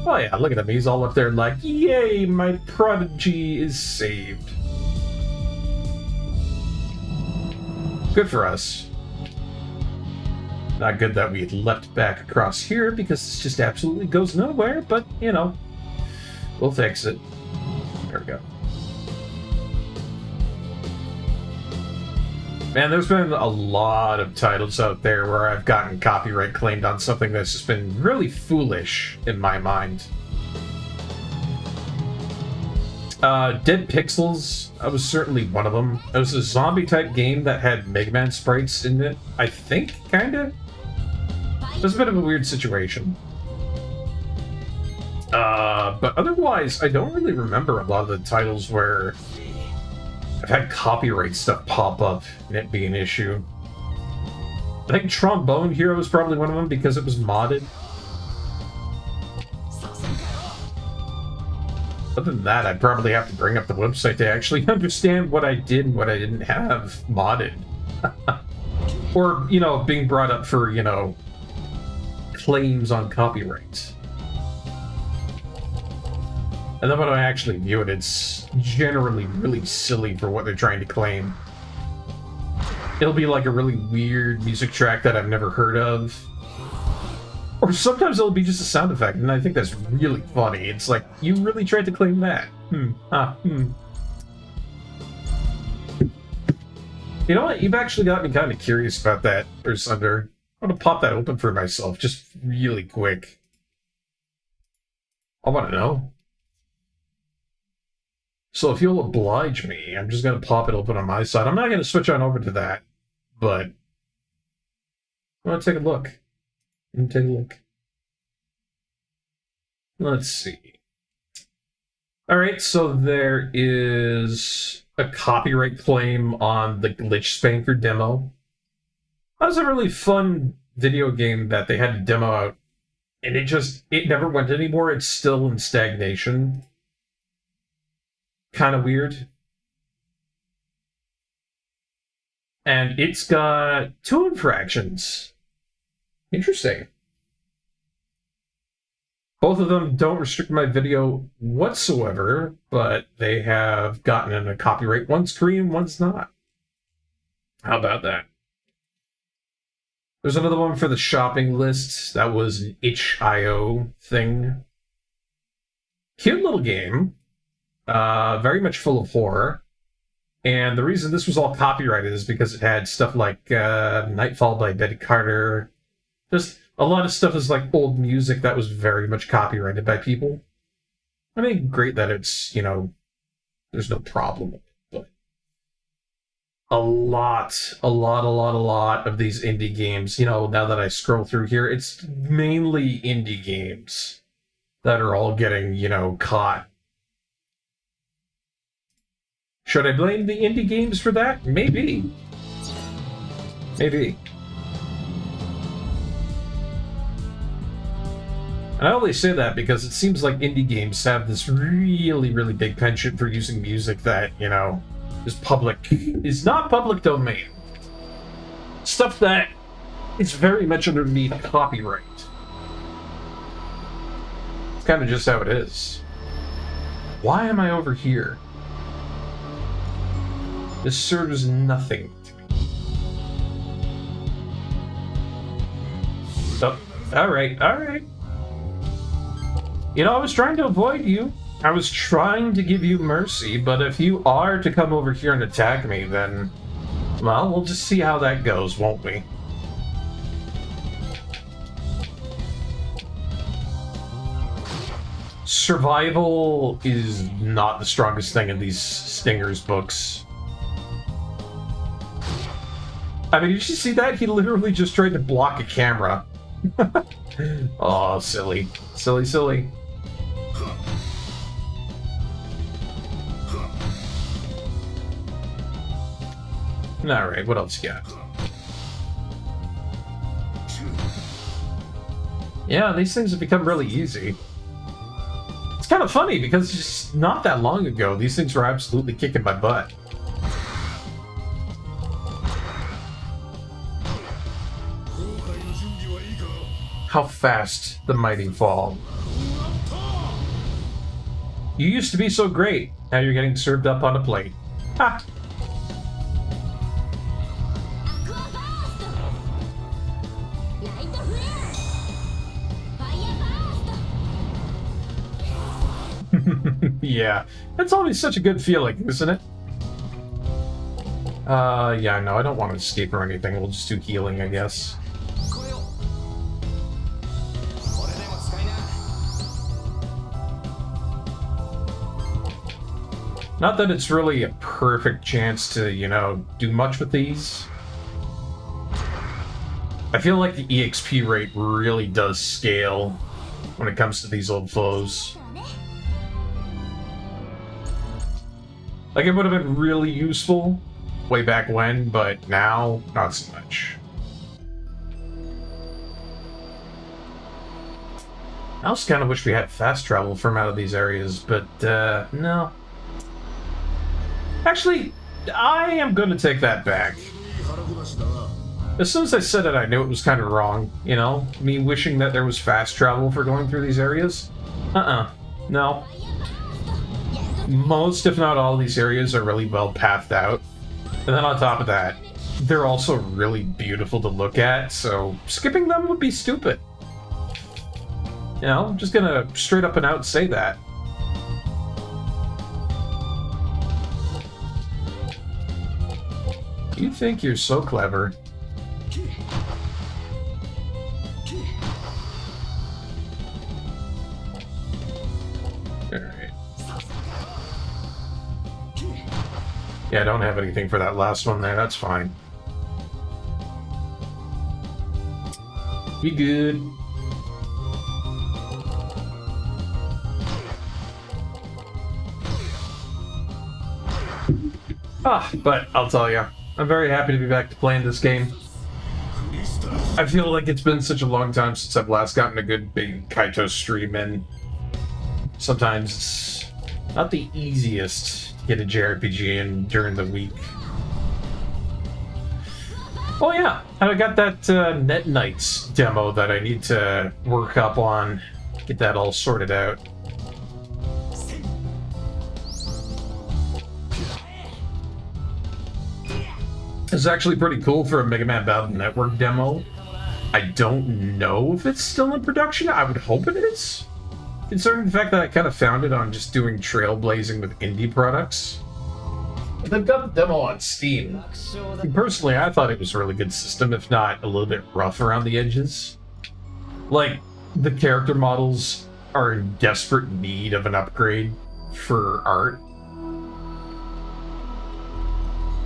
Oh yeah, look at him. He's all up there like, yay, my prodigy is saved. Good for us. Not good that we leapt back across here, because this just absolutely goes nowhere, but, you know, we'll fix it. There we go. Man, there's been a lot of titles out there where I've gotten copyright claimed on something that's just been really foolish in my mind. Dead Pixels, I was certainly one of them. It was a zombie-type game that had Mega Man sprites in it, I think, kinda? It was a bit of a weird situation. But otherwise, I don't really remember a lot of the titles where I've had copyright stuff pop up and it be an issue. I think Trombone Hero was probably one of them because it was modded. Other than that, I'd probably have to bring up the website to actually understand what I did and what I didn't have modded. Or, you know, being brought up for, you know, claims on copyright. And then when I actually view it, it's generally really silly for what they're trying to claim. It'll be like a really weird music track that I've never heard of. Or sometimes it'll be just a sound effect, and I think that's really funny. It's like, you really tried to claim that? You know what? You've actually got me kind of curious about that, or Sunder. I'm gonna pop that open for myself, just really quick. I want to know. So if you'll oblige me, I'm just going to pop it open on my side. I'm not going to switch on over to that, but I want to take a look. Let's see. Alright, so there is a copyright claim on the Glitch Spanker demo. That was a really fun video game that they had to demo out, and it never went anymore. It's still in stagnation. Kind of weird. And it's got 2 infractions. Interesting. Both of them don't restrict my video whatsoever, but they have gotten in a copyright. One's Korean, one's not. How about that? There's another one for the shopping list. That was an itch.io thing. Cute little game. Very much full of horror. And the reason this was all copyrighted is because it had stuff like Nightfall by Betty Carter. Just a lot of stuff is like old music that was very much copyrighted by people. I mean, great that it's, you know, there's no problem with it, but a lot of these indie games, you know, now that I scroll through here, it's mainly indie games that are all getting, you know, caught. Should I blame the indie games for that? Maybe. And I only say that because it seems like indie games have this really, really big penchant for using music that, you know, is not public domain. Stuff that is very much underneath copyright. It's kind of just how it is. Why am I over here? This serves nothing to me. Oh, alright. You know, I was trying to avoid you. I was trying to give you mercy, but if you are to come over here and attack me, then... well, we'll just see how that goes, won't we? Survival is not the strongest thing in these Stingers books. I mean, did you see that? He literally just tried to block a camera. Oh, silly. Silly. Alright, what else you got? Yeah, these things have become really easy. It's kind of funny because just not that long ago, these things were absolutely kicking my butt. How fast the mighty fall. You used to be so great. Now you're getting served up on a plate. Ha! Yeah, that's always such a good feeling, isn't it? Yeah, no, I don't want to escape or anything. We'll just do healing, I guess. Not that it's really a perfect chance to, you know, do much with these. I feel like the EXP rate really does scale when it comes to these old foes. Like, it would have been really useful way back when, but now, not so much. I also kind of wish we had fast travel from out of these areas, but, no. Actually, I am going to take that back. As soon as I said it, I knew it was kind of wrong, you know? Me wishing that there was fast travel for going through these areas. No. Most, if not all, of these areas are really well pathed out. And then on top of that, they're also really beautiful to look at, so skipping them would be stupid. You know, I'm just gonna straight up and out say that. You think you're so clever. Alright. Yeah, I don't have anything for that last one there, that's fine. Be good. But I'll tell you, I'm very happy to be back to playing this game. I feel like it's been such a long time since I've last gotten a good big Kaitos stream in. Sometimes it's not the easiest to get a JRPG in during the week. Oh yeah, I got that Net Knights demo that I need to work up on, get that all sorted out. It's actually pretty cool for a Mega Man Battle Network demo. I don't know if it's still in production. I would hope it is, considering the fact that I kind of found it on just doing trailblazing with indie products. They've got the demo on Steam. And personally, I thought it was a really good system, if not a little bit rough around the edges. Like, the character models are in desperate need of an upgrade for art.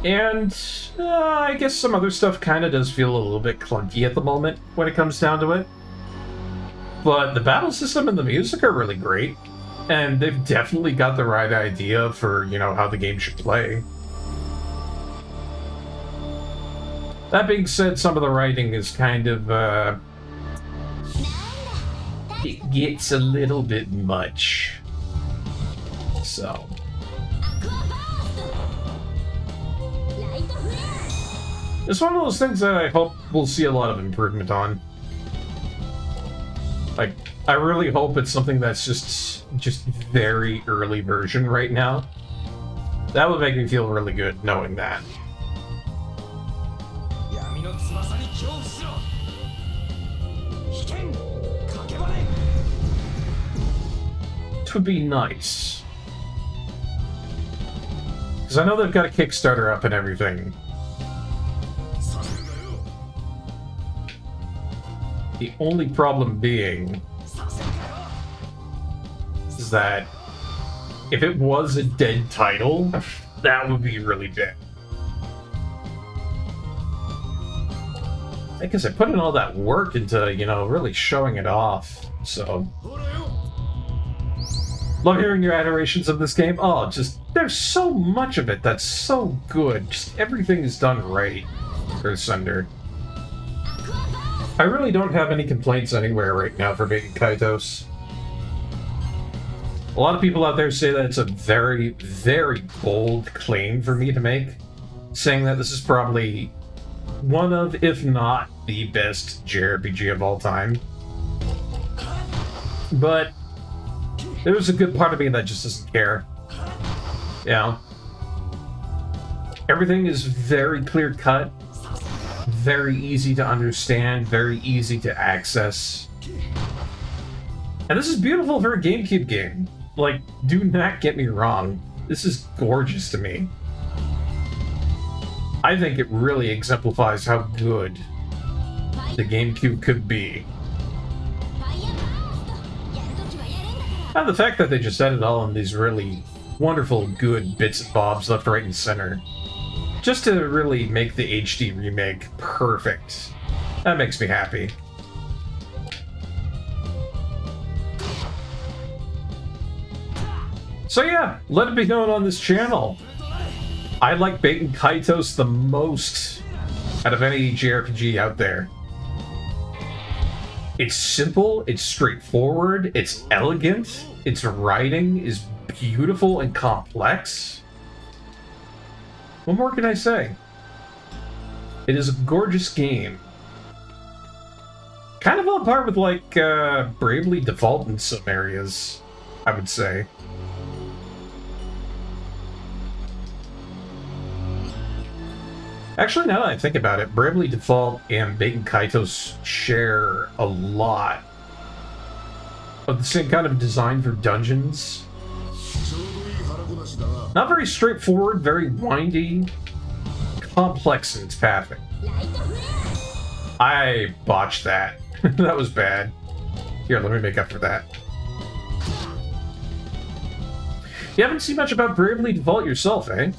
And I guess some other stuff kind of does feel a little bit clunky at the moment when it comes down to it. But the battle system and the music are really great. And they've definitely got the right idea for, you know, how the game should play. That being said, some of the writing is kind of, it gets a little bit much. So. It's one of those things that I hope we'll see a lot of improvement on. Like, I really hope it's something that's just very early version right now. That would make me feel really good knowing that. It would be nice. Because I know they've got a Kickstarter up and everything. The only problem being is that if it was a dead title, that would be really big. Because I put in all that work into, you know, really showing it off, so... Love hearing your adorations of this game. Oh, just, there's so much of it that's so good. Just everything is done right for Sunder. I really don't have any complaints anywhere right now for Baten Kaitos. A lot of people out there say that it's a very, very bold claim for me to make, saying that this is probably one of, if not the best JRPG of all time. But there's a good part of me that just doesn't care. You know? Everything is very clear-cut, very easy to understand, very easy to access. And this is beautiful for a GameCube game. Like, do not get me wrong. This is gorgeous to me. I think it really exemplifies how good the GameCube could be. And the fact that they just added all of these really wonderful, good bits and bobs left, right, and center, just to really make the HD remake perfect. That makes me happy. So yeah, let it be known on this channel, I like Baten Kaitos the most out of any JRPG out there. It's simple, it's straightforward, it's elegant, its writing is beautiful and complex. What more can I say? It is a gorgeous game. Kind of on par with, like, Bravely Default in some areas, I would say. Actually, now that I think about it, Bravely Default and Baten Kaitos share a lot of the same kind of design for dungeons. Not very straightforward, very windy, complex in its pathing. I botched that. That was bad. Here, let me make up for that. You haven't seen much about Bravely Default yourself, eh?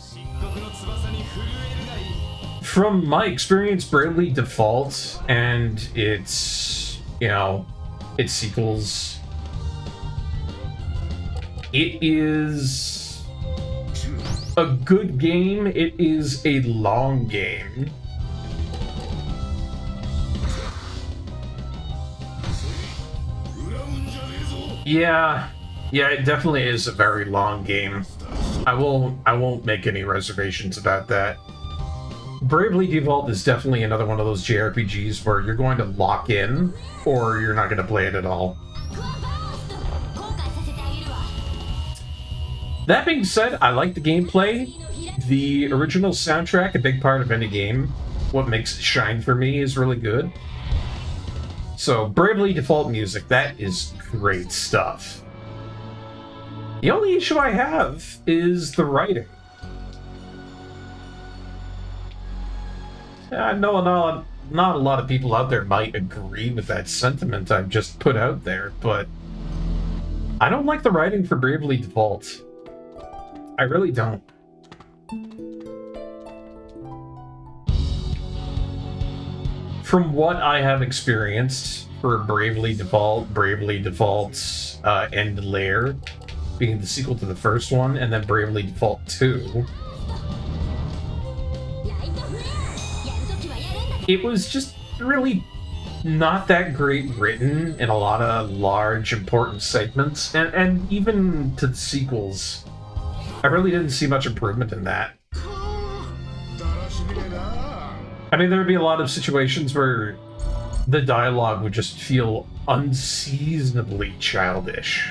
From my experience, Bravely Default and its, you know, its sequels, it is a good game. It is a long game. Yeah, it definitely is a very long game. I won't make any reservations about that. Bravely Default is definitely another one of those JRPGs where you're going to lock in, or you're not going to play it at all. That being said, I like the gameplay. The original soundtrack, a big part of any game, what makes it shine for me, is really good. So, Bravely Default music, that is great stuff. The only issue I have is the writing. I know not a lot of people out there might agree with that sentiment I've just put out there, but I don't like the writing for Bravely Default. I really don't. From what I have experienced for Bravely Default's End Lair, being the sequel to the first one, and then Bravely Default 2, it was just really not that great written in a lot of large, important segments, and even to the sequels, I really didn't see much improvement in that. I mean, there would be a lot of situations where the dialogue would just feel unseasonably childish.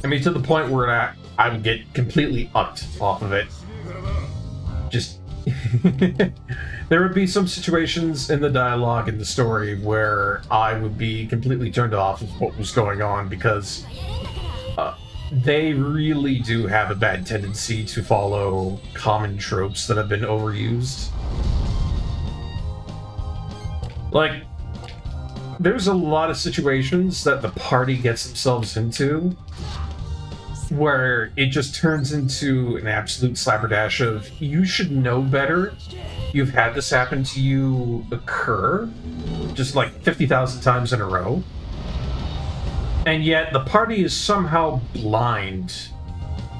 I mean, to the point where I would get completely upped off of it. Just... there would be some situations in the dialogue in the story where I would be completely turned off of what was going on because they really do have a bad tendency to follow common tropes that have been overused. Like, there's a lot of situations that the party gets themselves into where it just turns into an absolute slapperdash of, you should know better. You've had this happen to you occur just like 50,000 times in a row. And yet the party is somehow blind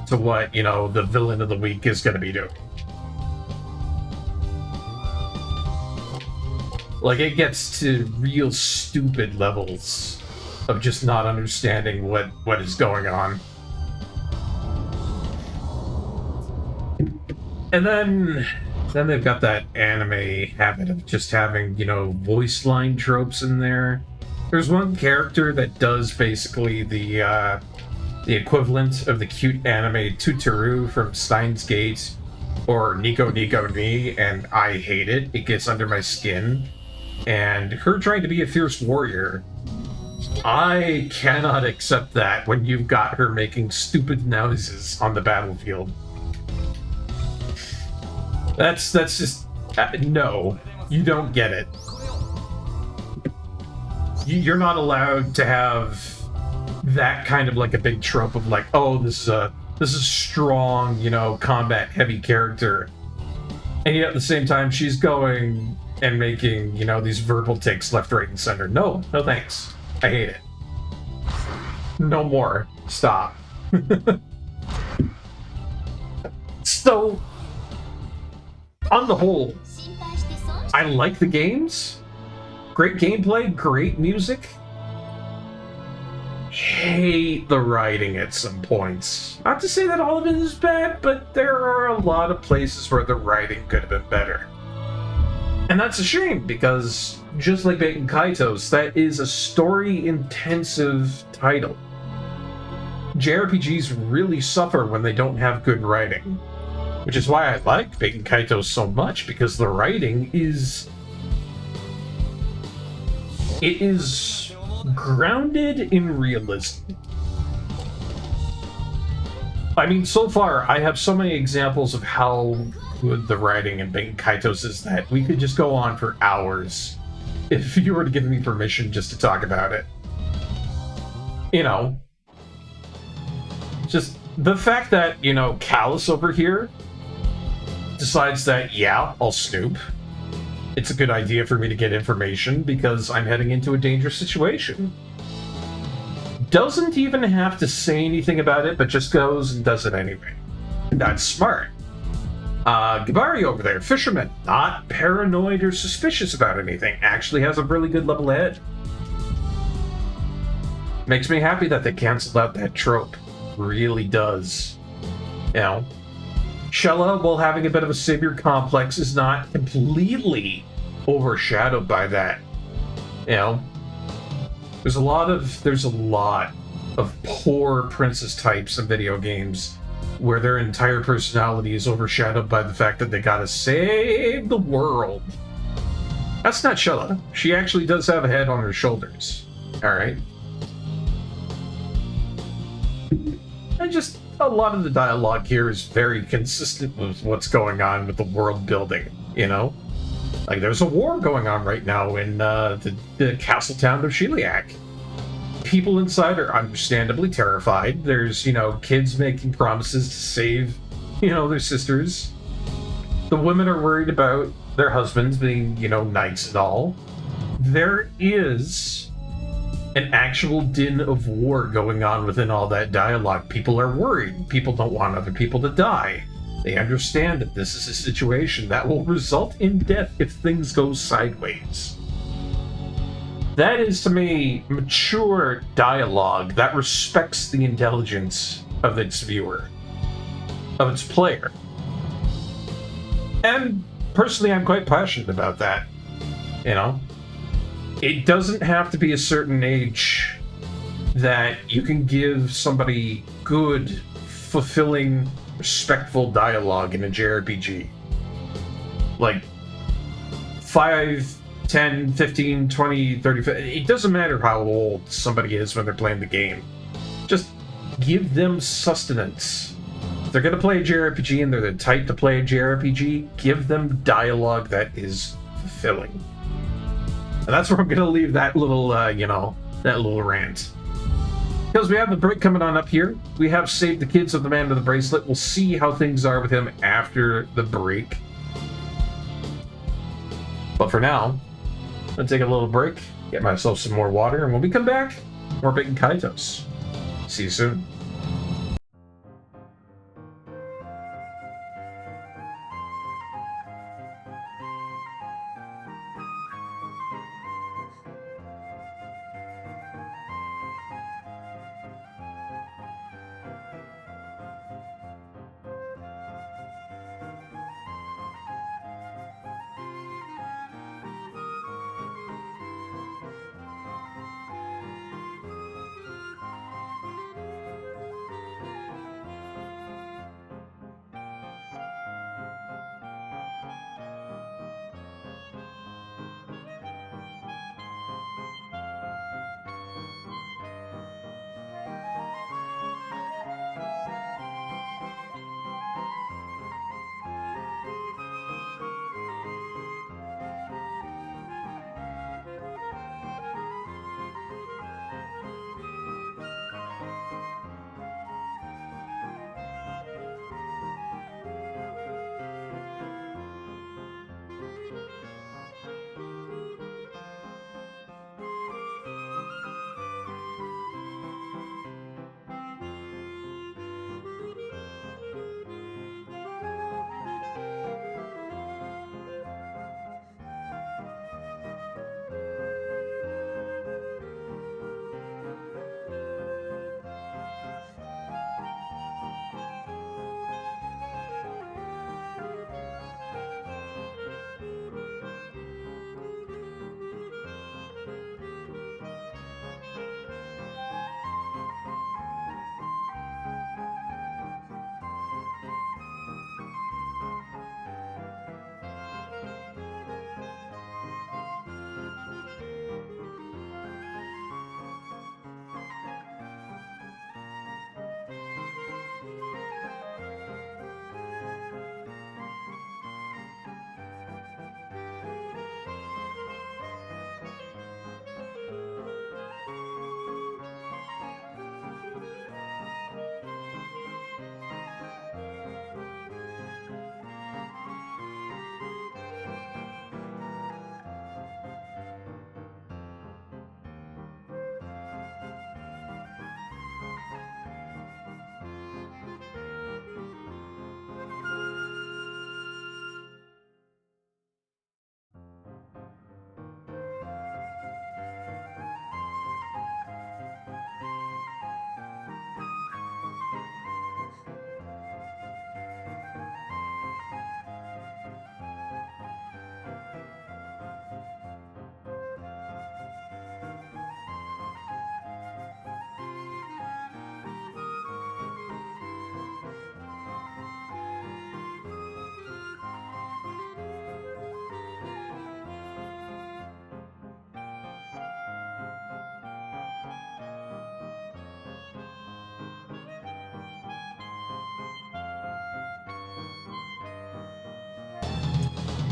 to what, you know, the villain of the week is going to be doing. Like, it gets to real stupid levels of just not understanding what is going on. And then they've got that anime habit of just having, you know, voice line tropes in there. There's one character that does basically the equivalent of the cute anime Tutoru from Steins Gate or Nico Nico Ni, and I hate it. It gets under my skin. And her trying to be a fierce warrior, I cannot accept that when you've got her making stupid noises on the battlefield. That's just... no, you don't get it. You're not allowed to have that kind of like a big trope of like, oh, this is strong, you know, combat heavy character. And yet at the same time, she's going and making, you know, these verbal takes left, right, and center. No thanks. I hate it. No more. Stop. So, on the whole, I like the games. Great gameplay, great music. Hate the writing at some points. Not to say that all of it is bad, but there are a lot of places where the writing could have been better. And that's a shame, because just like Baten Kaitos, that is a story-intensive title. JRPGs really suffer when they don't have good writing. Which is why I like Baten Kaitos so much, because the writing is... it is grounded in realism. I mean, so far, I have so many examples of how good the writing in Baten Kaitos is that we could just go on for hours if you were to give me permission just to talk about it. You know, just the fact that, you know, Callus over here decides that, yeah, I'll snoop. It's a good idea for me to get information because I'm heading into a dangerous situation. Doesn't even have to say anything about it, but just goes and does it anyway. That's smart. Gabari over there, Fisherman, not paranoid or suspicious about anything, actually has a really good level head. Makes me happy that they canceled out that trope. Really does. You know, Shella, while having a bit of a savior complex, is not completely overshadowed by that. You know, there's a lot of poor princess types in video games where their entire personality is overshadowed by the fact that they gotta save the world. That's not Shella. She actually does have a head on her shoulders. Alright? And just a lot of the dialogue here is very consistent with what's going on with the world building, you know? Like, there's a war going on right now in the castle town of Sheliak. People inside are understandably terrified. There's, you know, kids making promises to save, you know, their sisters. The women are worried about their husbands being, you know, knights and all. There is an actual din of war going on within all that dialogue. People are worried. People don't want other people to die. They understand that this is a situation that will result in death if things go sideways. That is, to me, mature dialogue that respects the intelligence of its viewer, of its player. And personally, I'm quite passionate about that. You know? It doesn't have to be a certain age that you can give somebody good, fulfilling, respectful dialogue in a JRPG. Like, 5, 10, 15, 20, 30, it doesn't matter how old somebody is when they're playing the game. Just give them sustenance. If they're going to play a JRPG and they're the type to play a JRPG, give them dialogue that is fulfilling. And that's where I'm going to leave that little, that little rant. Because we have the break coming on up here. We have saved the kids of the man with the bracelet. We'll see how things are with him after the break. But for now, I'm going to take a little break, get myself some more water, and when we come back, more Baten Kaitos. See you soon.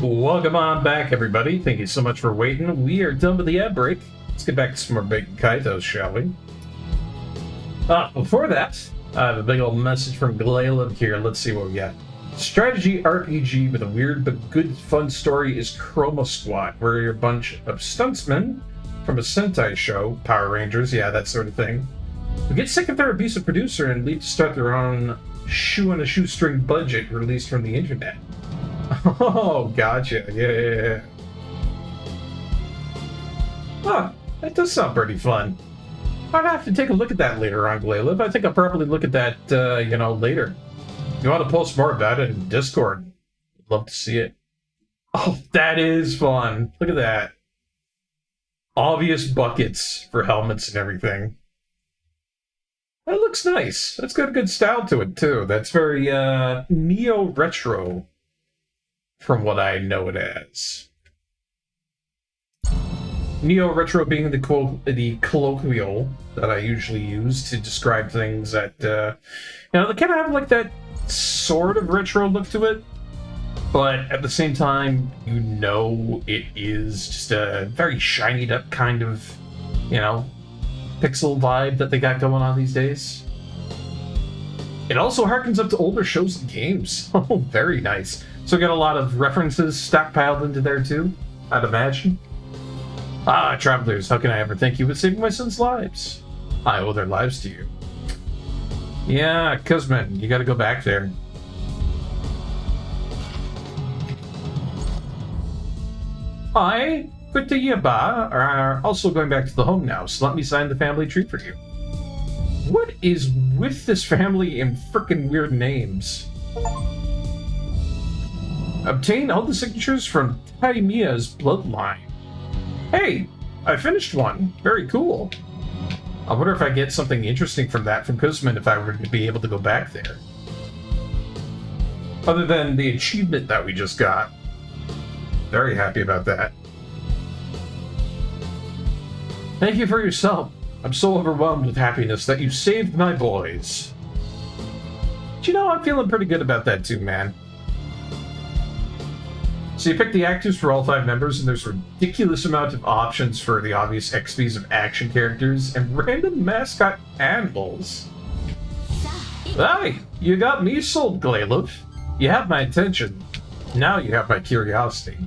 Welcome on back, everybody. Thank you so much for waiting. We are done with the ad break. Let's get back to some more Baten Kaitos, shall we? Before that, I have a big old message from Glayla here. Let's see what we got. Strategy RPG with a weird but good fun story is Chroma Squad, where you're a bunch of stuntsmen from a Sentai show, Power Rangers, yeah, that sort of thing, who get sick of their abusive producer and leave to start their own shoe on a shoestring budget released from the internet. Oh, gotcha. Yeah. Huh, that does sound pretty fun. I'd have to take a look at that later on, Glayliv. I think I'll probably look at that, later. You want to post more about it in Discord? I'd love to see it. Oh, that is fun. Look at that. Obvious buckets for helmets and everything. That looks nice. That's got a good style to it, too. That's very, neo-retro, from what I know it as. Neo-retro being the colloquial that I usually use to describe things that, they kind of have, like, that sort of retro look to it. But at the same time, it is just a very shinied up kind of, pixel vibe that they got going on these days. It also harkens up to older shows and games. Oh, very nice. So we got a lot of references stockpiled into there too, I'd imagine. Ah, travelers, how can I ever thank you with saving my son's lives? I owe their lives to you. Yeah, Kuzman, you gotta go back there. I, with the Yaba, are also going back to the home now, so let me sign the family tree for you. What is with this family and frickin' weird names? Obtain all the signatures from Taimiya's bloodline. Hey, I finished one. Very cool. I wonder if I get something interesting from Kuzman if I were to be able to go back there. Other than the achievement that we just got. Very happy about that. Thank you for yourself. I'm so overwhelmed with happiness that you saved my boys. But I'm feeling pretty good about that too, man. So you pick the actors for all 5 members, and there's a ridiculous amount of options for the obvious XPs of action characters and random mascot animals. Aye, you got me sold, Glayliv. You have my attention. Now you have my curiosity.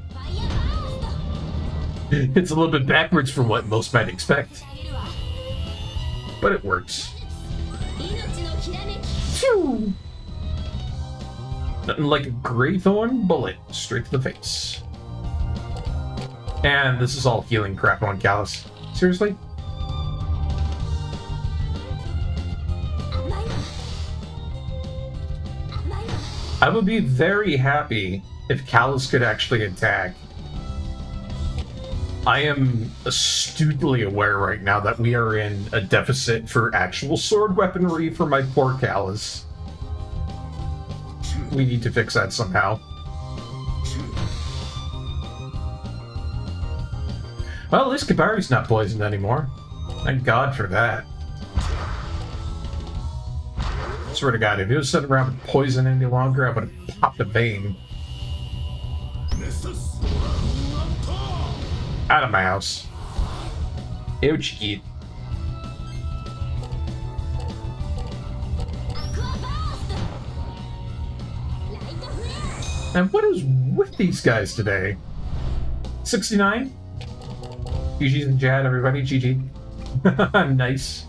It's a little bit backwards from what most might expect. But it works. Phew! Nothing like a Greythorn bullet straight to the face. And this is all healing crap on Callus. Seriously? I would be very happy if Callus could actually attack. I am astutely aware right now that we are in a deficit for actual sword weaponry for my poor Callus. We need to fix that somehow. Well, at least Kabari's not poisoned anymore. Thank God for that. Swear to God, if he was sitting around with poison any longer, I would have popped a vein. Out of my house. Ouchie. And what is with these guys today? 69? GG's in chat, everybody. GG. Nice.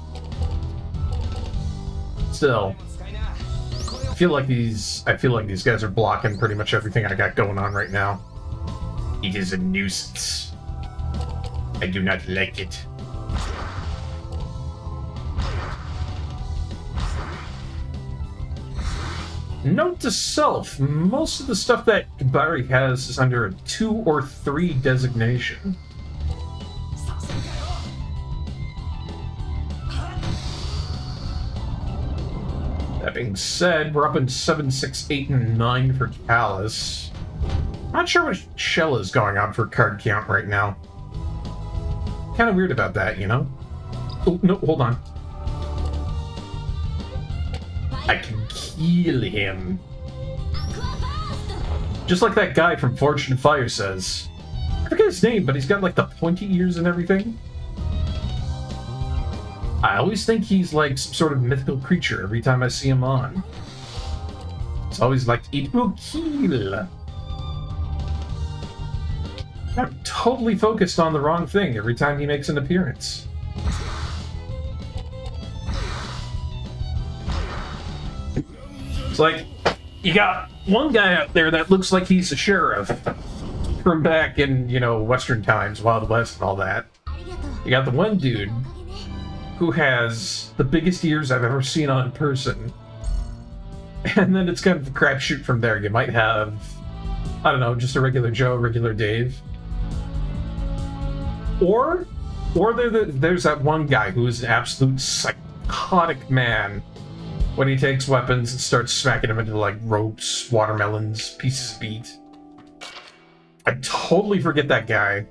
Still, I feel like these guys are blocking pretty much everything I got going on right now. It is a nuisance. I do not like it. Note to self, most of the stuff that Kabari has is under a 2 or 3 designation. That being said, we're up in 7, 6, 8, and 9 for Callus. Not sure what Shell is going on for card count right now. Kind of weird about that, Oh, no, hold on. I can kill him. Just like that guy from Fortune and Fire says. I forget his name, but he's got like the pointy ears and everything. I always think he's like some sort of mythical creature every time I see him on. It's always like, it will kill. I'm totally focused on the wrong thing every time he makes an appearance. It's like, you got one guy out there that looks like he's a sheriff from back in, you know, Western times, Wild West and all that. You got the one dude who has the biggest ears I've ever seen on person. And then it's kind of a crapshoot from there. You might have, I don't know, just a regular Joe, regular Dave. Or there's that one guy who is an absolute psychotic man when he takes weapons and starts smacking them into, like, ropes, watermelons, pieces of meat. I totally forget that guy,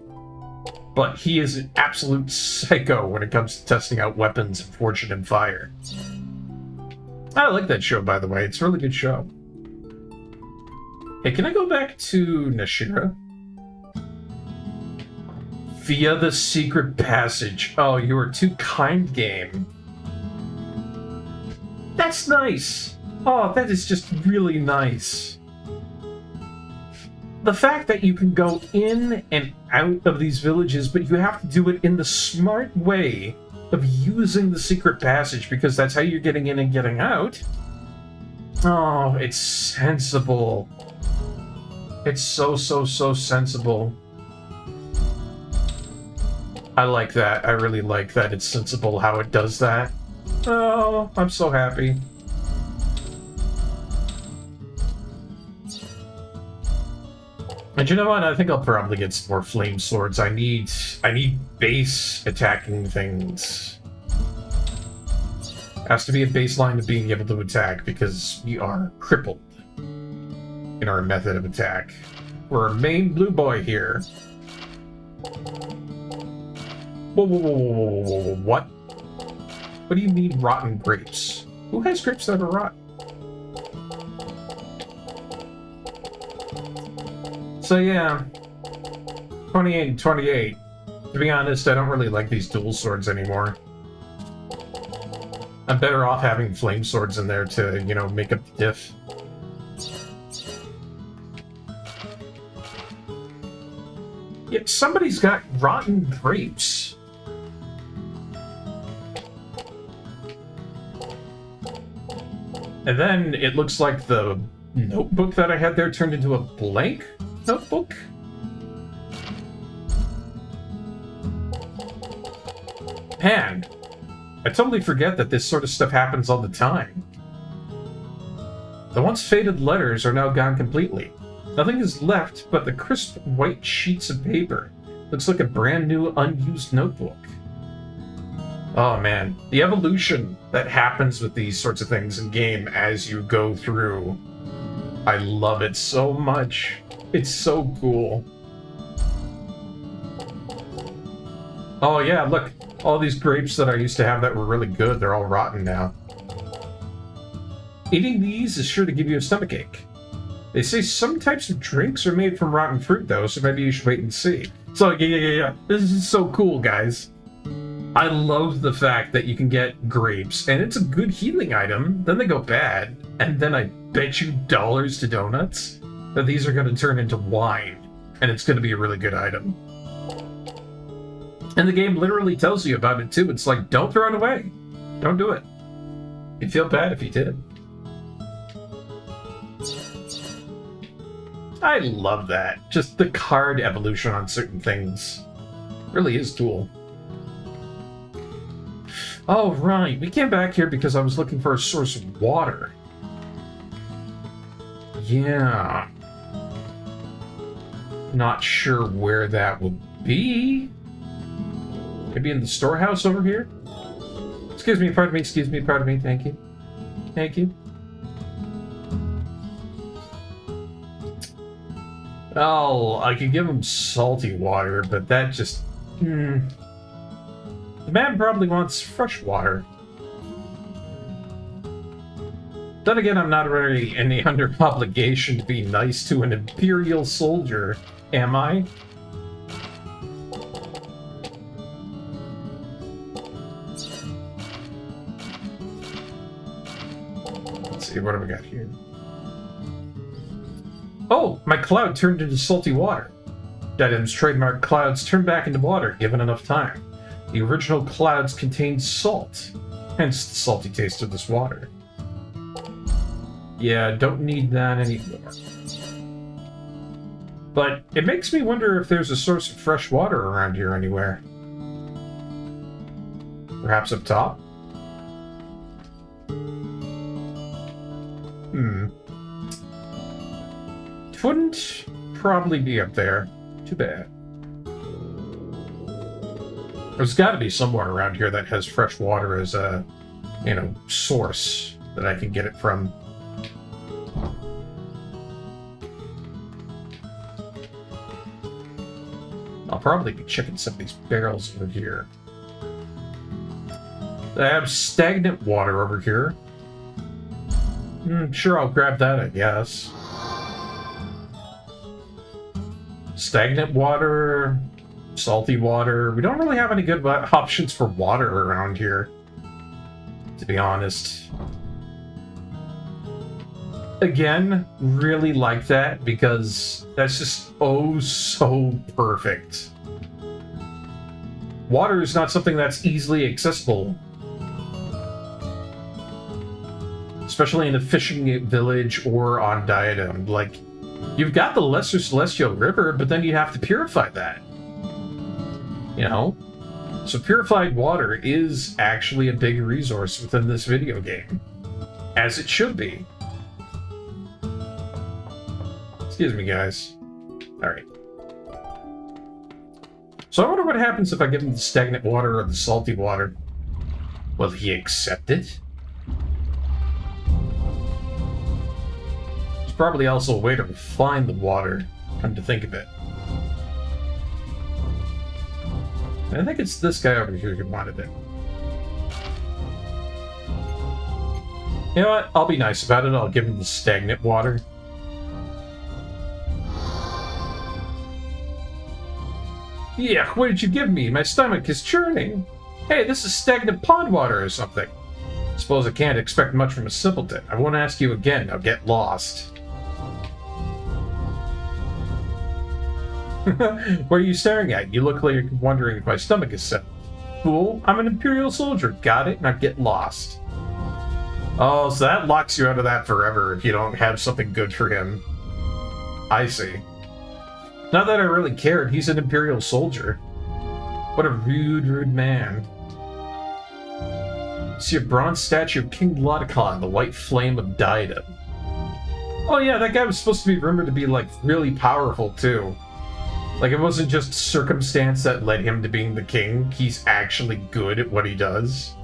but he is an absolute psycho when it comes to testing out weapons and fortune and fire. I like that show, by the way. It's a really good show. Hey, can I go back to Nashira? Via the secret passage. Oh, you are too kind, game. That's nice. Oh, that is just really nice. The fact that you can go in and out of these villages, but you have to do it in the smart way of using the secret passage, because that's how you're getting in and getting out. Oh, it's sensible. It's so sensible. I like that. I really like that it's sensible how it does that. Oh, I'm so happy. And you know what? I think I'll probably get some more flame swords. I need base attacking things. Has to be a baseline of being able to attack, because we are crippled in our method of attack. We're a main blue boy here. Whoa, what? What do you mean rotten grapes? Who has grapes that are rotten? So yeah, 28 and 28. To be honest, I don't really like these dual swords anymore. I'm better off having flame swords in there to, you know, make up the diff. Yeah, somebody's got rotten grapes. And then it looks like the notebook that I had there turned into a blank notebook? Man, I totally forget that this sort of stuff happens all the time. The once faded letters are now gone completely. Nothing is left but the crisp white sheets of paper. Looks like a brand new unused notebook. Oh man, the evolution that happens with these sorts of things in game as you go through. I love it so much. It's so cool. Oh yeah, look. All these grapes that I used to have that were really good, they're all rotten now. Eating these is sure to give you a stomachache. They say some types of drinks are made from rotten fruit though, so maybe you should wait and see. So yeah. This is so cool, guys. I love the fact that you can get grapes, and it's a good healing item, then they go bad, and then I bet you dollars to donuts that these are going to turn into wine, and it's going to be a really good item. And the game literally tells you about it too. It's like, don't throw it away. Don't do it. You'd feel bad if you did. I love that. Just the card evolution on certain things really is cool. Oh, right. We came back here because I was looking for a source of water. Yeah. Not sure where that would be. Maybe in the storehouse over here? Excuse me, pardon me, thank you. Thank you. Oh, I could give him salty water, but that just... The man probably wants fresh water. Then again, I'm not really under obligation to be nice to an Imperial soldier, am I? Let's see, what do we got here? Oh, my cloud turned into salty water. Daedim's trademark clouds turn back into water, given enough time. The original clouds contained salt, hence the salty taste of this water. Yeah, don't need that anymore. But it makes me wonder if there's a source of fresh water around here anywhere. Perhaps up top? Wouldn't probably be up there. Too bad. There's got to be somewhere around here that has fresh water as a, source that I can get it from. I'll probably be checking some of these barrels over here. I have stagnant water over here. Sure, I'll grab that, I guess. Stagnant water, salty water. We don't really have any good options for water around here, to be honest. Again, really like that because that's just oh so perfect. Water is not something that's easily accessible. Especially in a fishing village or on Diadem. Like, you've got the Lesser Celestial River, but then you have to purify that. So purified water is actually a big resource within this video game. As it should be. Excuse me, guys. Alright. So I wonder what happens if I give him the stagnant water or the salty water. Will he accept it? There's probably also a way to refine the water, come to think of it. I think it's this guy over here who wanted it. You know what? I'll be nice about it. I'll give him the stagnant water. Yeah, what did you give me? My stomach is churning. Hey, this is stagnant pond water or something. Suppose I can't expect much from a simpleton. I won't ask you again. I'll get lost. What are you staring at? You look like you're wondering if my stomach is set. Fool, I'm an Imperial soldier. Got it? Now get lost. Oh, so that locks you out of that forever if you don't have something good for him. I see. Not that I really cared. He's an Imperial soldier. What a rude, rude man. See a bronze statue of King Lodicon, the white flame of Diadem. Oh yeah, that guy was supposed to be rumored to be, like, really powerful, too. Like, it wasn't just circumstance that led him to being the king. He's actually good at what he does.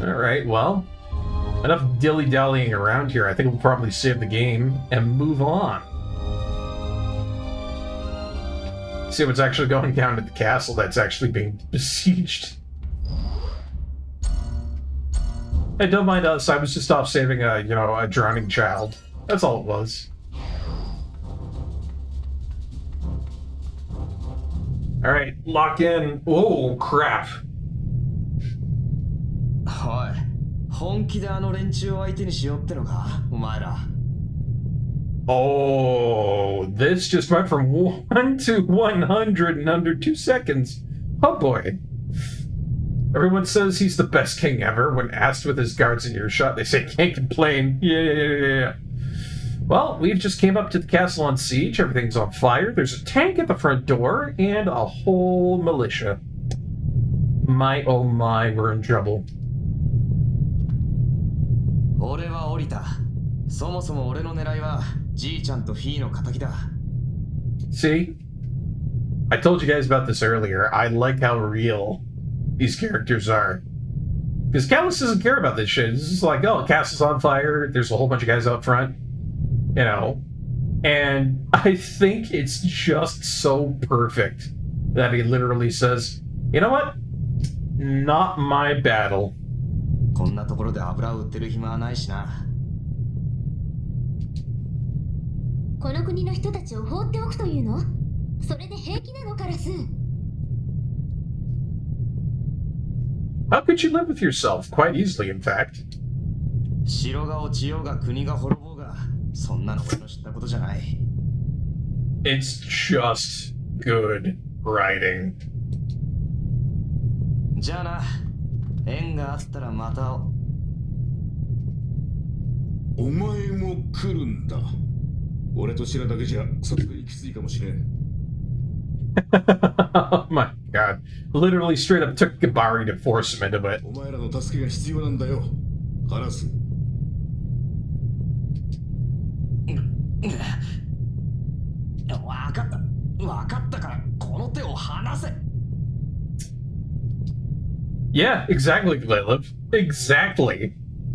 Alright, well, enough dilly-dallying around here. I think we'll probably save the game and move on. See what's actually going down at the castle that's actually being besieged. Hey, don't mind us. I was just off saving a drowning child. That's all it was. Alright, lock in. Oh, crap. おい、本気であの連中を相手にしようってのか、お前ら。Oh, this just went from 1 to 100 in under 2 seconds. Oh boy. Everyone says he's the best king ever. When asked with his guards in earshot, they say can't complain. Yeah. Well, we've just came up to the castle on siege. Everything's on fire. There's a tank at the front door and a whole militia. My, oh my, we're in trouble. 俺は降りた。そもそも俺の狙いはじいちゃんとフィーの仇だ。See? I told you guys about this earlier. I like how real these characters are. Because Callus doesn't care about this shit. It's just like, oh, castle's on fire. There's a whole bunch of guys out front. And I think it's just so perfect that he literally says, you know what? Not my battle. こんなところで油を売ってる暇はないしな。この国の人たちを放っておくというの？それで平気なのカラス。How could you live with yourself? Quite easily, in fact. 城が落ちようが国が滅ぼうが、そんなの俺の知ったことじゃない。It's just good writing. じゃあな、縁があったらまた会おう。お前も来るんだ。俺とシラだけじゃさすがにきついかもしれん。Oh my god. Literally straight up took Gibari to force him into it. お前らの助けが必要なんだよ。カラス。わかった。わかったから、この手を離せ。Yeah, exactly, Lilith. Exactly.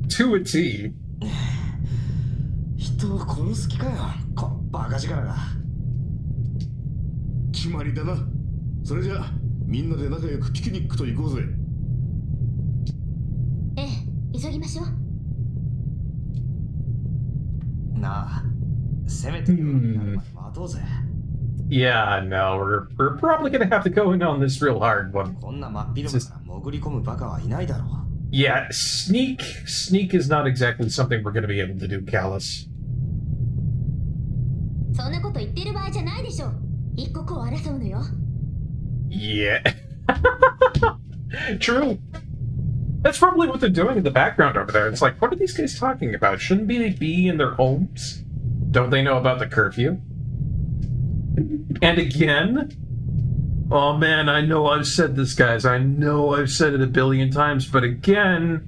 To a T. 人を殺す気かよ、このバカ力が。決まりだな。それじゃあみんなで仲良くピクニックと行こうぜ。ええ、急ぎましょう。なあ、せめて夜になるまで待とうぜ。Yeah, no, we're probably gonna have to go in on this real hard one. こんな真っ昼間から潜り込むバカはいないだろう。Yeah, sneak is not exactly something we're gonna be able to do, Callus. そんなこと言ってる場合じゃないでしょ。一刻を争うのよ。Yeah. True. That's probably what they're doing in the background over there. It's like, what are these guys talking about? Shouldn't they be in their homes? Don't they know about the curfew? And again, oh man, I know I've said this, guys. I know I've said it a billion times, but again,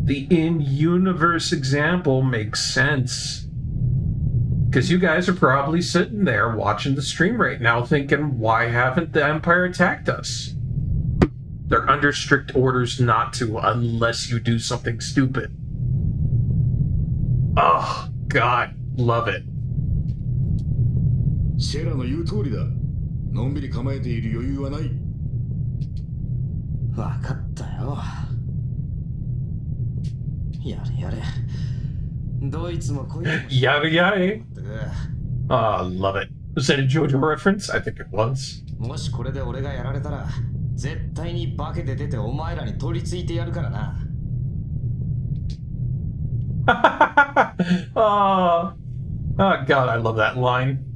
the in-universe example makes sense. Because you guys are probably sitting there watching the stream right now thinking, why haven't the Empire attacked us? They're under strict orders not to unless you do something stupid. Oh, God. Love it. シェラの言う通りだ。のんびり構えている余裕はない。わかったよ。やれやれ。どいつもこいつも。Yada yada. Oh, love it. Was that a JoJo reference? I think it was. もしこれで俺がやられたら、絶対に化けて出てお前らに取り付いてやるからな。oh, oh, God, I love that line.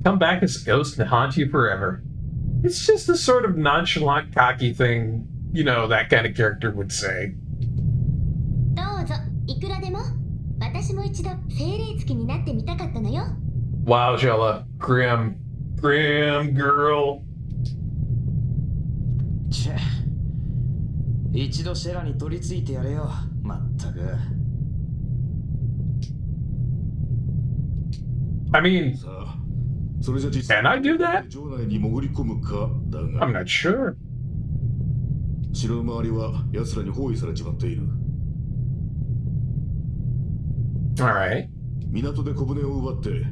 Come back as a ghost and haunt you forever. It's just the sort of nonchalant, cocky thing, you know, that kind of character would say. どうぞ、いくらでも。私も一度精霊付きになってみたかったのよ。Wow, Jella. Grim. Grim girl. チェ、一度シェラに取り付いてやれよ。まったく。I mean, さあ、それじゃ実 can I do that? 城内に潜り込むかだ I'm が、 not sure. 城の周りは奴らに包囲されちまっている。 Alright. 港で小舟を奪って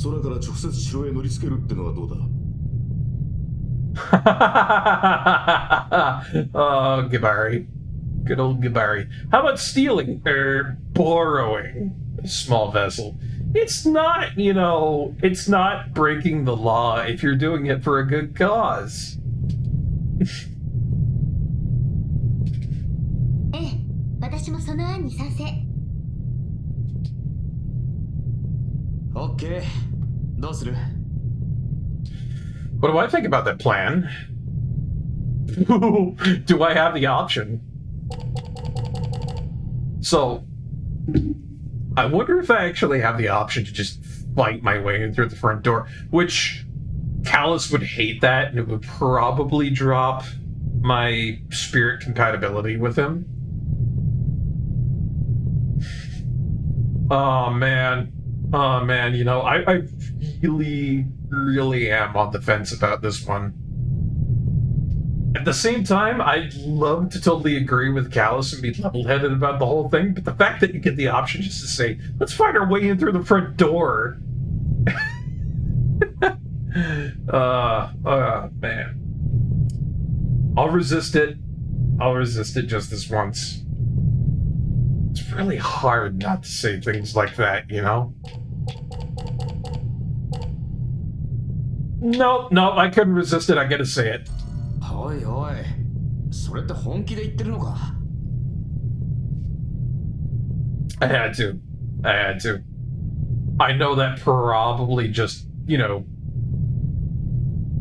空から直接城へ乗り付けるってのはどうだ。Oh, Gibari. Good old Gibari. How about stealing or borrowing a small vessel? It's not, you know, it's not breaking the law if you're doing it for a good cause. ええ、私もその案に賛成。オッケー。どうする？ What do I think about that plan? Do I have the option? So, I wonder if I actually have the option to just fight my way in through the front door, which Callus would hate that, and it would probably drop my spirit compatibility with him. Oh man, you know, I really am on the fence about this one. At the same time, I'd love to totally agree with Callus and be level-headed about the whole thing, but the fact that you get the option just to say, let's find our way in through the front door. Man. I'll resist it. I'll resist it just this once. It's really hard not to say things like that, you know? Nope, I couldn't resist it. I gotta say it. おいおい、それって本気で言ってるのか？ I had to. I know that probably just, you know,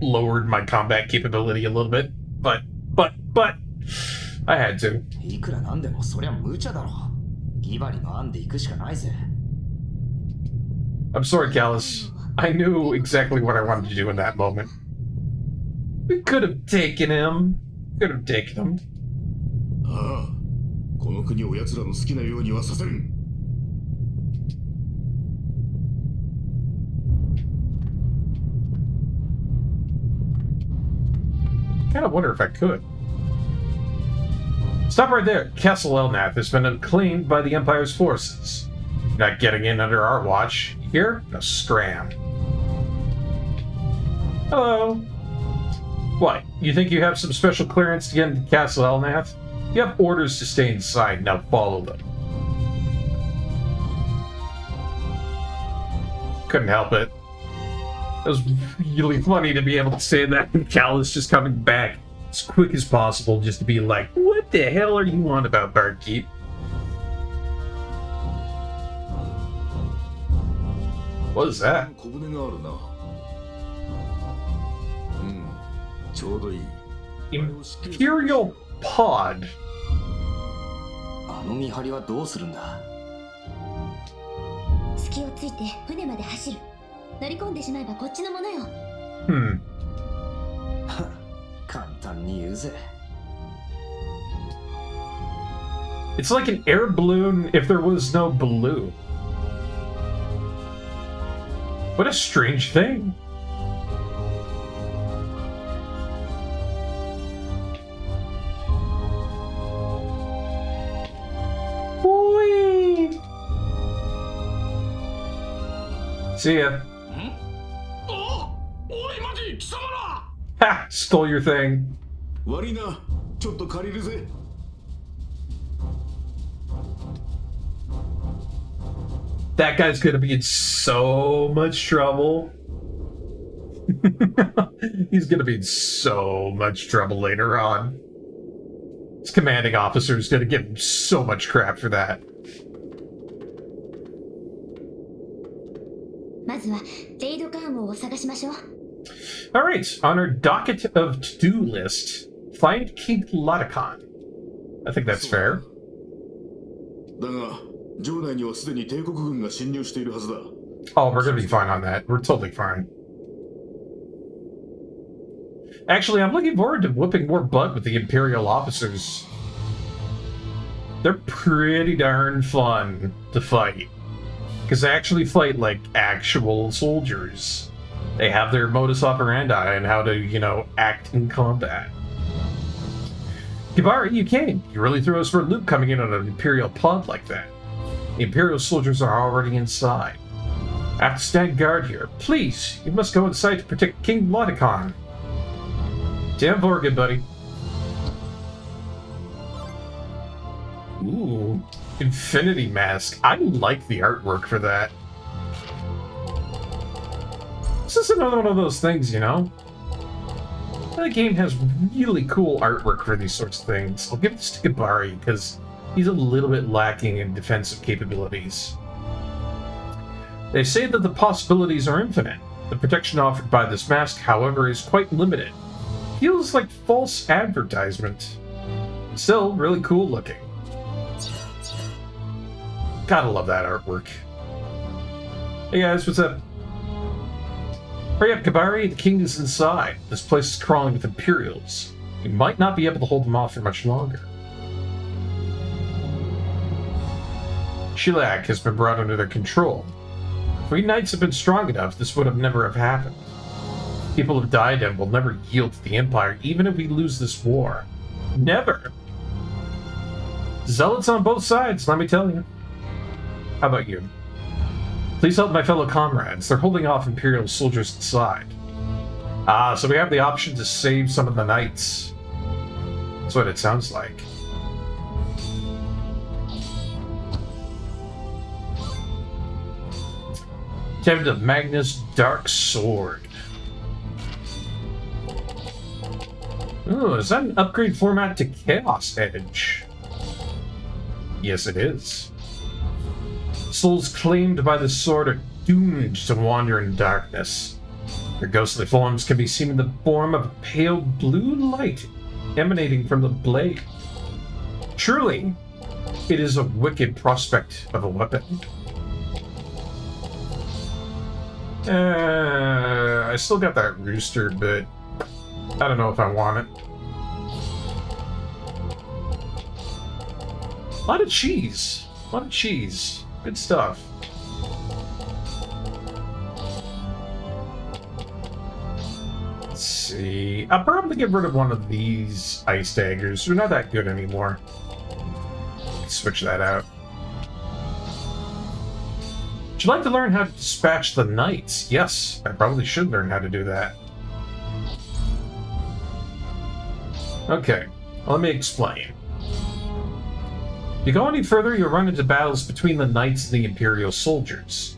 lowered my combat capability a little bit, but I had to. いくらなんでもそりゃ無茶だろ。ギバリの案で行くしかないぜ。 I'm sorry, Callus. I knew exactly what I wanted to do in that moment. We could have taken him. Could have taken him. ああ、この国を奴らの好きなようにはさせん。 Kind of wonder if I could. Stop right there. Castle Elnath has been claimed by the Empire's forces. You're not getting in under our watch. Here? No scram. Hello. What? You think you have some special clearance to get into Castle Elnath? You have orders to stay inside. Now follow them. Couldn't help it. It was really funny to be able to say that, and Callus just coming back as quick as possible just to be like, what the hell are you on about, Barkeep? What is that? 小舟があるな。うん、ちょうどいい。 Imperial Pod. あの見張りはどうするんだ。隙をついて船まで走る。乗り込んでしまえばこっちのものよ。簡単に言うぜ。 It's like an air balloon if there was no balloon. What a strange thing. Whee! See ya. おい待て貴様ら Ha! Stole your thing. 悪いな、ちょっと借りるぜ。 That guy's gonna be in so much trouble. He's gonna be in so much trouble later on. His commanding officer is gonna give him so much crap for that. まずはレイドカーモを探しましょう。 Alright, on our docket of to-do list, find King Lotacon. I think that's fair. だが、城内にはすでに帝国軍が侵入しているはずだ。 Oh, we're gonna be fine on that. We're totally fine. Actually, I'm looking forward to whooping more butt with the Imperial officers. They're pretty darn fun to fight. Because they actually fight like actual soldiers. They have their modus operandi and how to, you know, act in combat. Kibari, you came. You really threw us for a loop coming in on an Imperial pod like that. The Imperial soldiers are already inside. I have to stand guard here. Please, you must go inside to protect King Lotacon. Damn for good, buddy. Ooh, Infinity Mask. I like the artwork for that. This is another one of those things, you know? The game has really cool artwork for these sorts of things. I'll give this to Kibari, because he's a little bit lacking in defensive capabilities. They say that the possibilities are infinite. The protection offered by this mask, however, is quite limited. Feels like false advertisement. Still, really cool looking. Gotta love that artwork. Hey guys, what's up? Hurry up, Kibari, the king is inside. This place is crawling with Imperials. You might not be able to hold them off for much longer. Shilak has been brought under their control. If we knights had been strong enough, this would have never have happened. People have died and will never yield to the Empire, even if we lose this war. Never! Zealots on both sides, let me tell you. How about you? Please help my fellow comrades. They're holding off Imperial soldiers inside. Ah, so we have the option to save some of the knights. That's what it sounds like. Tempted of Magnus Dark Sword. Ooh, is that an upgrade format to Chaos Edge? Yes, it is. Souls claimed by the sword are doomed to wander in darkness. Their ghostly forms can be seen in the form of a pale blue light emanating from the blade. Truly, It is a wicked prospect of a weapon. I still got that rooster, but I don't know if I want it. A lot of cheese. A lot of cheese. Good stuff. Let's see. I'll probably get rid of one of these ice daggers. They're not that good anymore. Switch that out. Would you like to learn how to dispatch the knights? Yes, I probably should learn how to do that. Okay, let me explain. If you go any further, you'll run into battles between the knights and the Imperial soldiers.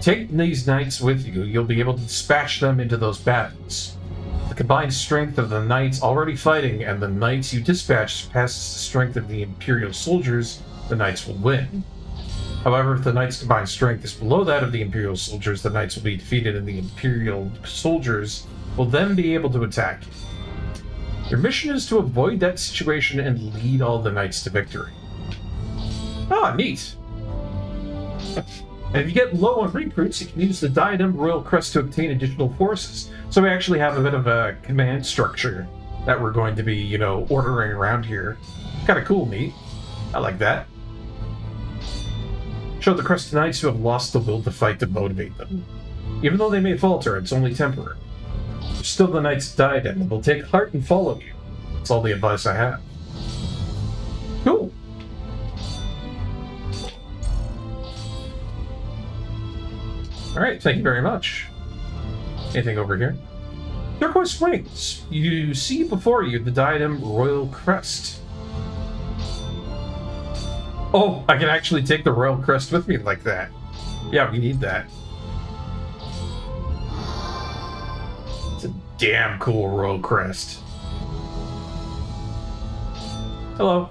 Take these knights with you, you'll be able to dispatch them into those battles. The combined strength of the knights already fighting and the knights you dispatch surpasses the strength of the Imperial soldiers, the knights will win. However, if the knights' combined strength is below that of the Imperial soldiers, the knights will be defeated and the Imperial soldiers will then be able to attack you. Your mission is to avoid that situation and lead all the knights to victory. Ah, neat. And if you get low on recruits, you can use the Diadem Royal Crest to obtain additional forces. So we actually have a bit of a command structure that we're going to be, you know, ordering around here. Kind of cool, neat. I like that. Show the Crest Knights who have lost the will to fight to motivate them. Even though they may falter, it's only temporary. They're still the Knights Diadem, and they'll take heart and follow you. That's all the advice I have. Cool. Alright, thank you very much. Anything over here? Turquoise Wings. You see before you the Diadem Royal Crest. Oh, I can actually take the Royal Crest with me like that. Yeah, we need that. It's a damn cool Royal Crest. Hello.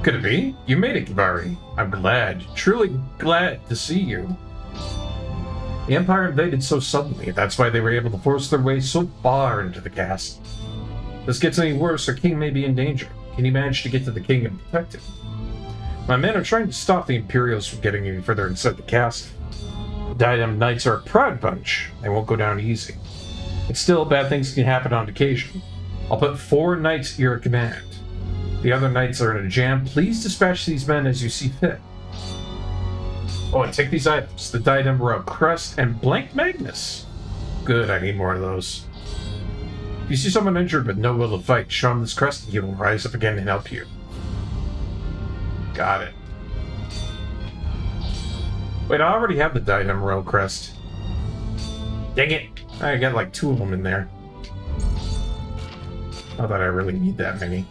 Could it be? You made it, Kivari. I'm glad, truly glad to see you. The Empire invaded so suddenly, that's why they were able to force their way so far into the castle. If this gets any worse, our king may be in danger. Can you manage to get to the king and protect him? My men are trying to stop the Imperials from getting any further inside the castle. The Diadem Knights are a proud bunch. They won't go down easy. But still, bad things can happen on occasion. I'll put 4 knights at your command. The other knights are in a jam. Please dispatch these men as you see fit. Oh, and take these items. The Diadem Royal Crest and Blank Magnus. Good, I need more of those. If you see someone injured with no will to fight, show him this crest and he will rise up again and help you. Got it. Wait, I already have the Diadem Royal Crest. Dang it! I got like 2 of them in there. Not that I really need that many.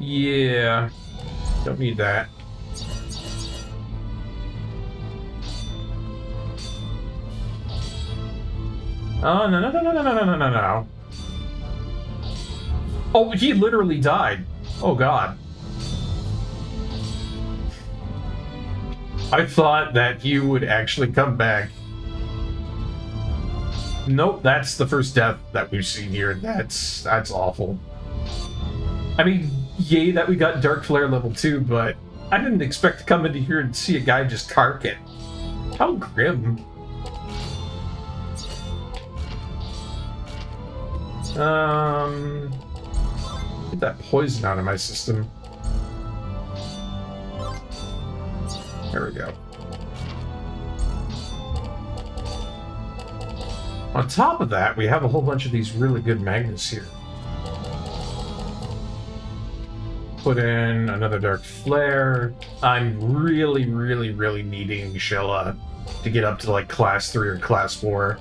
Yeah, don't need that. Oh, no. Oh, he literally died. Oh, God. I thought that he would actually come back. Nope, that's the first death that we've seen here. That's awful. I mean, yay that we got Dark Flare level 2, but I didn't expect to come into here and see a guy just cark it. How grim. Get that poison out of my system. There we go. On top of that, we have a whole bunch of these really good magnets here. Put in another Dark Flare. I'm really needing Sheila to get up to like class 3 or class 4.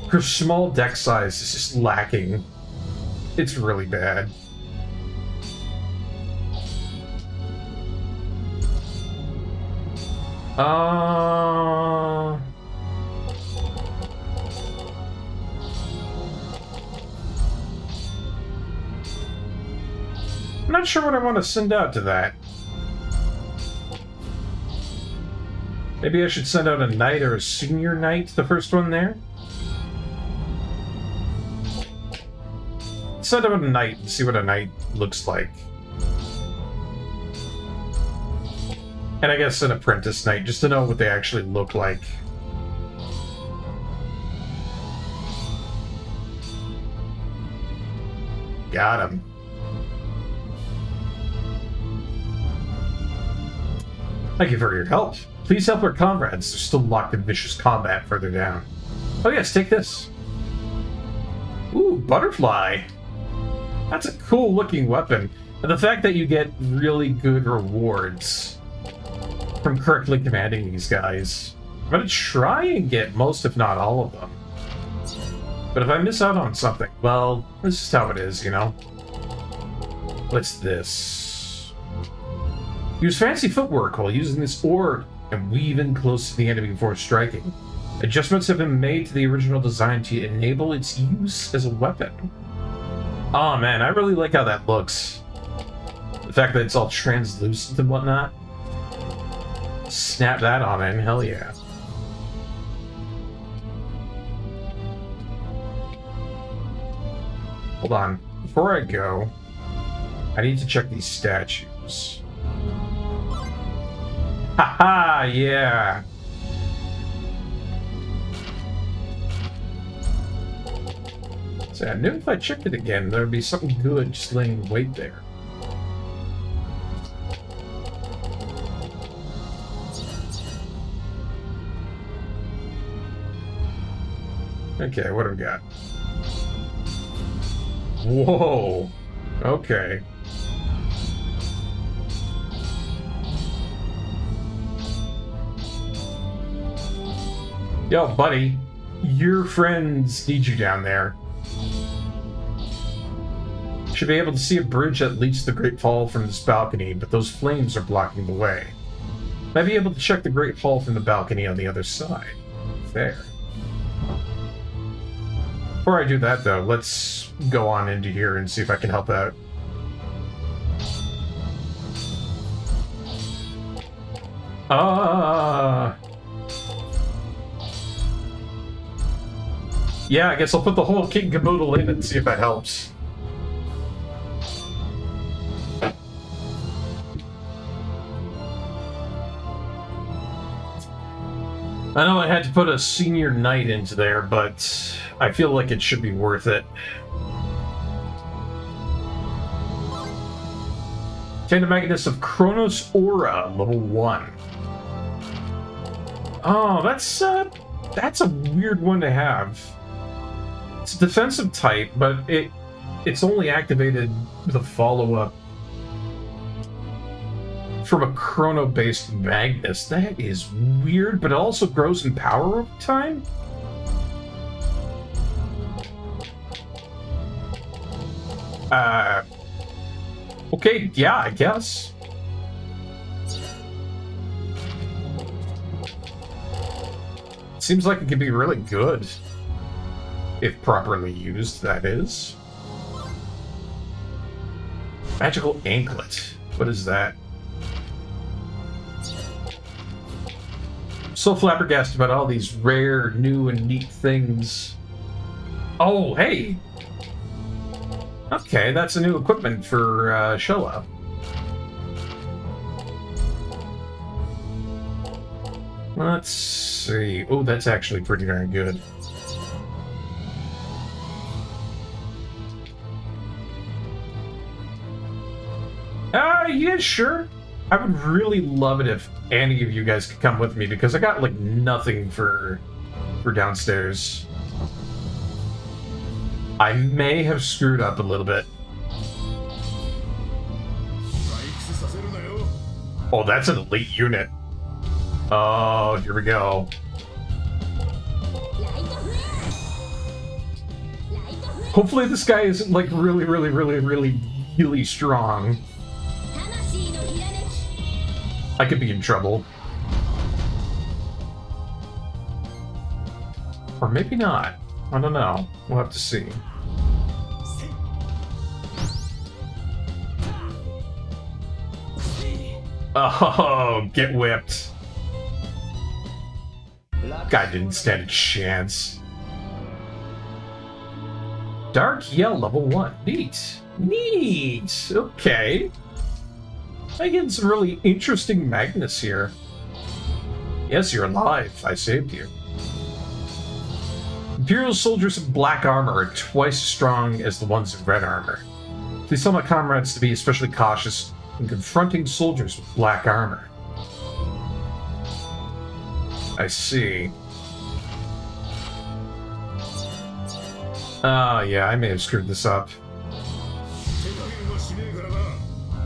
Her small deck size is just lacking. It's really bad. I'm not sure what I want to send out to that. Maybe I should send out a knight or a senior knight, the first one there. set up a knight and see what a knight looks like. And I guess an apprentice knight, just to know what they actually look like. Got him. Thank you for your help. Please help our comrades. They're still locked in vicious combat further down. Oh yes, take this. Ooh, butterfly. That's a cool looking weapon. And the fact that you get really good rewards from correctly commanding these guys. I'm gonna try and get most, if not all of them. But if I miss out on something, well, this is how it is, you know? What's this? Use fancy footwork while using this orb and weave in close to the enemy before striking. Adjustments have been made to the original design to enable its use as a weapon. Oh man, I really like how that looks. The fact that it's all translucent and whatnot. Snap that on in, hell yeah. Hold on. Before I go, I need to check these statues. Haha, yeah. So I knew if I checked it again, there would be something good just laying in wait there. Okay, what do we got? Whoa. Okay. Yo, buddy. Your friends need you down there. Should be able to see a bridge that leads to the Great Hall from this balcony, but those flames are blocking the way. Might be able to check the Great Hall from the balcony on the other side. Fair. Before I do that, though, let's go on into here and see if I can help out. Yeah, I guess I'll put the whole King Caboodle in and see if that helps. I know I had to put a senior knight into there, but I feel like it should be worth it. Obtain the Magnus of Chronos Aura, level 1. Oh, that's a weird one to have. It's a defensive type, but it's only activated with a follow-up from a chrono-based Magnus. That is weird, but it also grows in power over time? Okay, yeah, I guess. Seems like it could be really good. If properly used, that is. Magical Anklet. What is that? So flabbergasted about all these rare, new, and neat things. Oh, hey! Okay, that's a new equipment for Showa. Let's see. Oh, that's actually pretty darn good. Yeah, sure. I would really love it if any of you guys could come with me, because I got, like, nothing for downstairs. I may have screwed up a little bit. Oh, that's an elite unit. Oh, here we go. Hopefully this guy isn't, like, really strong. I could be in trouble. Or maybe not. I don't know. We'll have to see. Oh, get whipped. Guy didn't stand a chance. Dark Yell level 1. Neat. Neat. Okay. I get some really interesting Magnus here. Yes, you're alive. I saved you. Imperial soldiers in black armor are twice as strong as the ones in red armor. Please tell my comrades to be especially cautious in confronting soldiers with black armor. I see. Yeah, I may have screwed this up.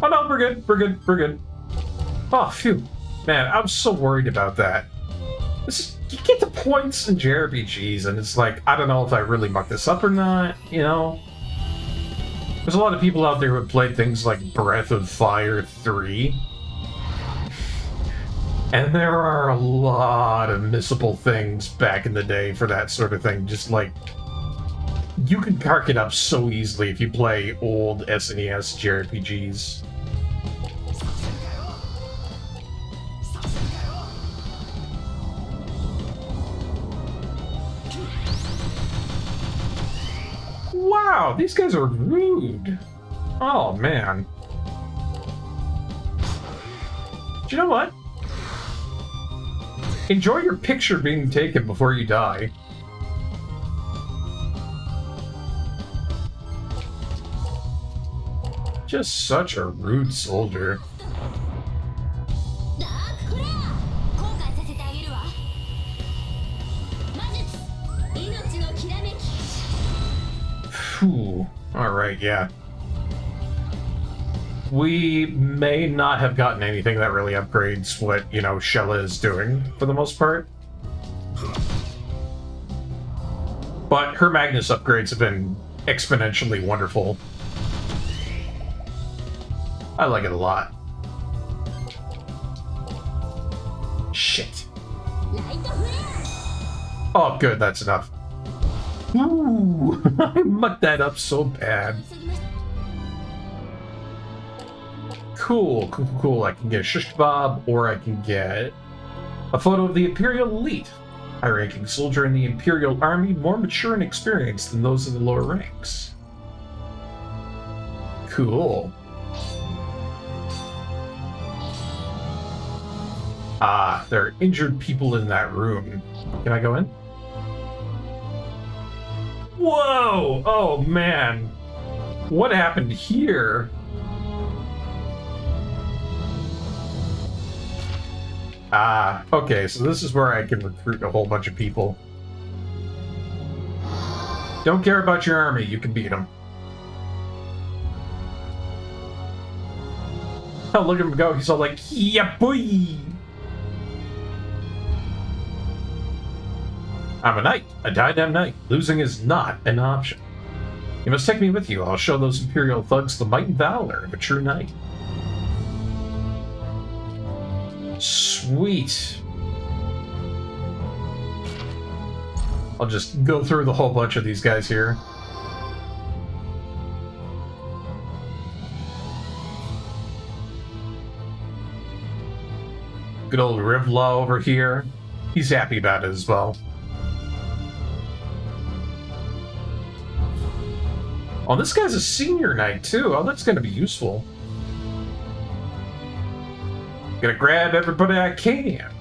Oh no, we're good, we're good, we're good. Oh, phew. Man, I was so worried about that. You get the points in JRPGs, and it's like, I don't know if I really mucked this up or not, you know? There's a lot of people out there who have played things like Breath of Fire 3. And there are a lot of missable things back in the day for that sort of thing. Just like, you can cark it up so easily if you play old SNES JRPGs. Wow, these guys are rude. Oh, man. Do you know what? Enjoy your picture being taken before you die. Just such a rude soldier. Phew. Alright, yeah. We may not have gotten anything that really upgrades what, you know, Shella is doing, for the most part. But her Magnus upgrades have been exponentially wonderful. I like it a lot. Shit. Oh, good, that's enough. Ooh, I mucked that up so bad. Cool, cool, cool. I can get a shish kebab, or I can get a photo of the Imperial Elite. High-ranking soldier in the Imperial Army, more mature and experienced than those in the lower ranks. Cool. Ah, there are injured people in that room. Can I go in? Whoa! Oh, man. What happened here? Ah, okay, so this is where I can recruit a whole bunch of people. Don't care about your army, you can beat them. Oh, look at him go, he's all like, yeah, boy! I'm a knight, a diadem knight. Losing is not an option. You must take me with you. I'll show those Imperial thugs the might and valor of a true knight. Sweet. I'll just go through the whole bunch of these guys here. Good old Rivla over here. He's happy about it as well. Oh, this guy's a senior knight, too. Oh, that's going to be useful. Gonna grab everybody I can.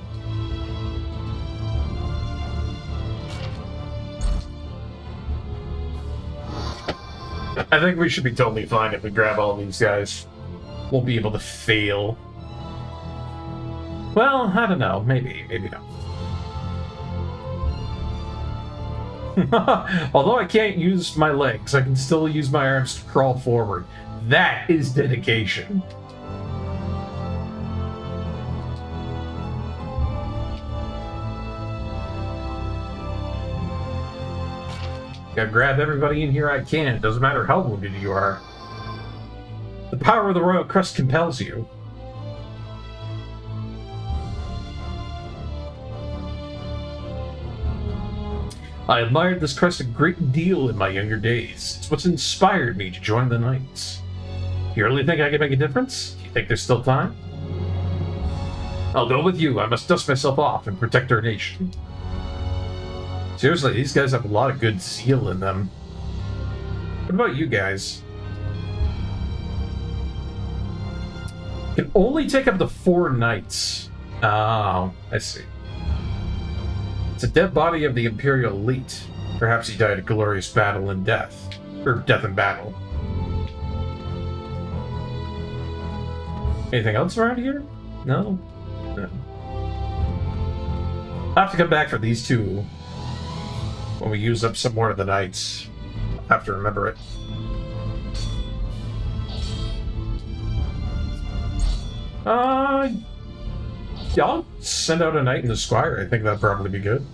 I think we should be totally fine if we grab all these guys. Won't be able to fail. Well, I don't know. Maybe, maybe not. Although I can't use my legs, I can still use my arms to crawl forward. That is dedication. Gotta grab everybody in here I can. Doesn't matter how wounded you are. The power of the Royal Crest compels you. I admired this crest a great deal in my younger days. It's what's inspired me to join the Knights. You really think I can make a difference? You think there's still time? I'll go with you. I must dust myself off and protect our nation. Seriously, these guys have a lot of good zeal in them. What about you guys? Can only take up to 4 nights. Oh, I see. It's a dead body of the Imperial elite. Perhaps he died a glorious battle in death. Or death in battle. Anything else around here? No? No. I'll have to come back for these two when we use up some more of the nights. I'll have to remember it. Yeah, I'll send out a knight in the squire. I think that'd probably be good.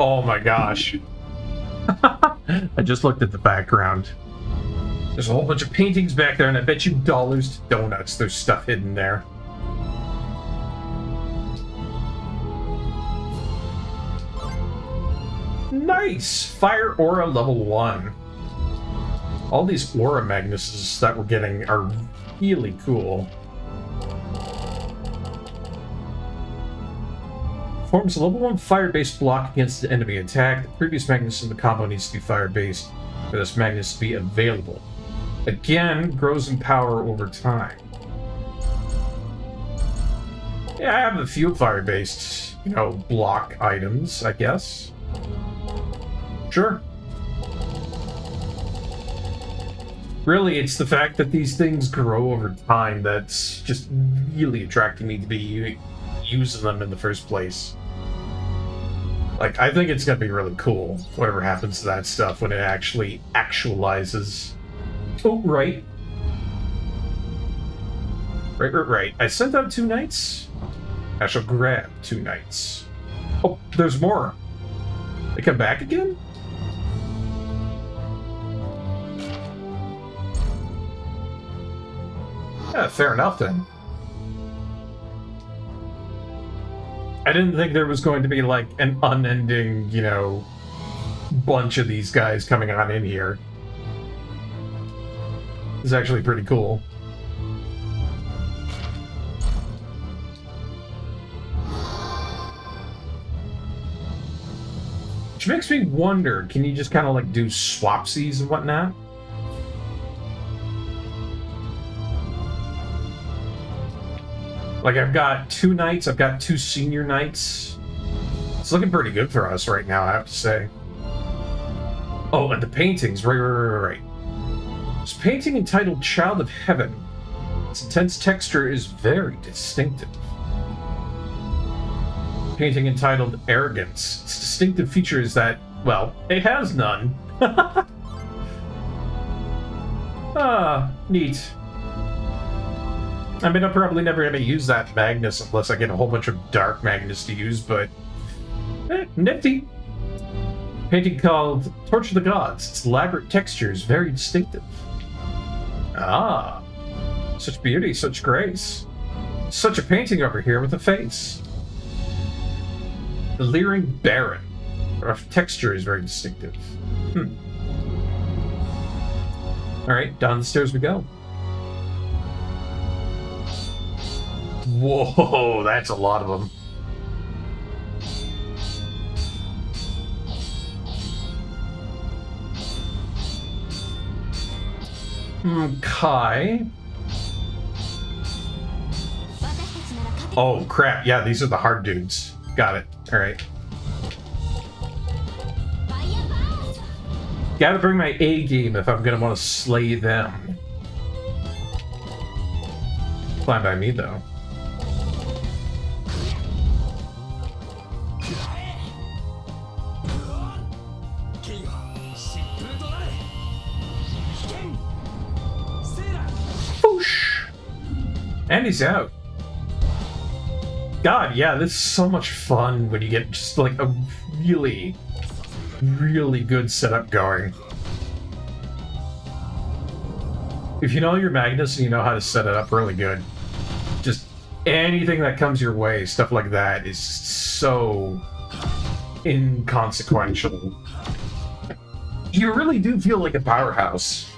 Oh my gosh. I just looked at the background. There's a whole bunch of paintings back there, and I bet you dollars to donuts there's stuff hidden there. Nice! Fire Aura level 1. All these Aura Magnuses that we're getting are really cool. Forms a level 1 fire-based block against the enemy attack. The previous Magnus in the combo needs to be fire-based for this Magnus to be available. Again, grows in power over time. Yeah, I have a few fire-based, block items, I guess. Sure. Really, it's the fact that these things grow over time that's just really attracting me to be using them in the first place. Like, I think it's gonna be really cool, whatever happens to that stuff when it actually actualizes. Oh, right. Right. I sent out 2 knights. I shall grab 2 knights. Oh, there's more. They come back again? Yeah, fair enough then. I didn't think there was going to be, like, an unending, bunch of these guys coming on in here. It's actually pretty cool. Which makes me wonder, can you just kind of, like, do swapsies and whatnot? Like, I've got 2 knights, I've got 2 senior knights. It's looking pretty good for us right now, I have to say. Oh, and the paintings, right. This painting entitled Child of Heaven. Its intense texture is very distinctive. Painting entitled Arrogance. Its distinctive feature is that, well, it has none. Ah, neat. I mean, I'm probably never going to use that Magnus unless I get a whole bunch of Dark Magnus to use, but... nifty. Painting called Torch of the Gods. Its elaborate texture is very distinctive. Ah. Such beauty, such grace. Such a painting over here with a face. The Leering Baron. Rough texture is very distinctive. Alright, down the stairs we go. Whoa, that's a lot of them. Kai. Oh, crap. Yeah, these are the hard dudes. Got it. Alright. Gotta bring my A game if I'm gonna want to slay them. Fine by me, though. Whoosh! And he's out. God, yeah, this is so much fun when you get just like a really, really good setup going. If you know your Magnus and you know how to set it up really good, just anything that comes your way, stuff like that, is so inconsequential. You really do feel like a powerhouse.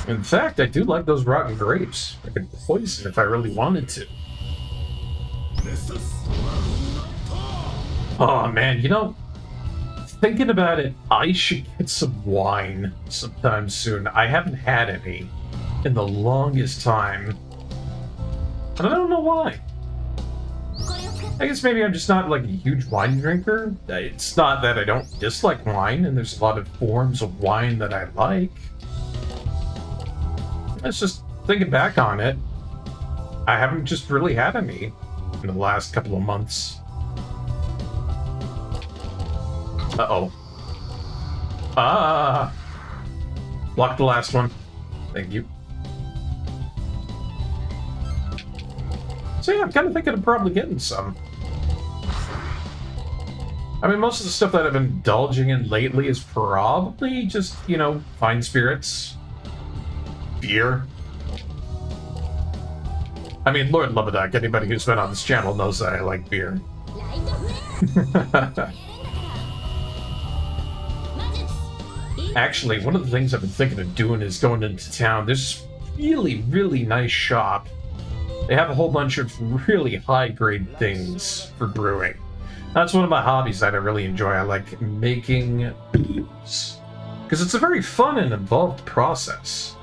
In fact, I do like those rotten grapes. I could poison if I really wanted to. Oh man, you know, thinking about it, I should get some wine sometime soon. I haven't had any in the longest time. And I don't know why. I guess maybe I'm just not like a huge wine drinker. It's not that I don't dislike wine, and there's a lot of forms of wine that I like. It's just thinking back on it, I haven't just really had any in the last couple of months. Uh-oh. Ah! Block the last one. Thank you. So yeah, I'm kind of thinking of probably getting some. I mean, most of the stuff that I've been indulging in lately is probably just, you know, fine spirits. Beer. I mean, Lord Lubaduck, anybody who's been on this channel knows that I like beer. Actually, one of the things I've been thinking of doing is going into town. There's really, really nice shop. They have a whole bunch of really high-grade things for brewing. That's one of my hobbies that I really enjoy. I like making booze. Because it's a very fun and involved process.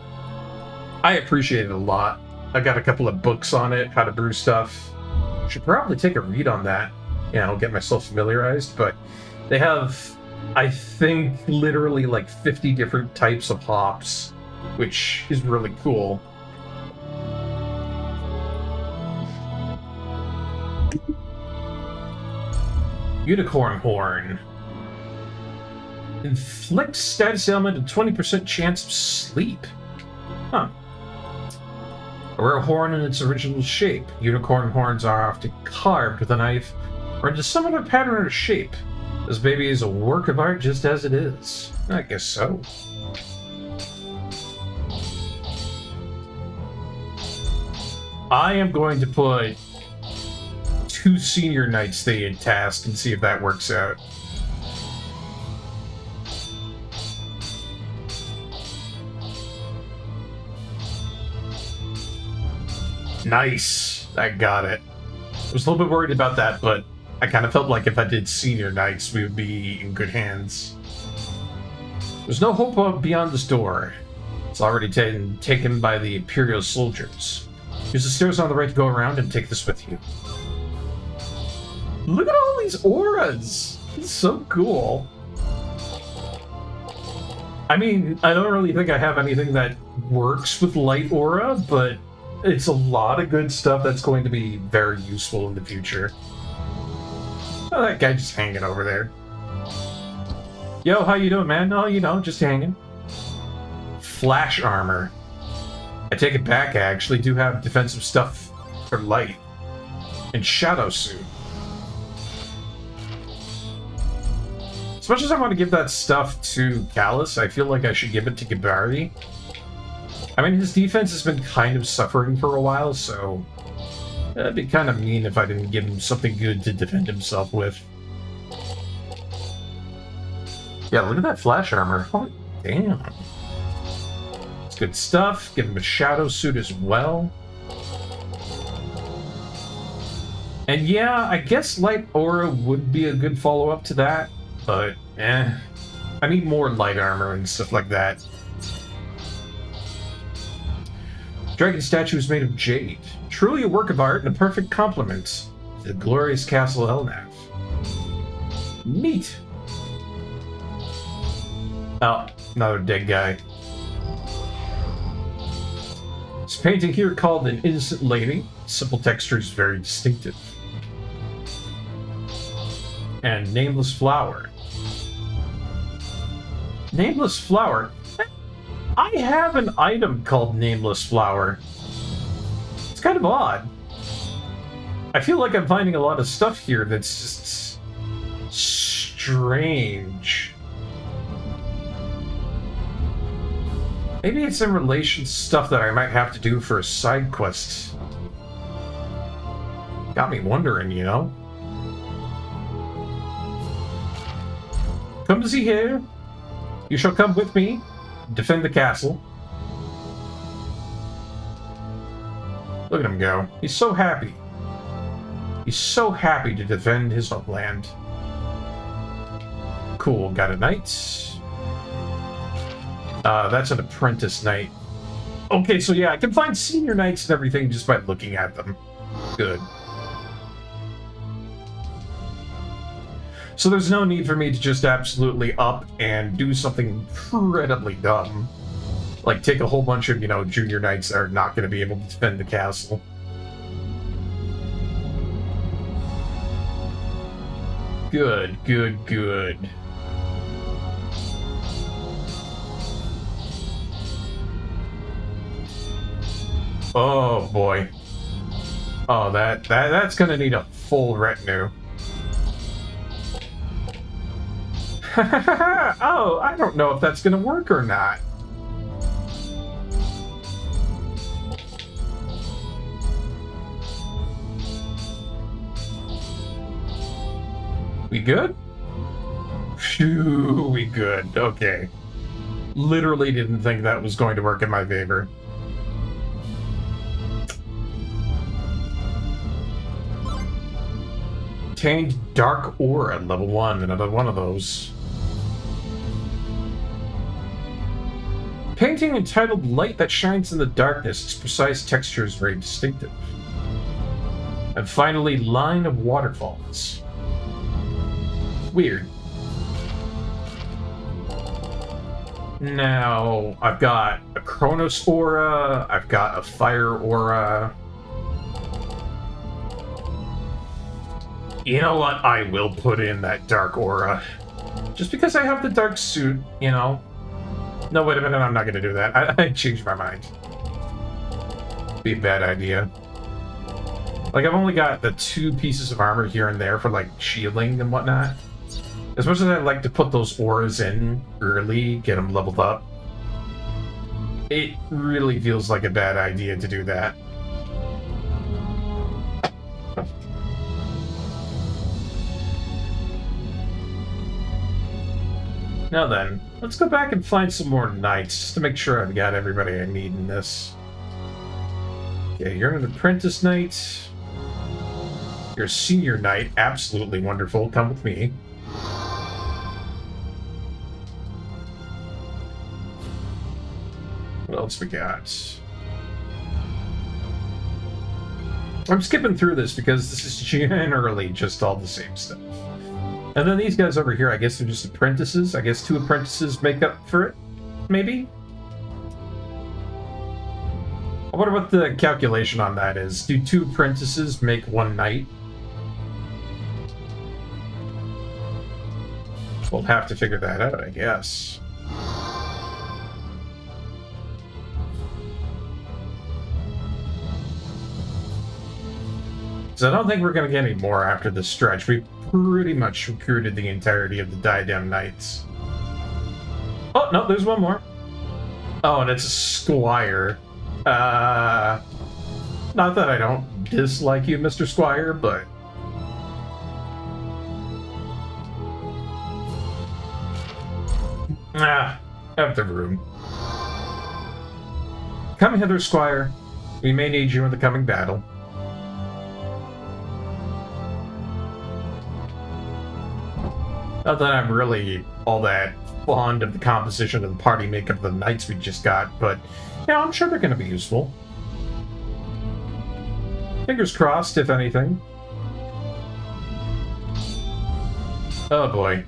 I appreciate it a lot. I got a couple of books on it, how to brew stuff. Should probably take a read on that. Yeah, I'll get myself familiarized, but they have, I think, literally like 50 different types of hops, which is really cool. Unicorn Horn. Inflicts status ailment and 20% chance of sleep. Huh. A rare horn in its original shape. Unicorn horns are often carved with a knife or into some other pattern or shape. This baby is a work of art just as it is. I guess so. I am going to put 2 senior knights they had tasked and see if that works out. Nice! I got it. I was a little bit worried about that, but I kind of felt like if I did senior knights, we would be in good hands. There's no hope beyond this door. It's already taken by the Imperial soldiers. Use the stairs on the right to go around and take this with you. Look at all these auras! It's so cool. I mean, I don't really think I have anything that works with light aura, but it's a lot of good stuff that's going to be very useful in the future. Oh, that guy just hanging over there. Yo, how you doing, man? Oh, you know, just hanging. Flash armor. I take it back, I actually do have defensive stuff for light. And shadow suit. As much as I want to give that stuff to Callus, I feel like I should give it to Gibari. I mean, his defense has been kind of suffering for a while, so it'd be kind of mean if I didn't give him something good to defend himself with. Yeah, look at that flash armor. Oh, damn. It's good stuff. Give him a shadow suit as well. And yeah, I guess light aura would be a good follow-up to that, but I need more light armor and stuff like that. Dragon statue is made of jade. Truly a work of art and a perfect complement to the glorious castle Elnath. Neat! Oh, another dead guy. This painting here called An Innocent Lady. Simple texture is very distinctive. And Nameless Flower. Nameless Flower? I have an item called Nameless Flower. It's kind of odd. I feel like I'm finding a lot of stuff here that's just strange. Maybe it's in relation to stuff that I might have to do for a side quest. Got me wondering, you know? Come to see here. You shall come with me. Defend the castle. Look at him go. He's so happy. He's so happy to defend his homeland. Cool, got a knight. That's an apprentice knight. Okay, so yeah, I can find senior knights and everything just by looking at them. Good. So there's no need for me to just absolutely up and do something incredibly dumb. Like take a whole bunch of, you know, junior knights that are not going to be able to defend the castle. Good, good, good. Oh boy. Oh, that's gonna need a full retinue. Oh, I don't know if that's gonna work or not. We good? Phew, we good. Okay. Literally didn't think that was going to work in my favor. Obtained Dark Aura, level 1. Another one of those. Painting entitled Light That Shines in the Darkness. Its precise texture is very distinctive. And finally, Line of Waterfalls. Weird. Now, I've got a Chronos Aura, I've got a Fire Aura. You know what? I will put in that Dark Aura. Just because I have the Dark Suit, you know. No, wait a minute, I'm not going to do that. I changed my mind. Be a bad idea. Like, I've only got the 2 pieces of armor here and there for, like, shielding and whatnot. As much as I like to put those auras in early, get them leveled up, it really feels like a bad idea to do that. Now then, let's go back and find some more knights, just to make sure I've got everybody I need in this. Okay, you're an apprentice knight. You're a senior knight, absolutely wonderful, come with me. What else we got? I'm skipping through this because this is generally just all the same stuff. And then these guys over here, I guess they're just apprentices. I guess 2 apprentices make up for it, maybe? I wonder what the calculation on that is. Do 2 apprentices make 1 knight? We'll have to figure that out, I guess. So I don't think we're going to get any more after this stretch. We pretty much recruited the entirety of the Diadem Knights. Oh, no, there's one more. Oh, and it's a Squire. Not that I don't dislike you, Mr. Squire, but... have the room. Come hither, Squire. We may need you in the coming battle. Not that I'm really all that fond of the composition of the party makeup of the knights we just got, but yeah, I'm sure they're going to be useful. Fingers crossed, if anything. Oh boy.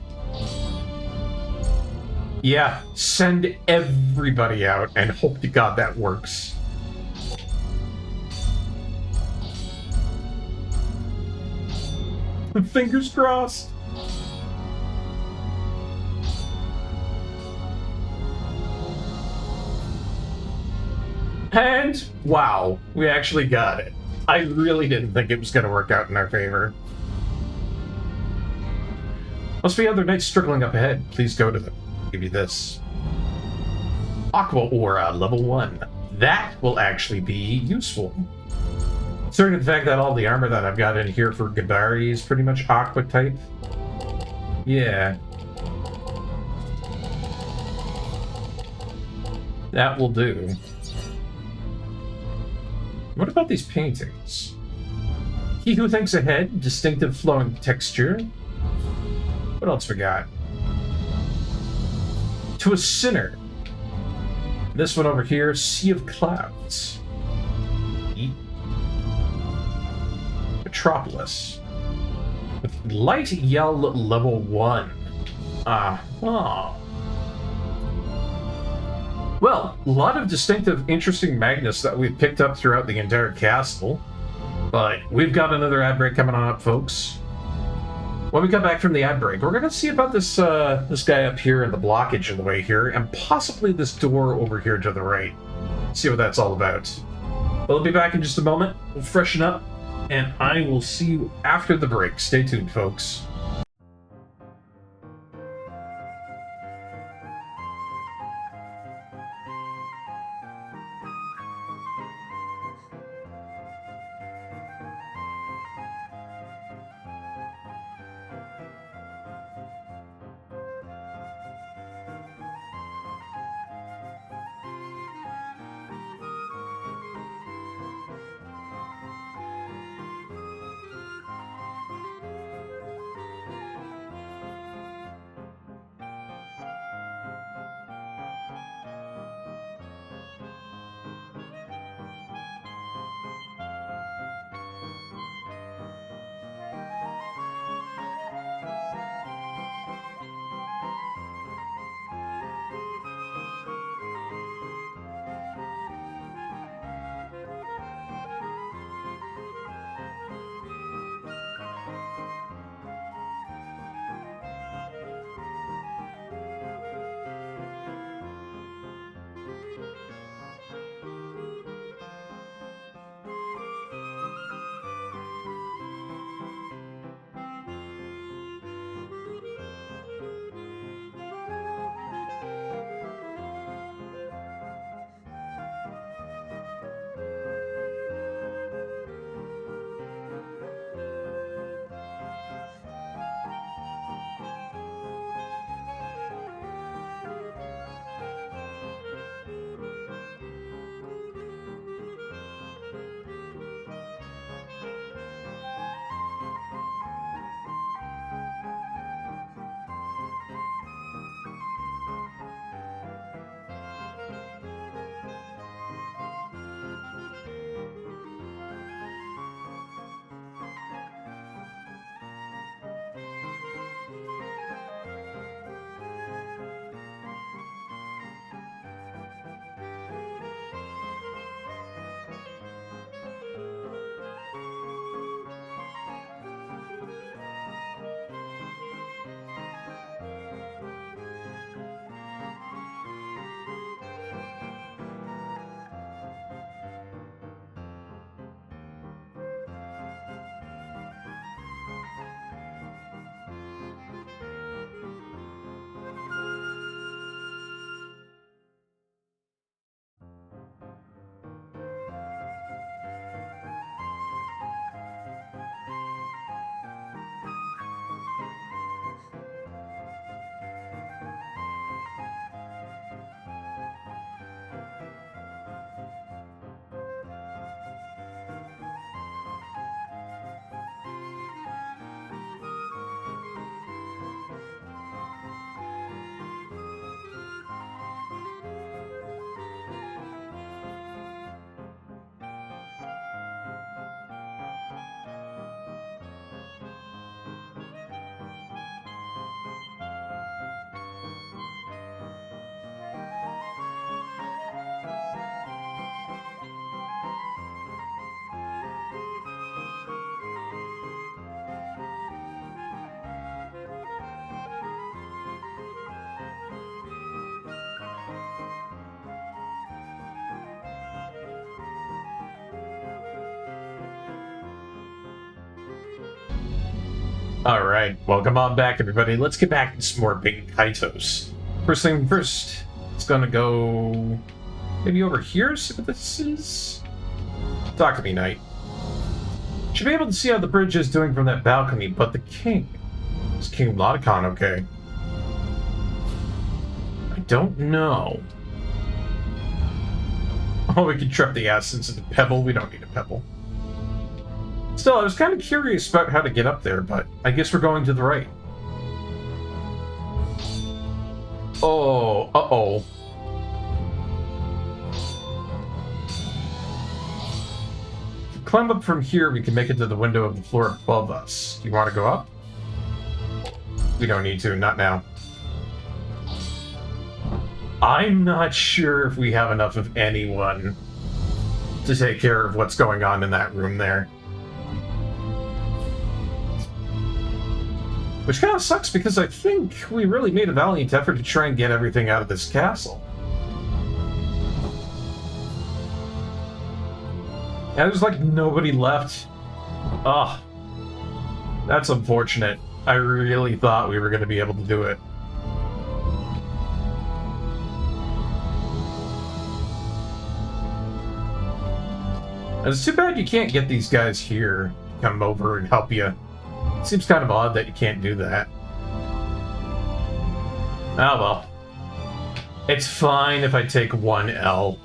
Yeah, send everybody out and hope to God that works. Fingers crossed. And, wow, we actually got it. I really didn't think it was going to work out in our favor. Must be other knights struggling up ahead. Please go to them. I'll give you this. Aqua Aura, level 1. That will actually be useful. Considering the fact that all the armor that I've got in here for Gadari is pretty much Aqua type. Yeah. That will do. What about these paintings? He who thinks ahead, distinctive flowing texture. What else we got? To a sinner. This one over here, Sea of Clouds. Metropolis. With light yell level 1. Well, a lot of distinctive, interesting magnets that we've picked up throughout the entire castle. But we've got another ad break coming on up, folks. When we come back from the ad break, we're going to see about this this guy up here and the blockage in the way here, and possibly this door over here to the right. See what that's all about. We'll be back in just a moment. We'll freshen up, and I will see you after the break. Stay tuned, folks. Alright, welcome on back, everybody. Let's get back into some more Baten Kaitos. First thing first, it's gonna go maybe over here, see what this is? Talk to me, Knight. Should be able to see how the bridge is doing from that balcony, but the king... Is King Lodicon okay? I don't know. Oh, we can trap the essence into pebble. We don't need a pebble. Still, I was kind of curious about how to get up there, but I guess we're going to the right. Oh, uh-oh. If we climb up from here, we can make it to the window of the floor above us. Do you want to go up? We don't need to, not now. I'm not sure if we have enough of anyone to take care of what's going on in that room there. Which kind of sucks because I think we really made a valiant effort to try and get everything out of this castle. And there's like nobody left. Ugh. That's unfortunate. I really thought we were going to be able to do it. It's too bad you can't get these guys here to come over and help you. It seems kind of odd that you can't do that. Oh well. It's fine if I take one L.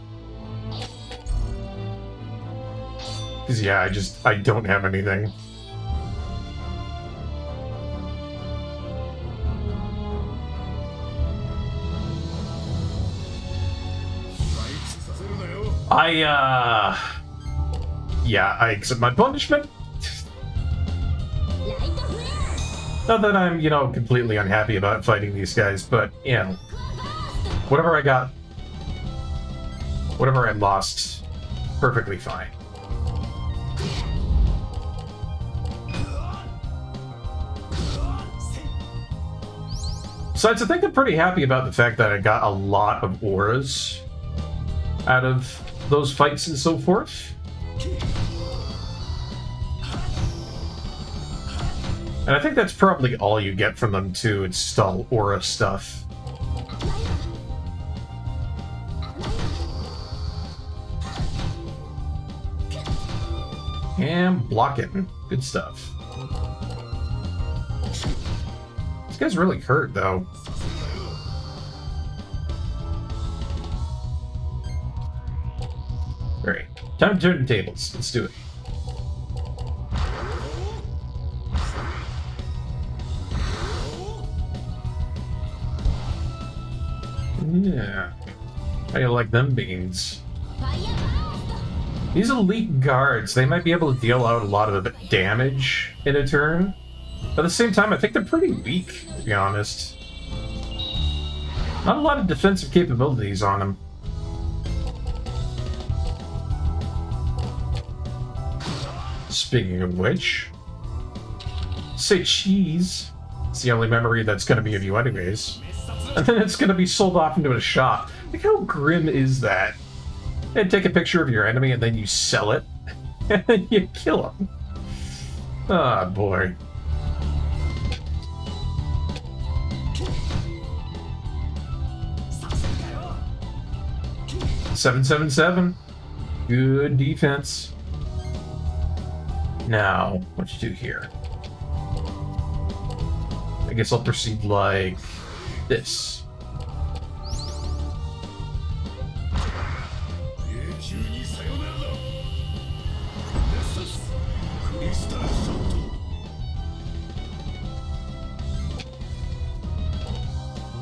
Because yeah, I don't have anything. Yeah, I accept my punishment. Not that I'm, completely unhappy about fighting these guys, but, whatever I got, whatever I lost, perfectly fine. Besides, I think I'm pretty happy about the fact that I got a lot of auras out of those fights and so forth. And I think that's probably all you get from them, too. It's just all aura stuff. And block it. Good stuff. This guy's really hurt, though. Alright. Time to turn the tables. Let's do it. Yeah. How do you like them beans? These elite guards, they might be able to deal out a lot of damage in a turn. But at the same time, I think they're pretty weak, to be honest. Not a lot of defensive capabilities on them. Speaking of which, say cheese. It's the only memory that's going to be of you anyways. And then it's going to be sold off into a shop. Like, how grim is that? And take a picture of your enemy and then you sell it. And then you kill him. Ah, boy. $777. Good defense. Now, what you do here? I guess I'll proceed like this.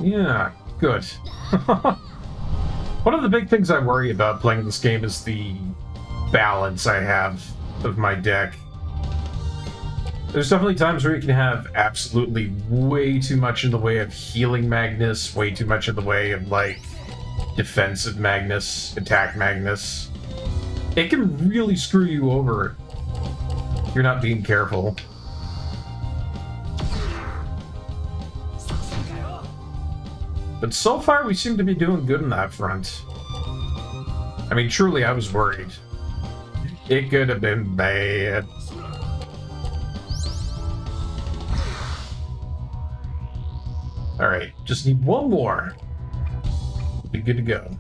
Yeah, good. One of the big things I worry about playing this game is the balance I have of my deck. There's definitely times where you can have absolutely way too much in the way of healing Magnus, way too much in the way of, like, defensive Magnus, attack Magnus. It can really screw you over if you're not being careful. But so far, we seem to be doing good on that front. I mean, truly, I was worried. It could have been bad. Alright, just need one more. We'll be good to go.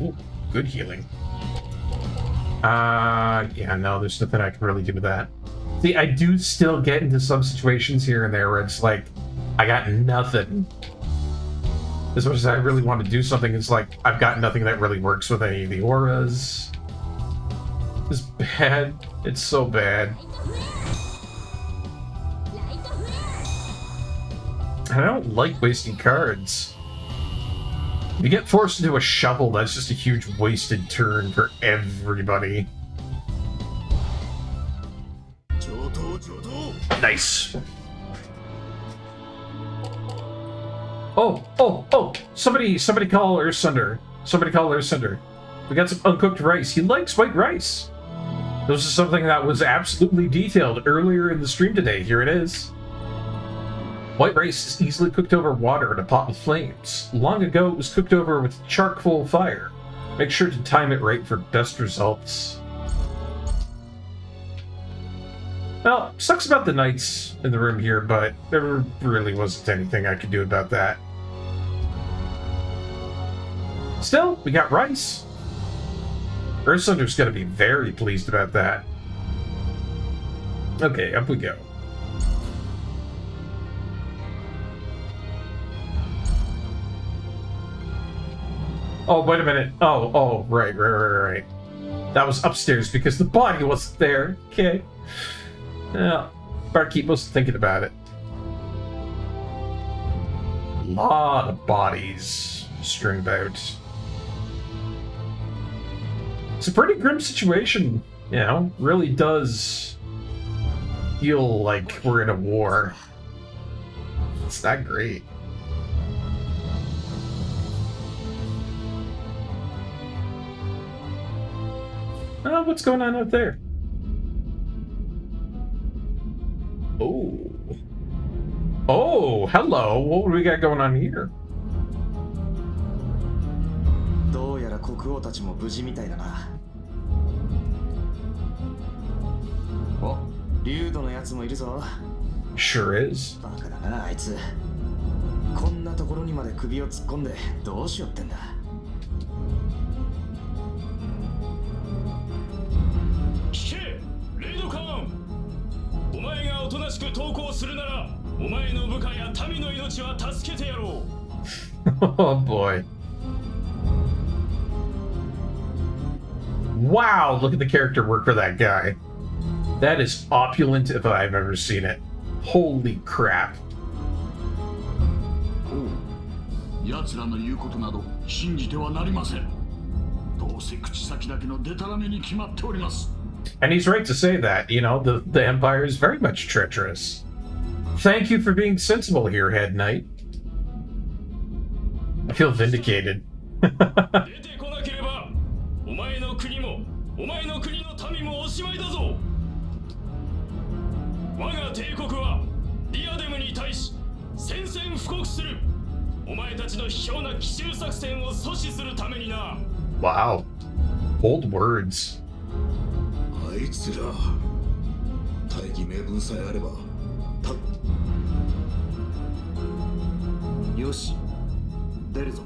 Ooh, good healing. Yeah, no, there's nothing I can really do with that. See, I do still get into some situations here and there where it's like, I got nothing. As much as I really want to do something, it's like, I've got nothing that really works with any of the auras. It's bad. It's so bad. I don't like wasting cards. If you get forced into a shuffle, that's just a huge wasted turn for everybody. Nice. Oh! Somebody call Earthsunder. Somebody call Earthsunder. We got some uncooked rice. He likes white rice. This is something that was absolutely detailed earlier in the stream today. Here it is. White rice is easily cooked over water in a pot with flames. Long ago, it was cooked over with charcoal fire. Make sure to time it right for best results. Well, sucks about the knights in the room here, but there really wasn't anything I could do about that. Still, we got rice. Earthsunder's gonna be very pleased about that. Okay, up we go. Oh, wait a minute. Oh, right. That was upstairs because the body wasn't there. Okay. Yeah, Barkeep wasn't thinking about it. A lot of bodies strewn about. It's a pretty grim situation, you know? Really does feel like we're in a war. It's not great. Oh, what's going on out there? Oh, hello. What do we got going on here? どうやら国王たちも無事みたいだな。お、竜斗のやつもいるぞ。Sure is. バカだなあいつ。こんなところにまで首を突っ込んでどうしようってんだ。聞け、レイドカーン。お前がおとなしく投降するなら、お前の部下や民の命は助けてやろう。Oh boy. Wow, look at the character work for that guy. That is opulent if I've ever seen it. Holy crap. 奴らの言うことなど信じてはなりません。どうせ口先だけのデタラメに決まっております。And he's right to say that, you know, the Empire is very much treacherous. Thank you for being sensible here, Head Knight. I feel vindicated. 出てこなければ、お前の国も、お前の国の民もおしまいだぞ。我が帝国はディアデムに対し宣戦布告する。お前たちの卑怯な奇襲作戦を阻止するためにな。Wow. Bold words. あいつら、大義名分さえあれば、よし、出るぞ。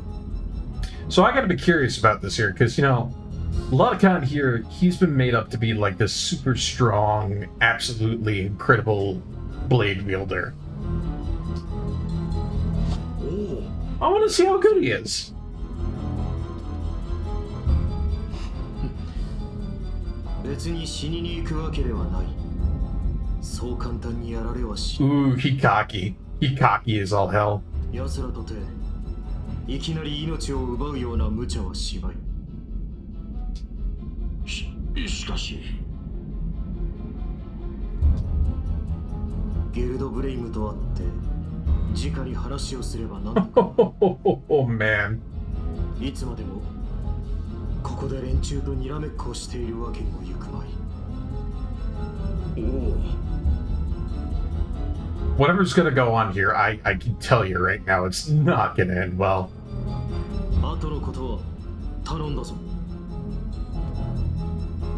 So I gotta be curious about this here, because, you know, Ludicon here, he's been made up to be like this super strong, absolutely incredible blade wielder. I want to see how good he is. 別に死にに行くわけではない。そう簡単にやられはし。Ooh, he cocky. He cocky as all hell. 奴らとていきなり命を奪うような無茶はしまい。しかしゲルドブレイムと会って直に話をすれば何とか。Oh man. いつまでもここで連中とにらめっこをしているわけにもいくまい。Whatever's gonna go on here, I can tell you right now, it's not gonna end well. 後のことは頼んだぞ。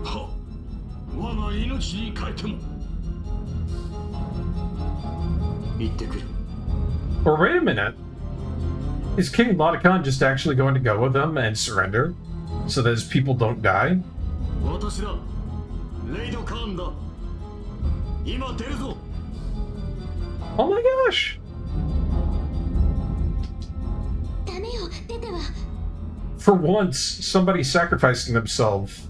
は、我が命に変えても。行ってくる。 Or wait a minute. Is King Ludicon just actually going to go with them and surrender? So that his people don't die? 私だ。レイドカーンだ。今出るぞ。 Oh my gosh! ダメよ、出ては。 For once, somebody sacrificing themselves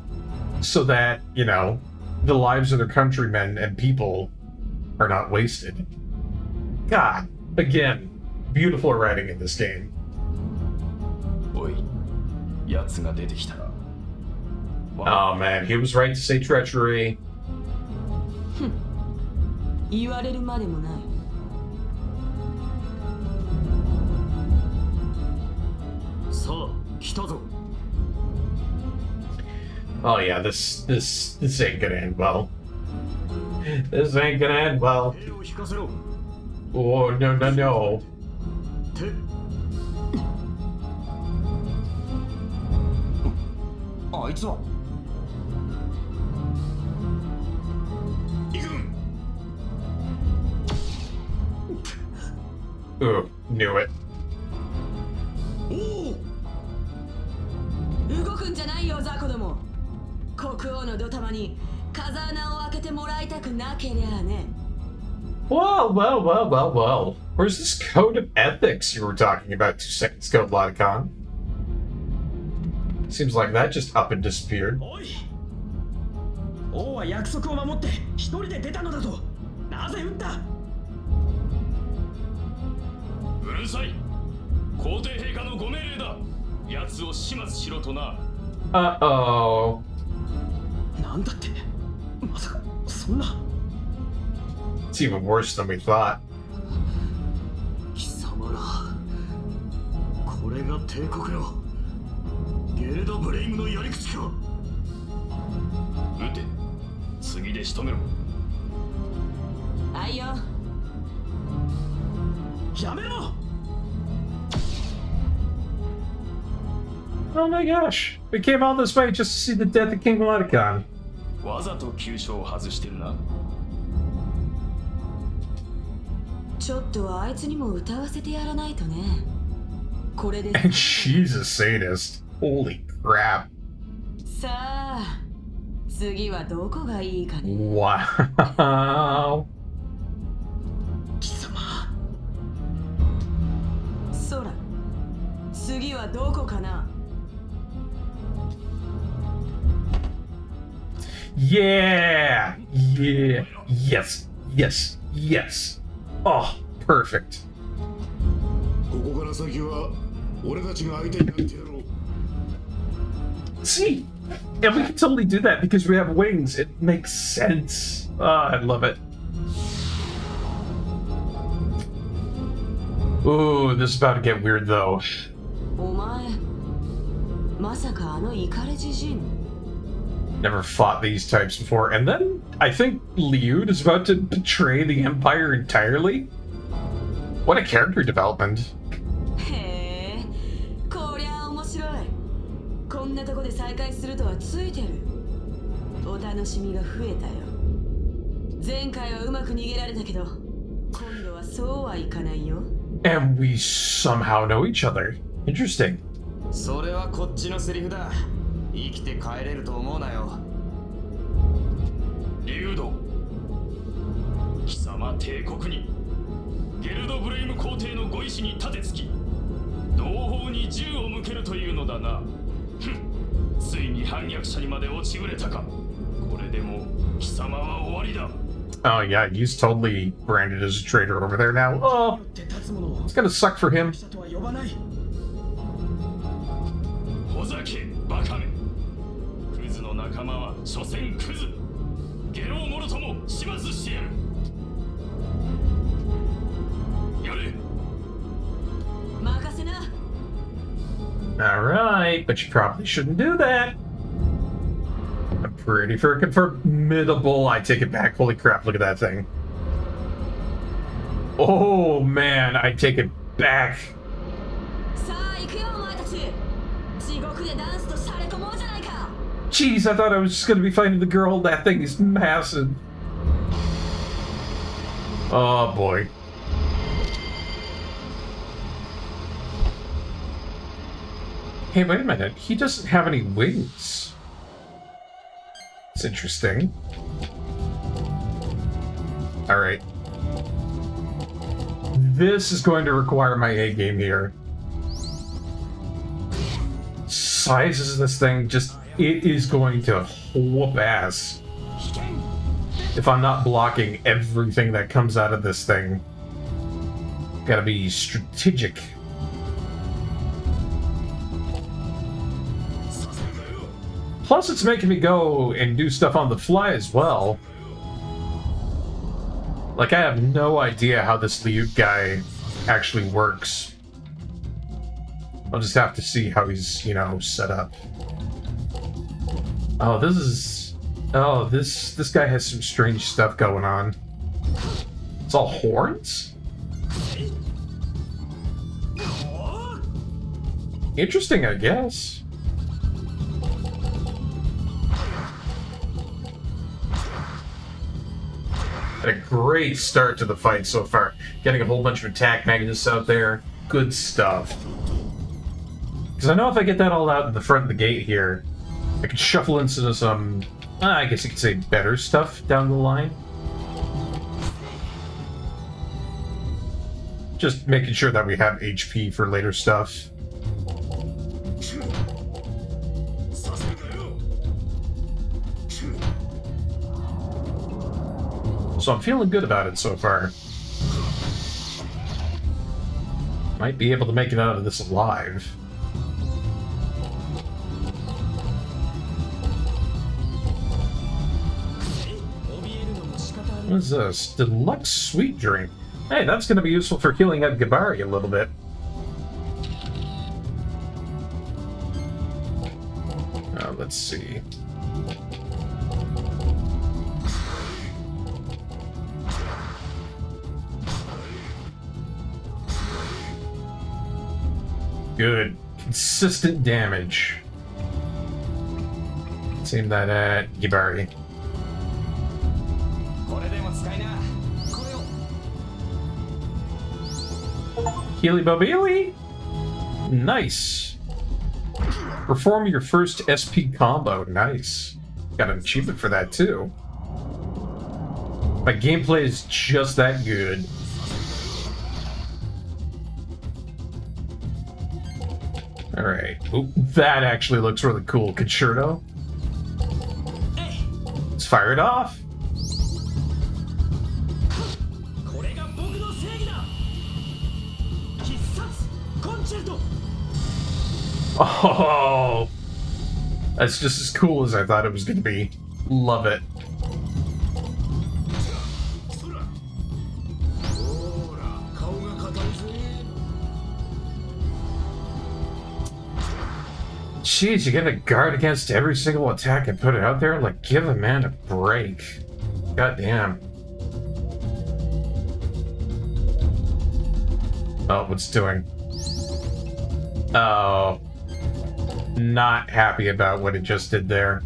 so that, you know, the lives of their countrymen and people are not wasted. God, again, beautiful writing in this game. おい、奴が出てきた。 Oh man, he was right to say treachery. 言われるまでもない。 さあ、来たぞ。 Oh yeah, this ain't gonna end well. This ain't gonna end well. 手を引かせろ。 Oh no no no. 手。あいつは行くん。 Ooh, knew it. おお。動くんじゃないよ、雑魚ども。国王のドタマに風穴を開けてもらいたくなけりゃね。 Well, well, well, well, well. Where's this code of ethics you were talking about 2 seconds ago, Lotacon? Seems like that just up and disappeared. おい、王は約束を守って一人で出たのだぞ。なぜ撃った？うるさい。皇帝陛下のご命令だ。奴を始末しろとな。 Uh-oh. なんだって？まさかそんな。 It's even worse than we thought. 貴様ら。これが帝国のゲルドブレイムのやり口か。撃て。次で仕留めろ。はいよ。やめろ！ Oh my gosh. We came all this way just to see the death of King Lotacon. わざと急所を外してるな。ちょっとあいつにも歌わせてやらないとね。これで。 And she's a sadist. Holy crap. さあ、次はどこがいいかね。 Wow. 貴様。そら、次はどこかな。 Yeah. Yeah. Yes. Yes. Yes. Oh, perfect. ここから先は俺たちが相手になってやろう。 See, and we can totally do that because we have wings. It makes sense. Oh, I love it. Ooh, this is about to get weird though. お前、まさかあのイカレジジイの。 Never fought these types before. And then I think Liud is about to betray the Empire entirely. What a character development. へえ、こりゃ面白い。こんなとこで再会するとはついてる。お楽しみが増えたよ。前回はうまく逃げられたけど、今度はそうはいかないよ。 And we somehow know each other. Interesting. それはこっちのセリフだ。生きて帰れると思うなよ。リュウド。貴様帝国にゲルドブレイム皇帝のご意志に立てつき、同胞に銃を向けるというのだな。ふん、ついに反逆者にまで落ちぶれたか。これでも貴様は終わりだ。 Oh yeah, he's totally branded as a traitor over there now. Oh, って立つ者を it's gonna suck for him. 記者とは呼ばない。ほざけ、バカめ。クズの仲間は所詮クズ。ゲロウもろとも始末してやる。やれ。任せな。 Alright, but you probably shouldn't do that. I'm pretty freaking formidable. I take it back. Holy crap, look at that thing. Oh man, I take it back. さあ行くよお前たち。地獄でダンスとシャレ込もうじゃないか。 Jeez, I thought I was just gonna be fighting the girl. That thing is massive. Oh boy. Hey, wait a minute. He doesn't have any wings. It's interesting. Alright. This is going to require my A game here. Sizes of this thing, just, it is going to whoop ass. If I'm not blocking everything that comes out of this thing. Gotta be strategic. Plus, it's making me go and do stuff on the fly as well. Like, I have no idea how this Liu guy actually works. I'll just have to see how he's, you know, set up. Oh, this is... Oh, this guy has some strange stuff going on. It's all horns? Interesting, I guess. Had a great start to the fight so far. Getting a whole bunch of attack magnets out there. Good stuff. Because I know if I get that all out in the front of the gate here, I can shuffle into some, I guess you could say, better stuff down the line. Just making sure that we have HP for later stuff. So I'm feeling good about it so far. Might be able to make it out of this alive. What is this? Deluxe sweet drink. Hey, that's going to be useful for healing at Gabari a little bit. Let's see. Good. Consistent damage. Same that at Gibari. Healy Bobili! Nice. Perform your first SP combo. Nice. Got an achievement for that too. My gameplay is just that good. Alright. Oop, that actually looks really cool. Concerto. Let's fire it off. Oh, that's just as cool as I thought it was going to be. Love it. Jeez, you get a guard against every single attack and put it out there? Like, give a man a break. Goddamn. Oh, what's it doing? Oh. Not happy about what it just did there.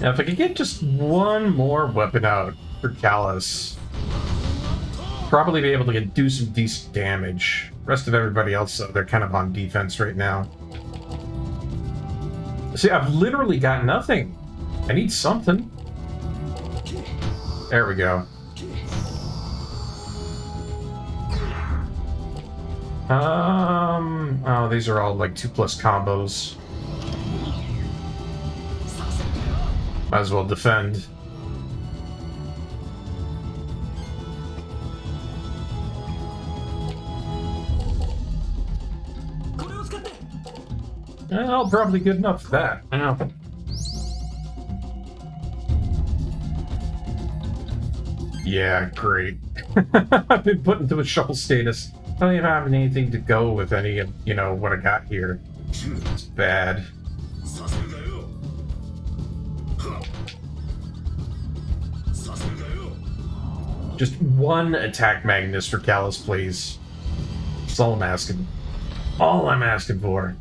Now, if I could get just one more weapon out for Callus, probably be able to do some decent damage. Rest of everybody else, though, they're kind of on defense right now. See, I've literally got nothing. I need something. There we go. Oh, these are all like 2+ combos. Might as well defend. Well, probably good enough for that. I know. Yeah, great. I've been put into a shuffle status. I don't even have anything to go with any of, you know, what I got here. It's bad. Just one attack Magnus for Callus, please. That's all I'm asking. All I'm asking for.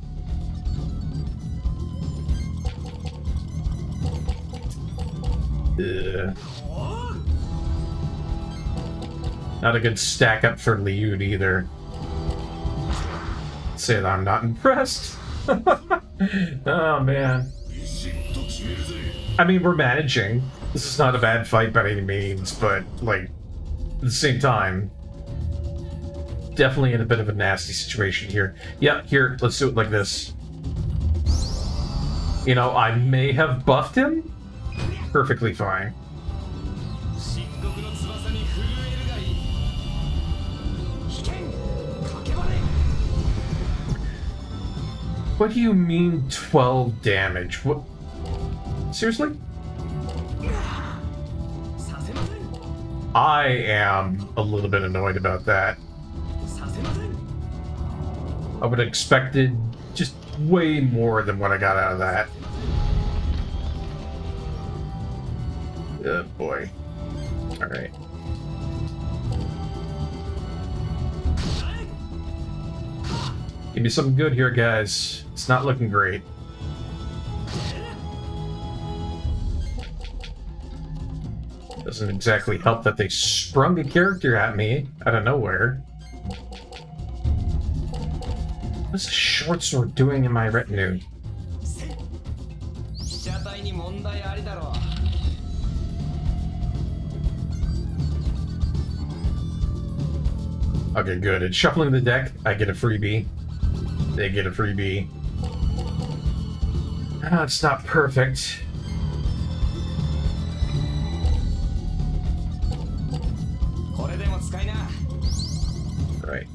Ugh. Not a good stack up for Liud either. say that I'm not impressed. Oh, man. I mean, we're managing. This is not a bad fight by any means, but, like, at the same time, definitely in a bit of a nasty situation here. Yeah, here, let's do it like this. You know, I may have buffed him. Perfectly fine. What do you mean 12 damage? What? Seriously? I am a little bit annoyed about that. I would have expected just way more than what I got out of that. Oh boy. Alright. Give me something good here, guys. It's not looking great. Doesn't exactly help that they sprung a character at me out of nowhere. What's a short sword doing in my retinue? Okay, good. It's shuffling the deck. I get a freebie. They get a freebie. Ah, it's not perfect. Right.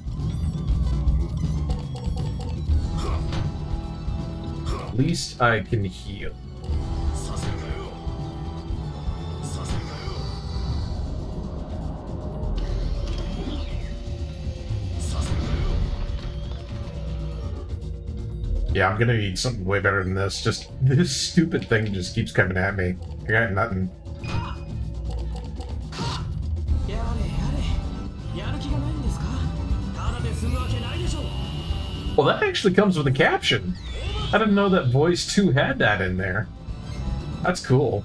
At least I can heal. Yeah, I'm gonna need something way better than this. Just this stupid thing just keeps coming at me. I got nothing. Well, that actually comes with a caption. I didn't know that Voice 2 had that in there. That's cool.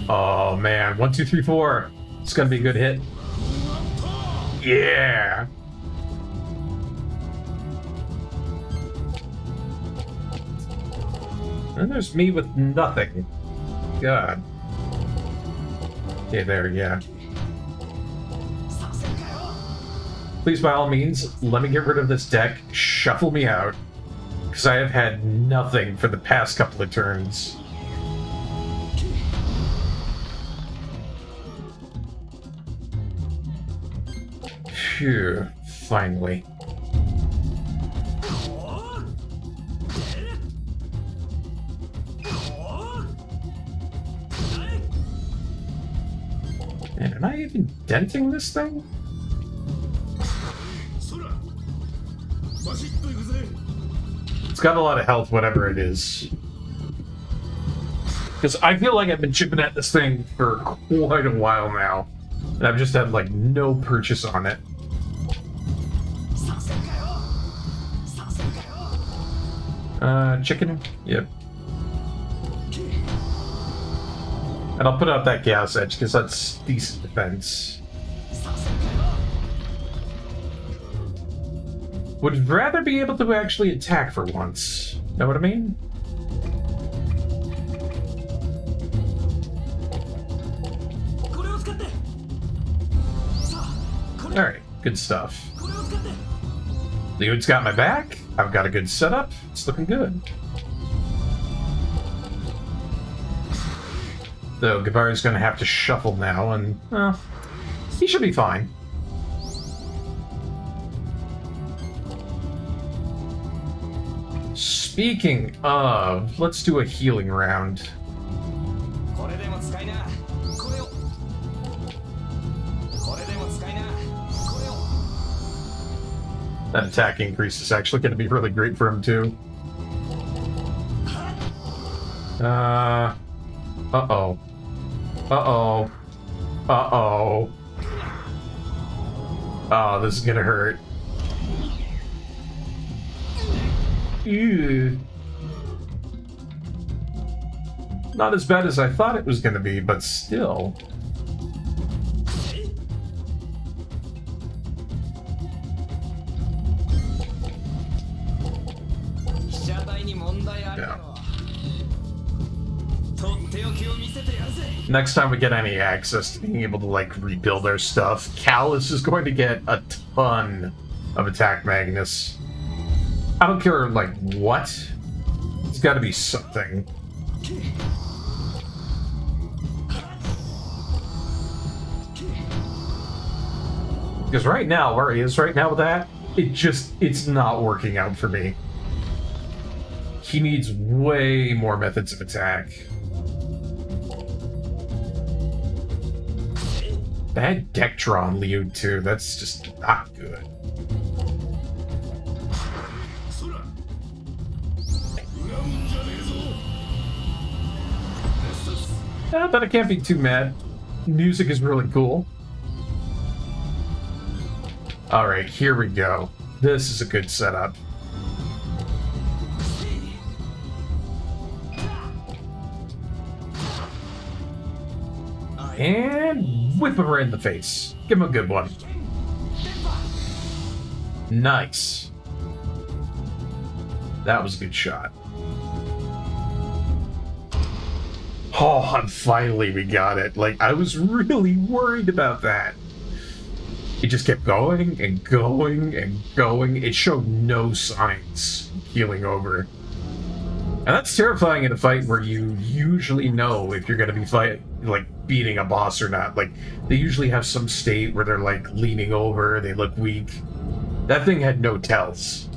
Oh man, 1, 2, 3, 4. It's gonna be a good hit. Yeah. And there's me with nothing. God. Okay, there, yeah. Please, by all means, let me get rid of this deck. Shuffle me out. Because I have had nothing for the past couple of turns. Phew, finally. Man, am I even denting this thing? It's got a lot of health, whatever it is. Because I feel like I've been chipping at this thing for quite a while now. And I've just had, like, no purchase on it. Chicken? Yep. And I'll put out that Chaos Edge, because that's decent defense. Would rather be able to actually attack for once. Know what I mean? Alright, good stuff. Leon's got my back. I've got a good setup. It's looking good. Though Gavari's gonna have to shuffle now, and, well, he should be fine. Speaking of, let's do a healing round. That attack increase is actually going to be really great for him, too. Uh-oh. Uh-oh. Uh-oh. Oh, this is going to hurt. Ew. Not as bad as I thought it was going to be, but still. Next time we get any access to being able to, like, rebuild our stuff, Callus is going to get a ton of attack Magnus. I don't care, like, what. It's got to be something. Because right now, where he is right now with that, it's not working out for me. He needs way more methods of attack. Bad deck draw on Liu too. That's just not good. But I can't be too mad. Music is really cool. Alright, here we go. This is a good setup. And whip him right in the face. Give him a good one. Nice. That was a good shot. Oh, and finally we got it. Like, I was really worried about that. It just kept going and going and going. It showed no signs of healing over. And that's terrifying in a fight where you usually know if you're going to be beating a boss or not. Like, they usually have some state where they're, like, leaning over, they look weak. That thing had no tells.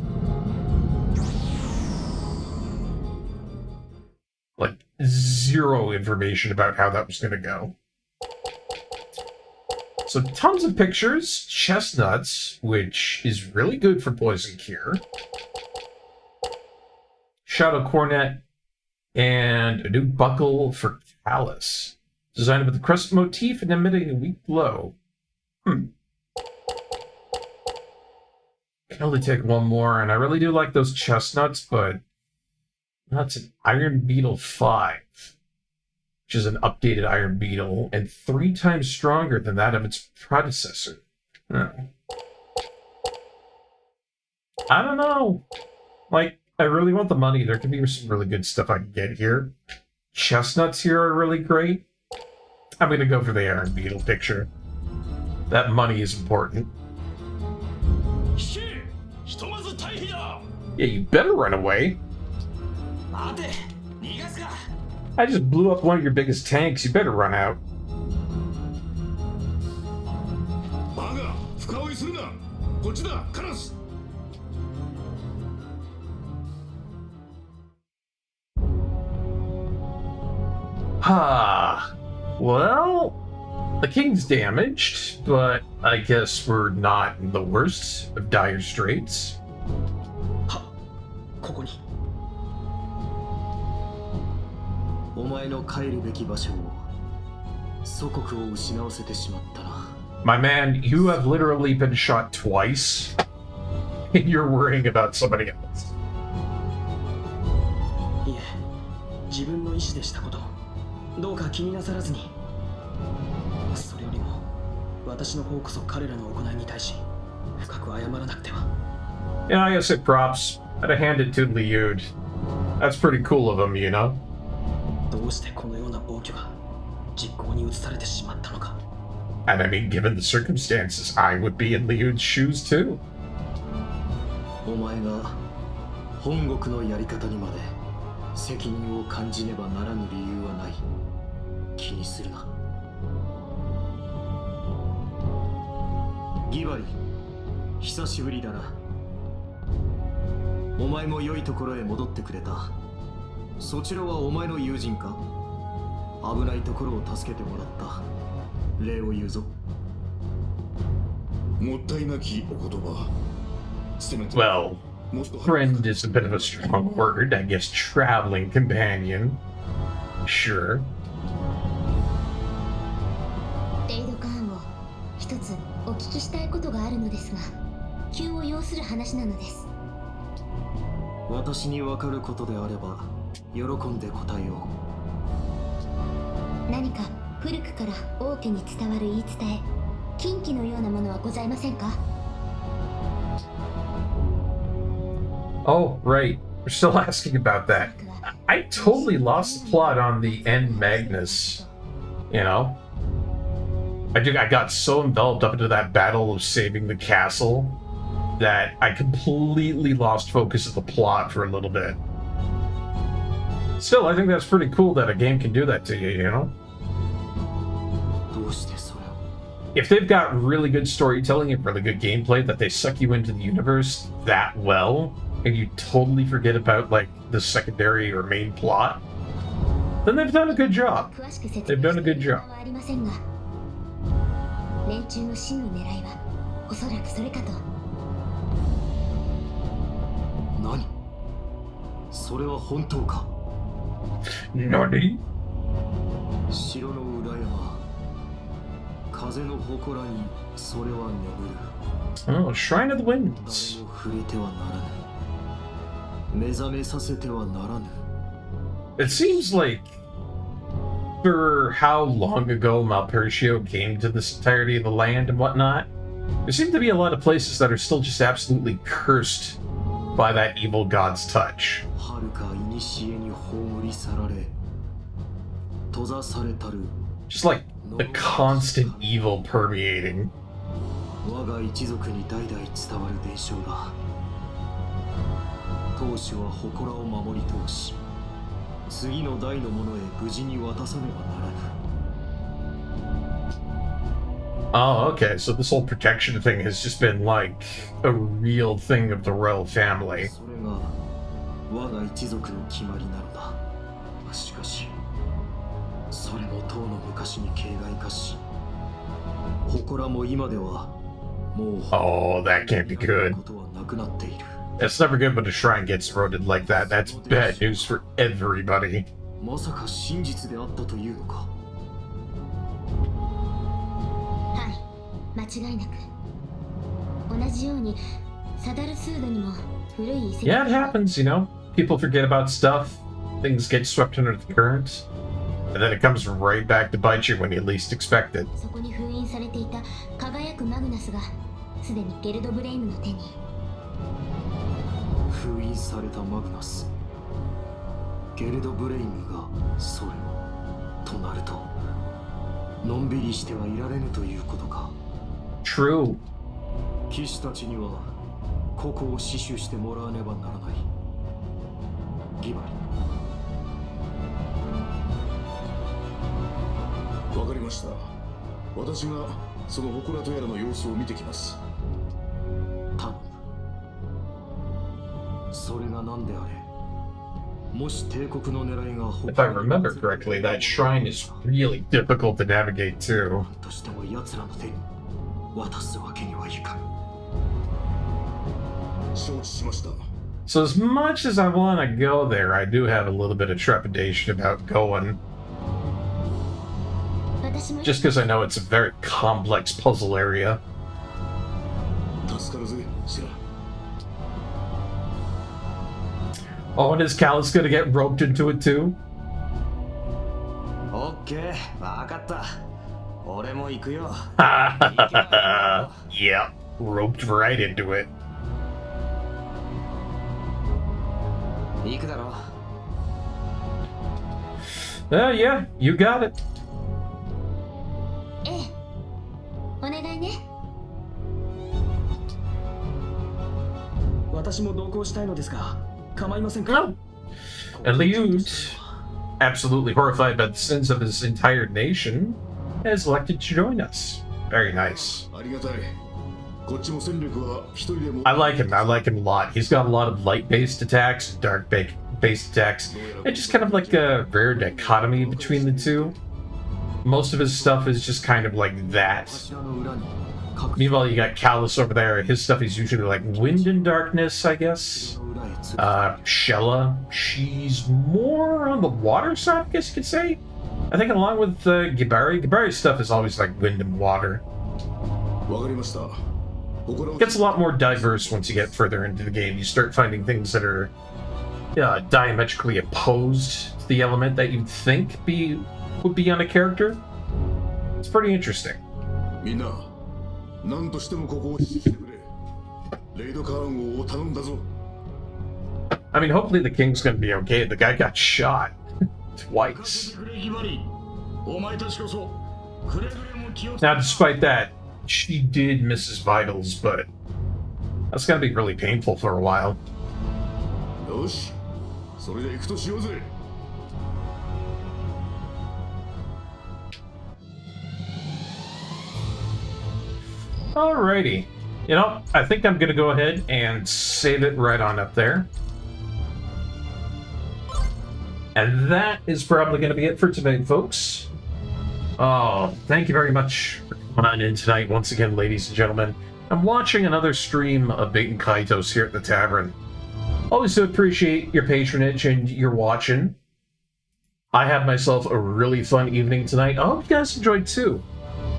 Like, zero information about how that was going to go. So tons of pictures, chestnuts, which is really good for poison cure, shadow cornet, and a new buckle for Callus, designed with the crescent motif and emitting a weak glow. Can only take one more, and I really do like those chestnuts, but that's an Iron Beetle 5. Which is an updated Iron Beetle, and 3 times stronger than that of its predecessor. Oh. I don't know. Like, I really want the money. There could be some really good stuff I can get here. Chestnuts here are really great. I'm gonna go for the Iron Beetle picture. That money is important. Yeah, you better run away. I just blew up one of your biggest tanks. You better run out. Well, the king's damaged, but I guess we're not in the worst of dire straits. My man, you have literally been shot twice, and you're worrying about somebody else. Yeah, I guess it props. I'd have handed to Liud. That's pretty cool of him, you know? And I mean, given the circumstances, I would be in Liud's shoes too. Well, friend is a bit of a strong word. I guess traveling companion. Sure. レイドカーンを一つお聞きしたいことがあるのですが、急を要する話なのです。私に分かることであれば喜んで答えよう。何か古くから王家に伝わる言い伝え、禁忌のようなものはございませんか？ Oh, right. We're still asking about that. I totally lost the plot on the end Magnus. You know? I got so enveloped up into that battle of saving the castle that I completely lost focus of the plot for a little bit. Still, I think that's pretty cool that a game can do that to you, you know? If they've got really good storytelling and really good gameplay that they suck you into the universe that well, and you totally forget about, like, the secondary or main plot, then they've done a good job. They've done a good job. 連中の真の狙いはおそらくそれかと。何？それは本当か？何？城の裏山、風の祠にそれは眠る。Oh, Shrine of the 誰 Winds. も触れてはならぬ。目覚めさせてはならぬ。 It seems like for how long ago Malpertio came to this entirety of the land and whatnot, there seem to be a lot of places that are still just absolutely cursed by that evil god's touch. はるか古に葬り去られ、閉ざされたる Just like the constant evil permeating. 我が一族に代々伝わる伝承だ。当主は祠を守り通し、次の代の者へ無事に渡さねばならぬ。 Oh, okay, so this whole protection thing has just been like a real thing of the royal family. それが我が一族の決まりなのだ。しかし、それもとうの昔に形骸化し、祠も今ではもう Oh, that can't be good. ことはなくなっている。 It's never good when a shrine gets eroded like that. That's bad news for everybody. まさか真実であったというのか。はい、間違いなく。同じようにサダルスードにも古い遺跡 Yeah, it happens, you know. People forget about stuff. Things get swept under the current. And then it comes right back to bite you when you least expect it. そこに封印されていた輝くマグナスがすでにゲルドブレイムの手に。封印されたマグナス、ゲルドブレイムがそれをとなると、のんびりしてはいられぬということか。 True. 騎士たちにはここを死守してもらわねばならない。ギバリ。わかりました。私がその祠とやらの様子を見てきます。頼む。それが何であれ、もし帝国の狙いが If I remember correctly, that shrine is really difficult to navigate too. としても奴らの手に渡すわけにはいかん。承知しました。 So as much as I want to go there, I do have a little bit of trepidation about going. 私も Just because I know it's a very complex puzzle area. 助かるぜ、シラ。 Oh, and is Callus gonna get roped into it too? オッケー、わかった。俺も行くよ。 Yeah, roped right into it. 行くだろ。Yeah, you got it. ええ、お願いね。私も同行したいのですが、構いませんか？ No. Eliud, absolutely horrified by the sins of his entire nation, has elected to join us. Very nice. ありがたい。こっちも戦力は一人でも。 I like him. I like him a lot. He's got a lot of light-based attacks, dark-based attacks, and just kind of like a rare dichotomy between the two. Most of his stuff is just kind of like that. 柱の裏に隠し Meanwhile, you got Callus over there. His stuff is usually like wind and darkness, I guess. の裏へつ Shella, she's more on the water side, I guess you could say. I think along with Gibari's stuff is always like wind and water. わかりました。祠を It gets a lot more diverse once you get further into the game. You start finding things that are diametrically opposed to the element that you'd think would be on a character. It's pretty interesting. みんな、何としてもここを死守してくれ。レイドカーン王を頼んだぞ。I mean, hopefully the king's gonna be okay. The guy got shot twice. Now, despite that, she did miss his vitals, but that's gonna be really painful for a while. よし、それで行くとしようぜ。Alrighty. You know, I think I'm gonna go ahead and save it right on up there. And that is probably gonna be it for tonight, folks. Oh, thank you very much for coming on in tonight once again, ladies and gentlemen. I'm watching another stream of Baten Kaitos here at the tavern. Always do appreciate your patronage and your watching. I had myself a really fun evening tonight. I hope you guys enjoyed too.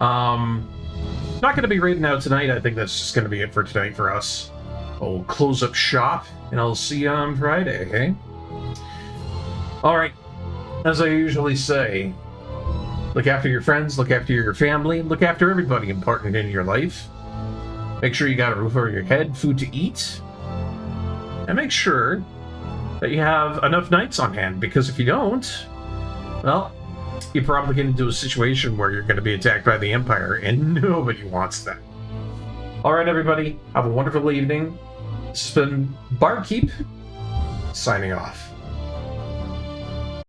Not going to be raiding out tonight. I think that's just going to be it for tonight for us. I'll close up shop, and I'll see you on Friday, okay? Alright, as I usually say, look after your friends, look after your family, look after everybody important in your life. Make sure you got a roof over your head, food to eat, and make sure that you have enough knights on hand, because if you don't, well, you're probably getting into a situation where you're going to be attacked by the Empire, and nobody wants that. Alright, everybody, have a wonderful evening. This has been Barkeep, signing off.